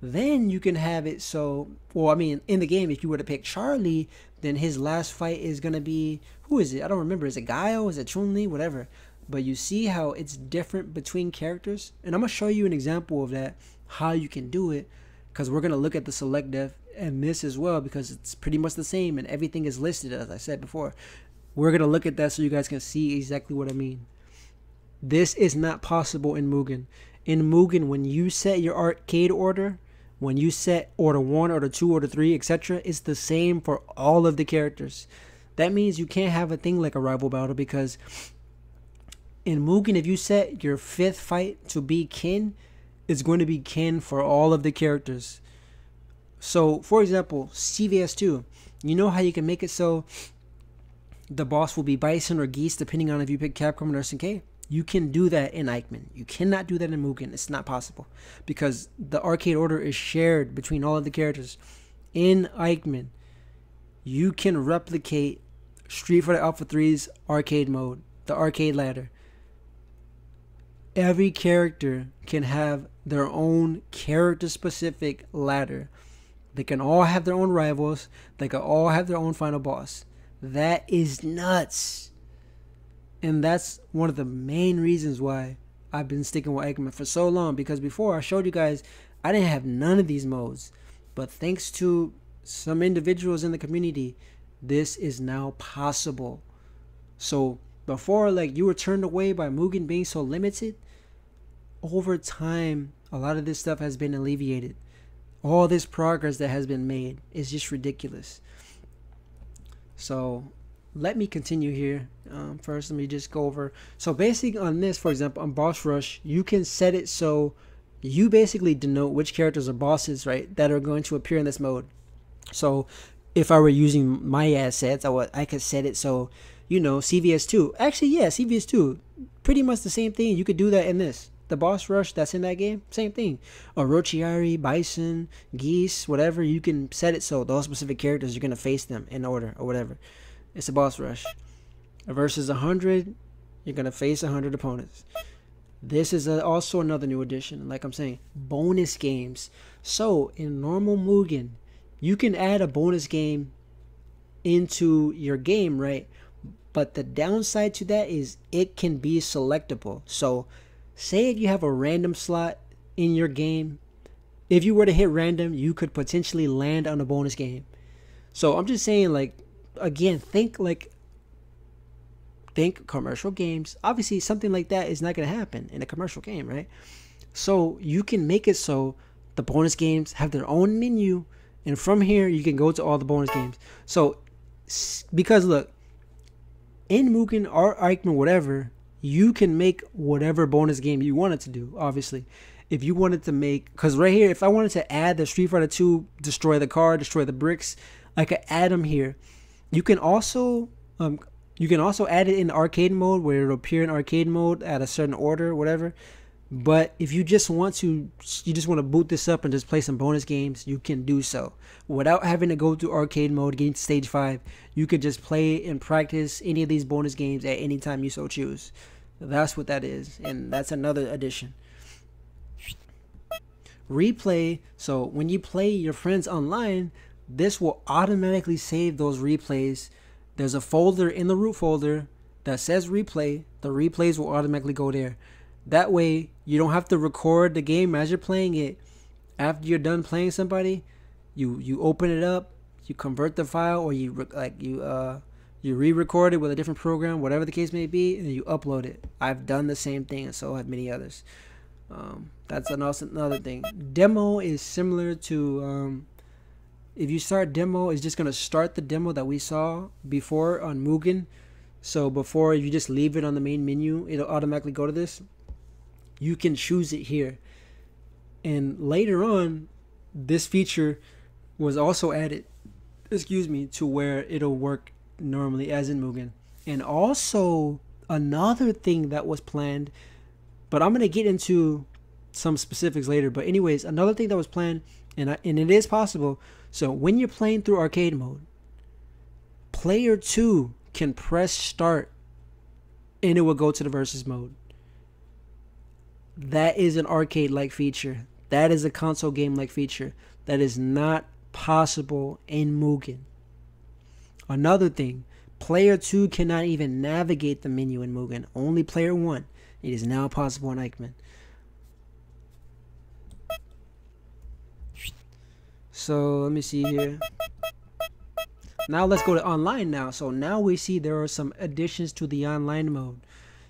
Then you can have it so, in the game, if you were to pick Charlie, then his last fight is going to be, who is it? I don't remember. Is it Guile? Is it Chun-Li? Whatever. But you see how it's different between characters? And I'm going to show you an example of that, how you can do it, because we're going to look at the select def and this as well, because it's pretty much the same and everything is listed, as I said before. We're going to look at that so you guys can see exactly what I mean. This is not possible in Mugen. In Mugen, when you set your arcade order, when you set order 1, order 2, order 3, etc., it's the same for all of the characters. That means you can't have a thing like a rival battle, because in Mugen, if you set your 5th fight to be Ken, it's going to be Ken for all of the characters. So, for example, CVS2, you know how you can make it so the boss will be Bison or Geese, depending on if you pick Capcom or SNK? You can do that in Ikemen. You cannot do that in Mugen. It's not possible, because the arcade order is shared between all of the characters. In Ikemen, you can replicate Street Fighter Alpha 3's arcade mode, the arcade ladder. Every character can have their own character-specific ladder. They can all have their own rivals. They can all have their own final boss. That is nuts. And that's one of the main reasons why I've been sticking with Ikemen for so long, because before I showed you guys I didn't have none of these modes, but thanks to some individuals in the community, this is now possible. So before, like, you were turned away by Mugen being so limited, over time a lot of this stuff has been alleviated. All this progress that has been made is just ridiculous. So let me continue here. First, let me just go over. So basically on this, for example, on Boss Rush, you can set it so you basically denote which characters are bosses, right, that are going to appear in this mode. So if I were using my assets, I could set it so, CVS2. Actually, yeah, CVS2. Pretty much the same thing. You could do that in this. The Boss Rush that's in that game, same thing. Orochiari, Bison, Geese, whatever, you can set it so those specific characters, you're going to face them in order or whatever. It's a boss rush. Versus 100, you're going to face 100 opponents. This is also another new addition. Like I'm saying, bonus games. So in normal Mugen, you can add a bonus game into your game, right? But the downside to that is it can be selectable. So say if you have a random slot in your game, if you were to hit random, you could potentially land on a bonus game. So I'm just saying, like, again, think commercial games. Obviously something like that is not going to happen in a commercial game, right? So you can make it so the bonus games have their own menu, and from here you can go to all the bonus games. So because look, in Mugen or Ikemen, whatever, you can make whatever bonus game you wanted to do. Obviously, if you wanted to make, because right here, if I wanted to add the Street Fighter 2 destroy the car, destroy the bricks, I could add them here. You can also add it in arcade mode, where it'll appear in arcade mode at a certain order, whatever. But if you just want to boot this up and just play some bonus games, you can do so without having to go to arcade mode, getting to stage 5. You could just play and practice any of these bonus games at any time you so choose. That's what that is, and that's another addition. Replay. So when you play your friends online, this will automatically save those replays. There's a folder in the root folder that says replay. The replays will automatically go there. That way you don't have to record the game as you're playing it. After you're done playing somebody, you open it up, you convert the file, or you you re-record it with a different program, whatever the case may be, and you upload it. I've done the same thing, and so have many others. That's another thing. Demo is similar to if you start demo, it's just gonna start the demo that we saw before on Mugen. So before, if you just leave it on the main menu, it'll automatically go to this. You can choose it here, and later on, this feature was also added, to where it'll work normally as in Mugen. And also another thing that was planned, but I'm gonna get into some specifics later. But anyways, another thing that was planned, and it is possible. So when you're playing through arcade mode, player 2 can press start, and it will go to the versus mode. That is an arcade-like feature. That is a console game-like feature. That is not possible in Mugen. Another thing, player 2 cannot even navigate the menu in Mugen. Only player 1. It is now possible in Ikemen. So let me see here. Now let's go to online now. So now we see there are some additions to the online mode.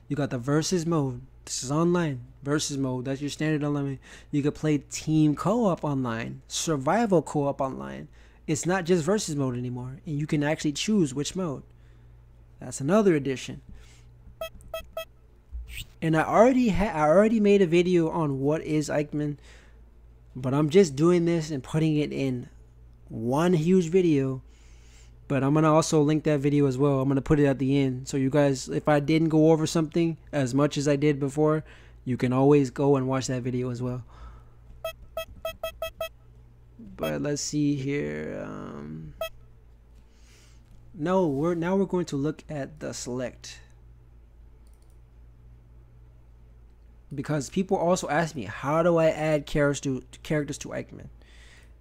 You got the versus mode. This is online. Versus mode. That's your standard online. You can play team co-op online. Survival co-op online. It's not just versus mode anymore. And you can actually choose which mode. That's another addition. And I already made a video on what is Ikemen. But I'm just doing this and putting it in one huge video. But I'm going to also link that video as well. I'm going to put it at the end. So you guys, if I didn't go over something as much as I did before, you can always go and watch that video as well. But let's see here. Now we're going to look at the select. Because people also ask me, how do I add characters to Ikemen?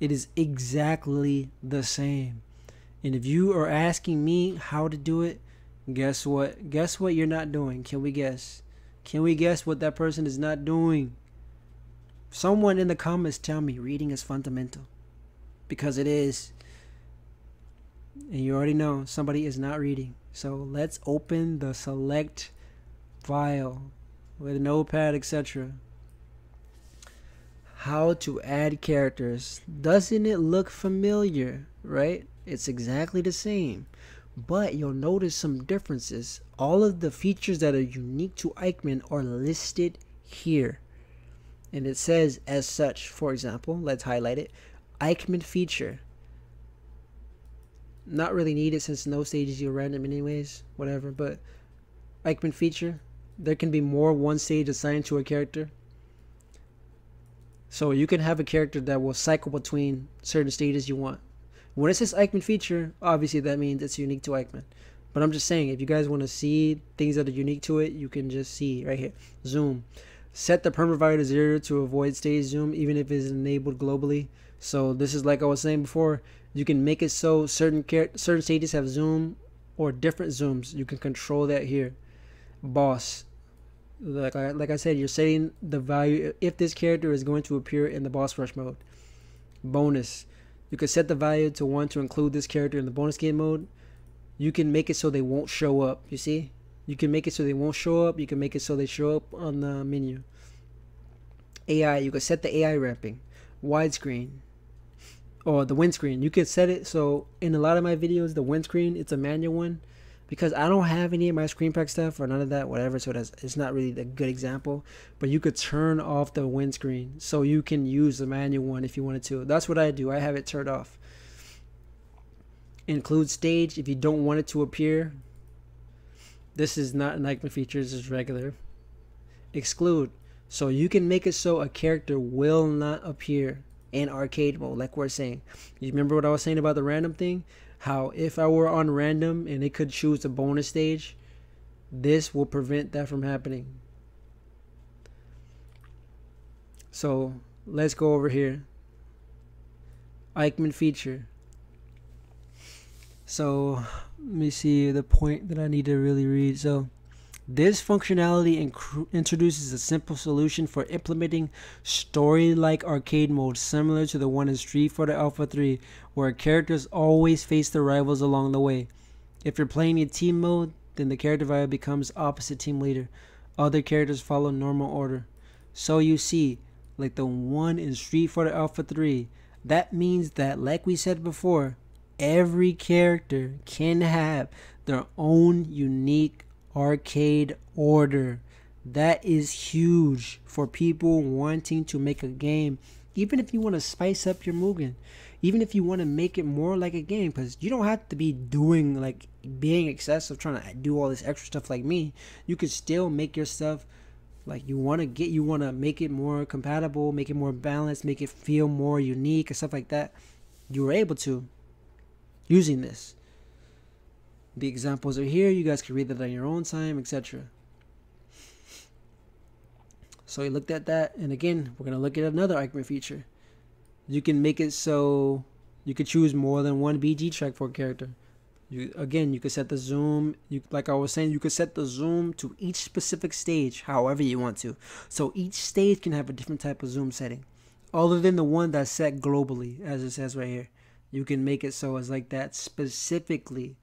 It is exactly the same. And if you are asking me how to do it, guess what? Guess what you're not doing? Can we guess? Can we guess what that person is not doing? Someone in the comments tell me reading is fundamental. Because it is. And you already know somebody is not reading. So let's open the select file with a notepad, etc. How to add characters. Doesn't it look familiar, right? It's exactly the same, but you'll notice some differences. All of the features that are unique to Ikemen are listed here, and it says as such. For example, let's highlight it. Ikemen feature. Not really needed since no stages are random anyways, whatever, but Ikemen feature. There can be more one stage assigned to a character. So you can have a character that will cycle between certain stages you want. When it says Ikemen feature, obviously that means it's unique to Ikemen. But I'm just saying, if you guys want to see things that are unique to it, you can just see right here. Zoom. Set the permavalue to 0 to avoid stage zoom, even if it is enabled globally. So this is like I was saying before. You can make it so certain stages have zoom or different zooms. You can control that here. Boss. Like I said, you're setting the value if this character is going to appear in the boss rush mode. Bonus. You can set the value to 1 to include this character in the bonus game mode. You can make it so they won't show up. You see? You can make it so they won't show up. You can make it so they show up on the menu. AI. You can set the AI ramping. Widescreen. Or the windscreen. You can set it so in a lot of my videos, the windscreen, it's a manual one. Because I don't have any of my Screenpack stuff or none of that, whatever, so it's not really a good example. But you could turn off the windscreen so you can use the manual one if you wanted to. That's what I do. I have it turned off. Include stage if you don't want it to appear. This is not an Ikemen feature, this is regular. Exclude. So you can make it so a character will not appear in arcade mode, like we're saying. You remember what I was saying about the random thing? How if I were on random and it could choose a bonus stage, this will prevent that from happening. So let's go over here. Ikemen feature. So let me see the point that I need to really read. So This functionality introduces a simple solution for implementing story-like arcade mode similar to the one in Street Fighter Alpha 3, where characters always face their rivals along the way. If you're playing in team mode, then the character rival becomes opposite team leader. Other characters follow normal order. So you see, like the one in Street Fighter Alpha 3, that means that, like we said before, every character can have their own unique arcade order. That is huge for people wanting to make a game. Even if you want to spice up your Mugen, even if you want to make it more like a game, because you don't have to be doing like being excessive, trying to do all this extra stuff like me. You could still make your stuff like you want to make it more compatible, make it more balanced, make it feel more unique and stuff like that. You were able to using this. The examples are here. You guys can read that on your own time, etc. So you looked at that, and again, we're going to look at another Ikemen feature. You can make it so you could choose more than one BG track for a character. You could set the zoom. Like I was saying, you could set the zoom to each specific stage however you want to. So each stage can have a different type of zoom setting, other than the one that's set globally, as it says right here. You can make it so it's like that specifically.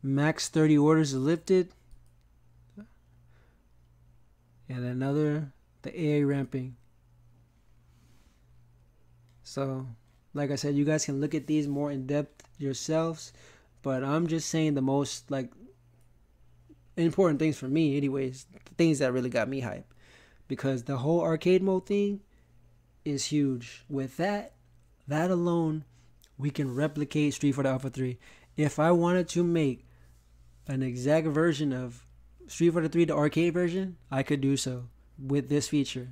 Max 30 orders is lifted. And another, the AA ramping. So, like I said, you guys can look at these more in depth yourselves. But I'm just saying the most like important things for me anyways. The things that really got me hype. Because the whole arcade mode thing is huge. With that alone, we can replicate Street Fighter Alpha 3. If I wanted to make an exact version of Street Fighter 3, the arcade version, I could do so with this feature.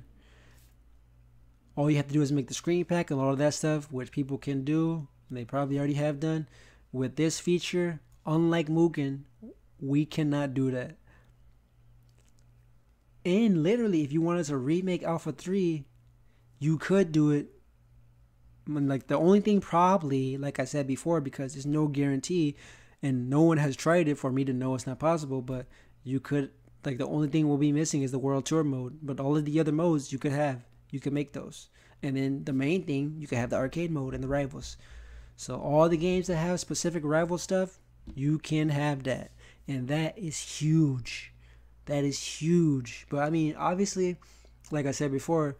All you have to do is make the screen pack and all of that stuff, which people can do, and they probably already have done. With this feature, unlike Mugen, we cannot do that. And literally, if you wanted to remake Alpha 3, you could do it. Like the only thing probably, like I said before, because there's no guarantee and no one has tried it for me to know it's not possible, but you could, like the only thing we'll be missing is the World Tour mode. But all of the other modes you could have. You can make those. And then the main thing, you can have the arcade mode and the rivals. So all the games that have specific rival stuff, you can have that. And that is huge. That is huge. But I mean, obviously, like I said before,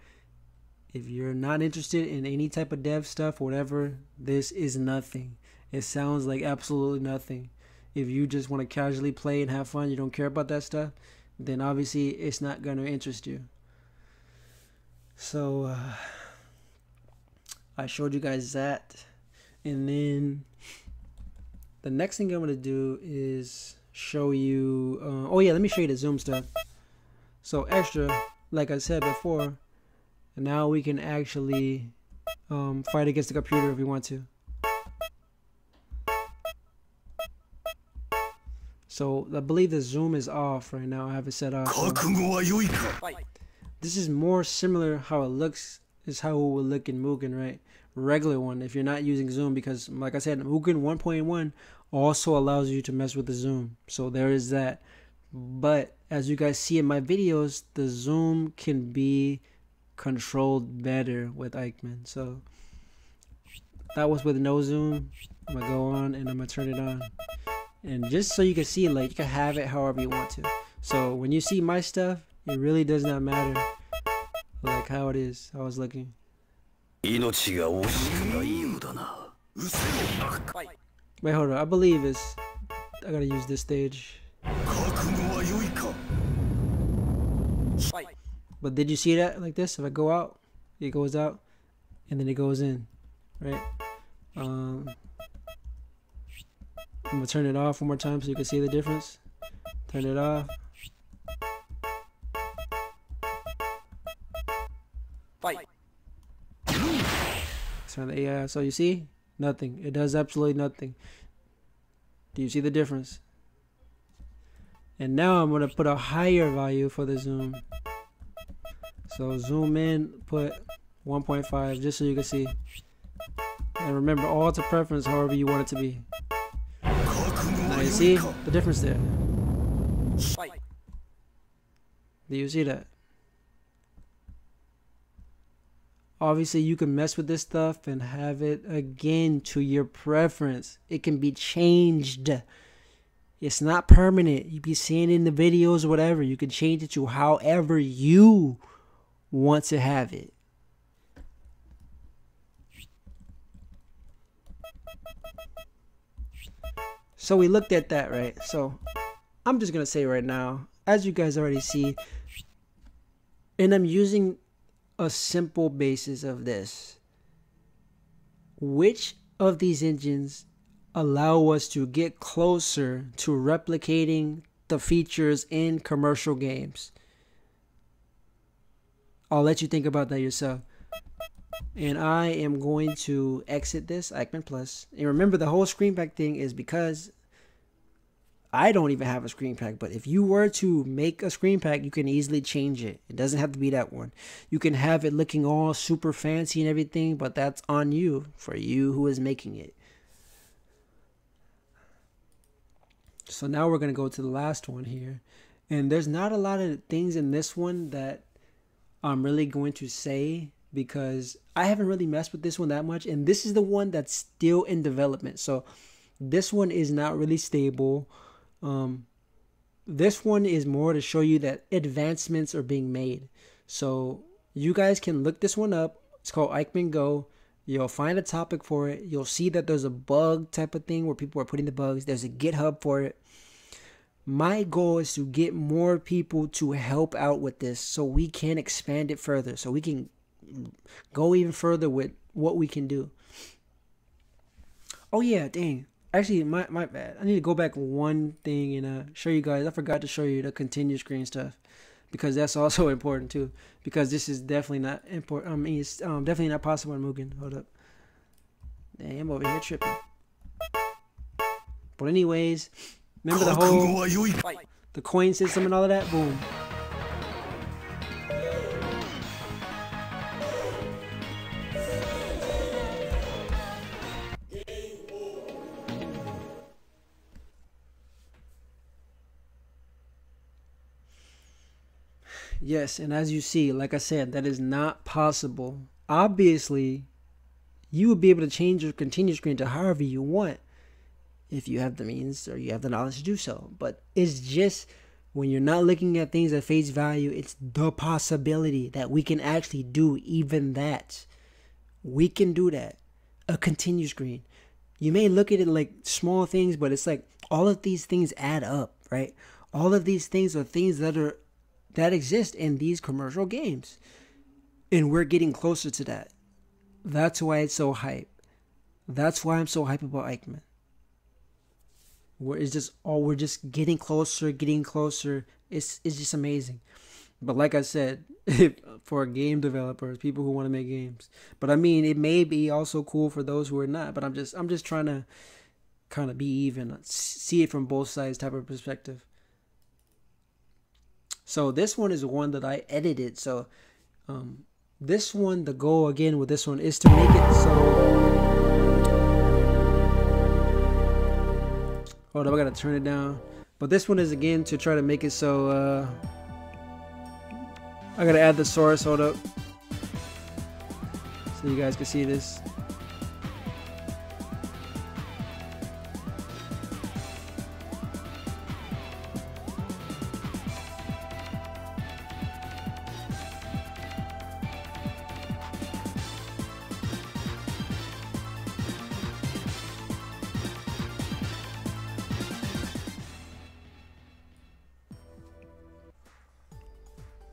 if you're not interested in any type of dev stuff or whatever, this is nothing. It sounds like absolutely nothing. If you just want to casually play and have fun, you don't care about that stuff, then obviously it's not going to interest you. So I showed you guys that, and then the next thing I'm going to do is show you oh yeah, let me show you the zoom stuff. So extra, like I said before, now we can actually fight against the computer if we want to. So I believe the zoom is off right now. I have it set off. This is more similar how it looks is how it will look in Mugen, right? Regular one if you're not using zoom, because like I said, Mugen 1.1 also allows you to mess with the zoom. So there is that. But as you guys see in my videos, the zoom can be controlled better with Ikemen. So that was with no zoom. I'm gonna go on and I'm gonna turn it on. And just so you can see, like, you can have it however you want to. So when you see my stuff, it really does not matter, like, how it is, how it's looking. Wait, hold on. I believe it's... I gotta use this stage. But did you see that like this? If I go out, it goes out, and then it goes in, right? I'm gonna turn it off one more time so you can see the difference. Turn it off. Yeah, so you see? Nothing. It does absolutely nothing. Do you see the difference? And now I'm gonna put a higher value for the zoom. So zoom in, put 1.5 just so you can see. And remember, all to preference however you want it to be. Now And see the difference there? Do you see that? Obviously, you can mess with this stuff and have it again to your preference. It can be changed. It's not permanent. You be seeing it in the videos or whatever. You can change it to however you want to have it. So we looked at that, right? So I'm just going to say right now, as you guys already see, and I'm using a simple basis of this. Which of these engines allow us to get closer to replicating the features in commercial games? I'll let you think about that yourself. And I am going to exit this Ikemen Plus. And remember, the whole Screenpack thing is because I don't even have a Screenpack. But if you were to make a Screenpack, you can easily change it. It doesn't have to be that one. You can have it looking all super fancy and everything, but that's on you, for you who is making it. So now we're going to go to the last one here. And there's not a lot of things in this one that I'm really going to say, because I haven't really messed with this one that much, and this is the one that's still in development. So this one is not really stable. This one is more to show you that advancements are being made. So you guys can look this one up. It's called Ikemen Go. You'll find a topic for it. You'll see that there's a bug type of thing where people are putting the bugs. There's a GitHub for it. My goal is to get more people to help out with this so we can expand it further, so we can go even further with what we can do. Oh yeah, dang. Actually, my bad. I need to go back one thing and show you guys. I forgot to show you the continue screen stuff, because that's also important too. Because this is definitely not important. I mean, it's definitely not possible in Mugen. Hold up. Dang, I'm over here tripping. But anyways, remember the whole the coin system and all of that? Boom. Yes, and as you see, like I said, that is not possible. Obviously, you will be able to change your continue screen to however you want if you have the means or you have the knowledge to do so. But it's just when you're not looking at things at face value, it's the possibility that we can actually do even that. We can do that. A continue screen. You may look at it like small things, but it's like all of these things add up, right? All of these things are things that exist in these commercial games, and we're getting closer to that. That's why it's so hype. That's why I'm so hype about Ikemen. We're just getting closer. It's just amazing. But like I said, for game developers, people who want to make games. But I mean, it may be also cool for those who are not. But I'm just trying to kind of be even, see it from both sides type of perspective. So this one is one that I edited. So this one, the goal again with this one is to make it so... Hold up, I gotta turn it down. But this one is again to try to make it so... I gotta add the source, hold up. So you guys can see this.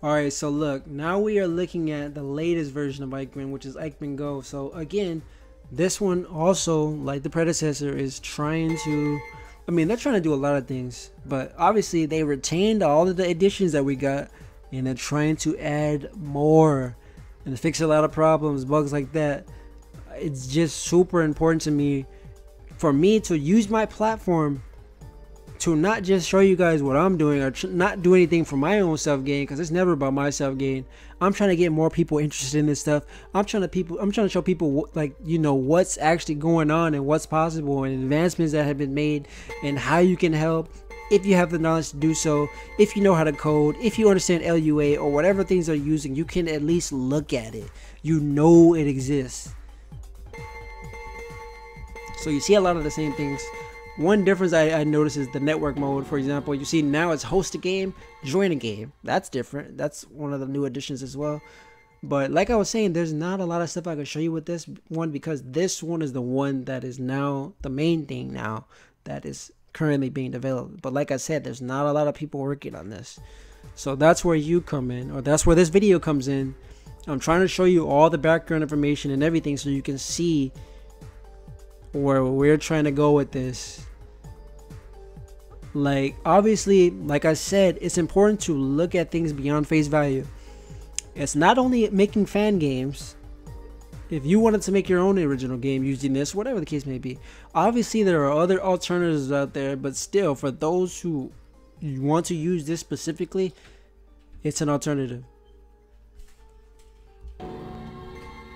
Alright, so look, now we are looking at the latest version of Ikemen, which is Ikemen Go. So again, this one also, like the predecessor, is trying to, I mean, they're trying to do a lot of things, but obviously they retained all of the additions that we got, and they're trying to add more and fix a lot of problems, bugs like that. It's just super important to me, for me to use my platform to not just show you guys what I'm doing or not do anything for my own self gain, because it's never about my self gain. I'm trying to get more people interested in this stuff. I'm trying to show people like, you know, what's actually going on and what's possible and advancements that have been made and how you can help if you have the knowledge to do so. If you know how to code, if you understand LUA or whatever things they're using, you can at least look at it. You know it exists. So you see a lot of the same things. One difference I noticed is the network mode. For example, you see now it's host a game, join a game. That's different. That's one of the new additions as well. But like I was saying, there's not a lot of stuff I can show you with this one, because this one is the one that is now the main thing now that is currently being developed. But like I said, there's not a lot of people working on this. So that's where you come in, or that's where this video comes in. I'm trying to show you all the background information and everything so you can see where we're trying to go with this. Like, obviously, like I said, it's important to look at things beyond face value. It's not only making fan games. If you wanted to make your own original game using this, whatever the case may be, obviously there are other alternatives out there, but still, for those who want to use this specifically, it's an alternative.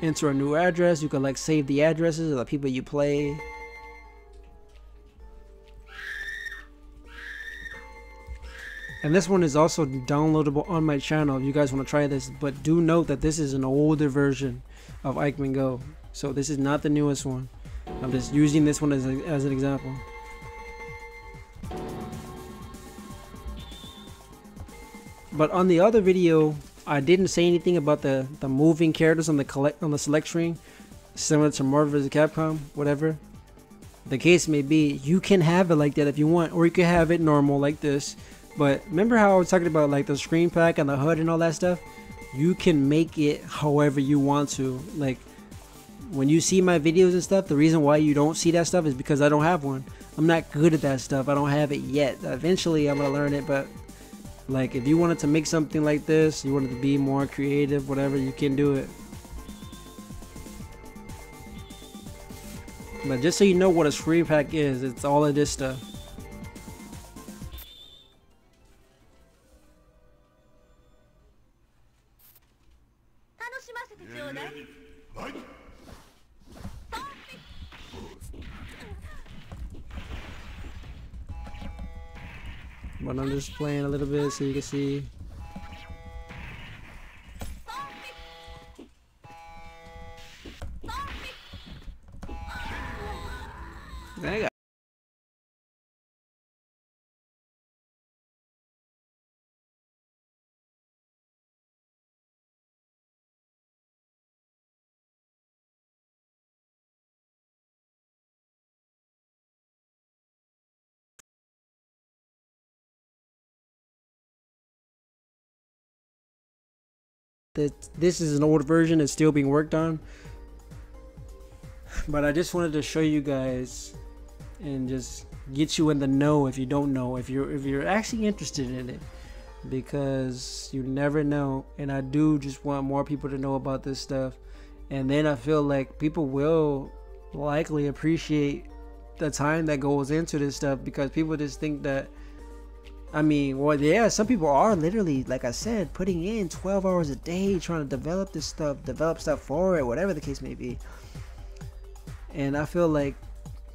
Enter a new address. You can like save the addresses of the people you play. And this one is also downloadable on my channel if you guys want to try this. But do note that this is an older version of Ikemen Go. So this is not the newest one. I'm just using this one as an example. But on the other video, I didn't say anything about the moving characters on the select screen, similar to Marvel vs. Capcom, whatever the case may be. You can have it like that if you want, or you can have it normal like this. But remember how I was talking about like the Screenpack and the HUD and all that stuff? You can make it however you want to. Like, when you see my videos and stuff, the reason why you don't see that stuff is because I don't have one. I'm not good at that stuff. I don't have it yet. Eventually I'm gonna learn it, but like, if you wanted to make something like this, you wanted to be more creative, whatever, you can do it. But just so you know what a Screenpack is, it's all of this stuff. But I'm just playing a little bit so you can see. There you go. This is an old version, it's still being worked on, but I just wanted to show you guys and just get you in the know if you don't know, if you're actually interested in it, because you never know. And I do just want more people to know about this stuff, and then I feel like people will likely appreciate the time that goes into this stuff, because people just think that, I mean, well, yeah, some people are literally, like I said, putting in 12 hours a day trying to develop this stuff, develop stuff for it, whatever the case may be. And I feel like,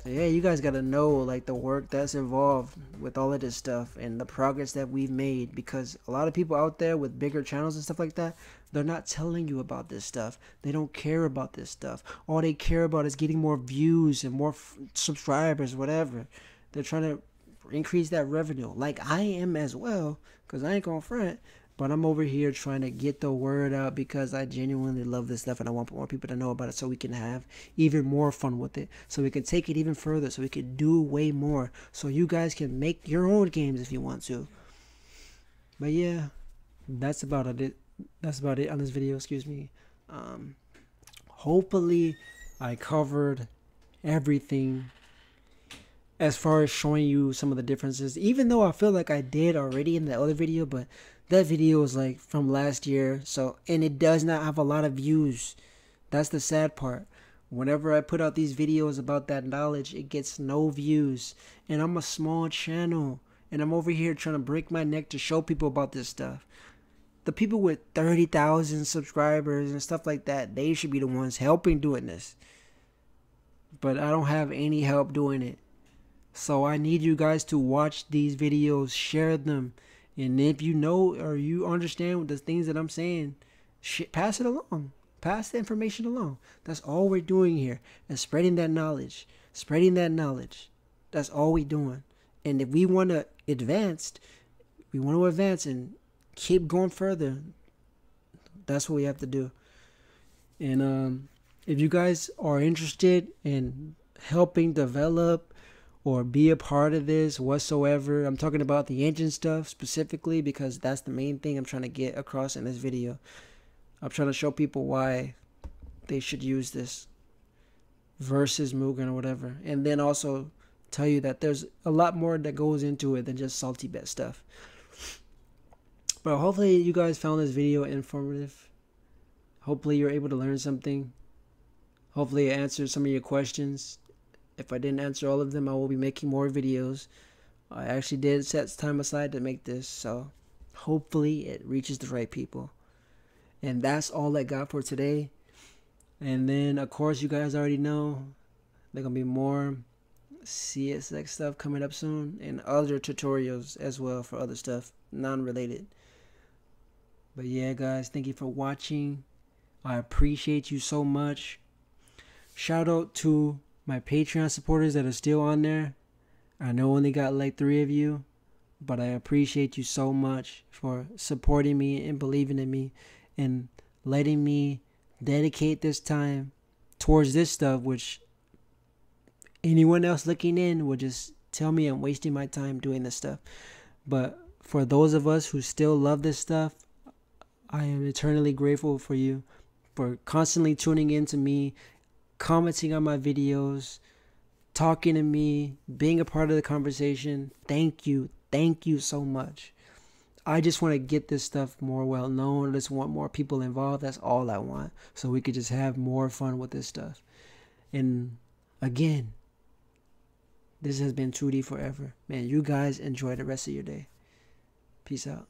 yeah, you guys got to know, like, the work that's involved with all of this stuff and the progress that we've made, because a lot of people out there with bigger channels and stuff like that, they're not telling you about this stuff. They don't care about this stuff. All they care about is getting more views and more subscribers, whatever. They're trying to increase that revenue, like I am as well, because I ain't gonna front. But I'm over here trying to get the word out, because I genuinely love this stuff and I want more people to know about it, so we can have even more fun with it, so we can take it even further, so we can do way more, so you guys can make your own games if you want to. But yeah, that's about it. That's about it on this video, excuse me. Hopefully I covered everything as far as showing you some of the differences, even though I feel like I did already in the other video. But that video was like from last year, so, and it does not have a lot of views. That's the sad part. Whenever I put out these videos about that knowledge, it gets no views. And I'm a small channel. And I'm over here trying to break my neck to show people about this stuff. The people with 30,000 subscribers and stuff like that, they should be the ones helping doing this. But I don't have any help doing it. So I need you guys to watch these videos, share them. And if you know or you understand the things that I'm saying, pass it along. Pass the information along. That's all we're doing here. And spreading that knowledge. Spreading that knowledge. That's all we're doing. And if we want to advance, and keep going further, that's what we have to do. And if you guys are interested in helping develop or be a part of this whatsoever, I'm talking about the engine stuff specifically because that's the main thing I'm trying to get across in this video. I'm trying to show people why they should use this versus Mugen or whatever. And then also tell you that there's a lot more that goes into it than just salty bet stuff. But hopefully you guys found this video informative. Hopefully you're able to learn something. Hopefully it answered some of your questions. If I didn't answer all of them, I will be making more videos. I actually did set time aside to make this, so hopefully it reaches the right people. And that's all I got for today. And then, of course, you guys already know there's going to be more CSX stuff coming up soon. And other tutorials as well for other stuff, non-related. But yeah, guys, thank you for watching. I appreciate you so much. Shout out to my Patreon supporters that are still on there. I know I only got like 3 of you. But I appreciate you so much for supporting me and believing in me. And letting me dedicate this time towards this stuff, which anyone else looking in would just tell me I'm wasting my time doing this stuff. But for those of us who still love this stuff, I am eternally grateful for you for constantly tuning in to me, commenting on my videos, talking to me, being a part of the conversation. Thank you. Thank you so much. I just want to get this stuff more well known. I just want more people involved. That's all I want. So we could just have more fun with this stuff. And again, this has been 2D Forever. Man, you guys enjoy the rest of your day. Peace out.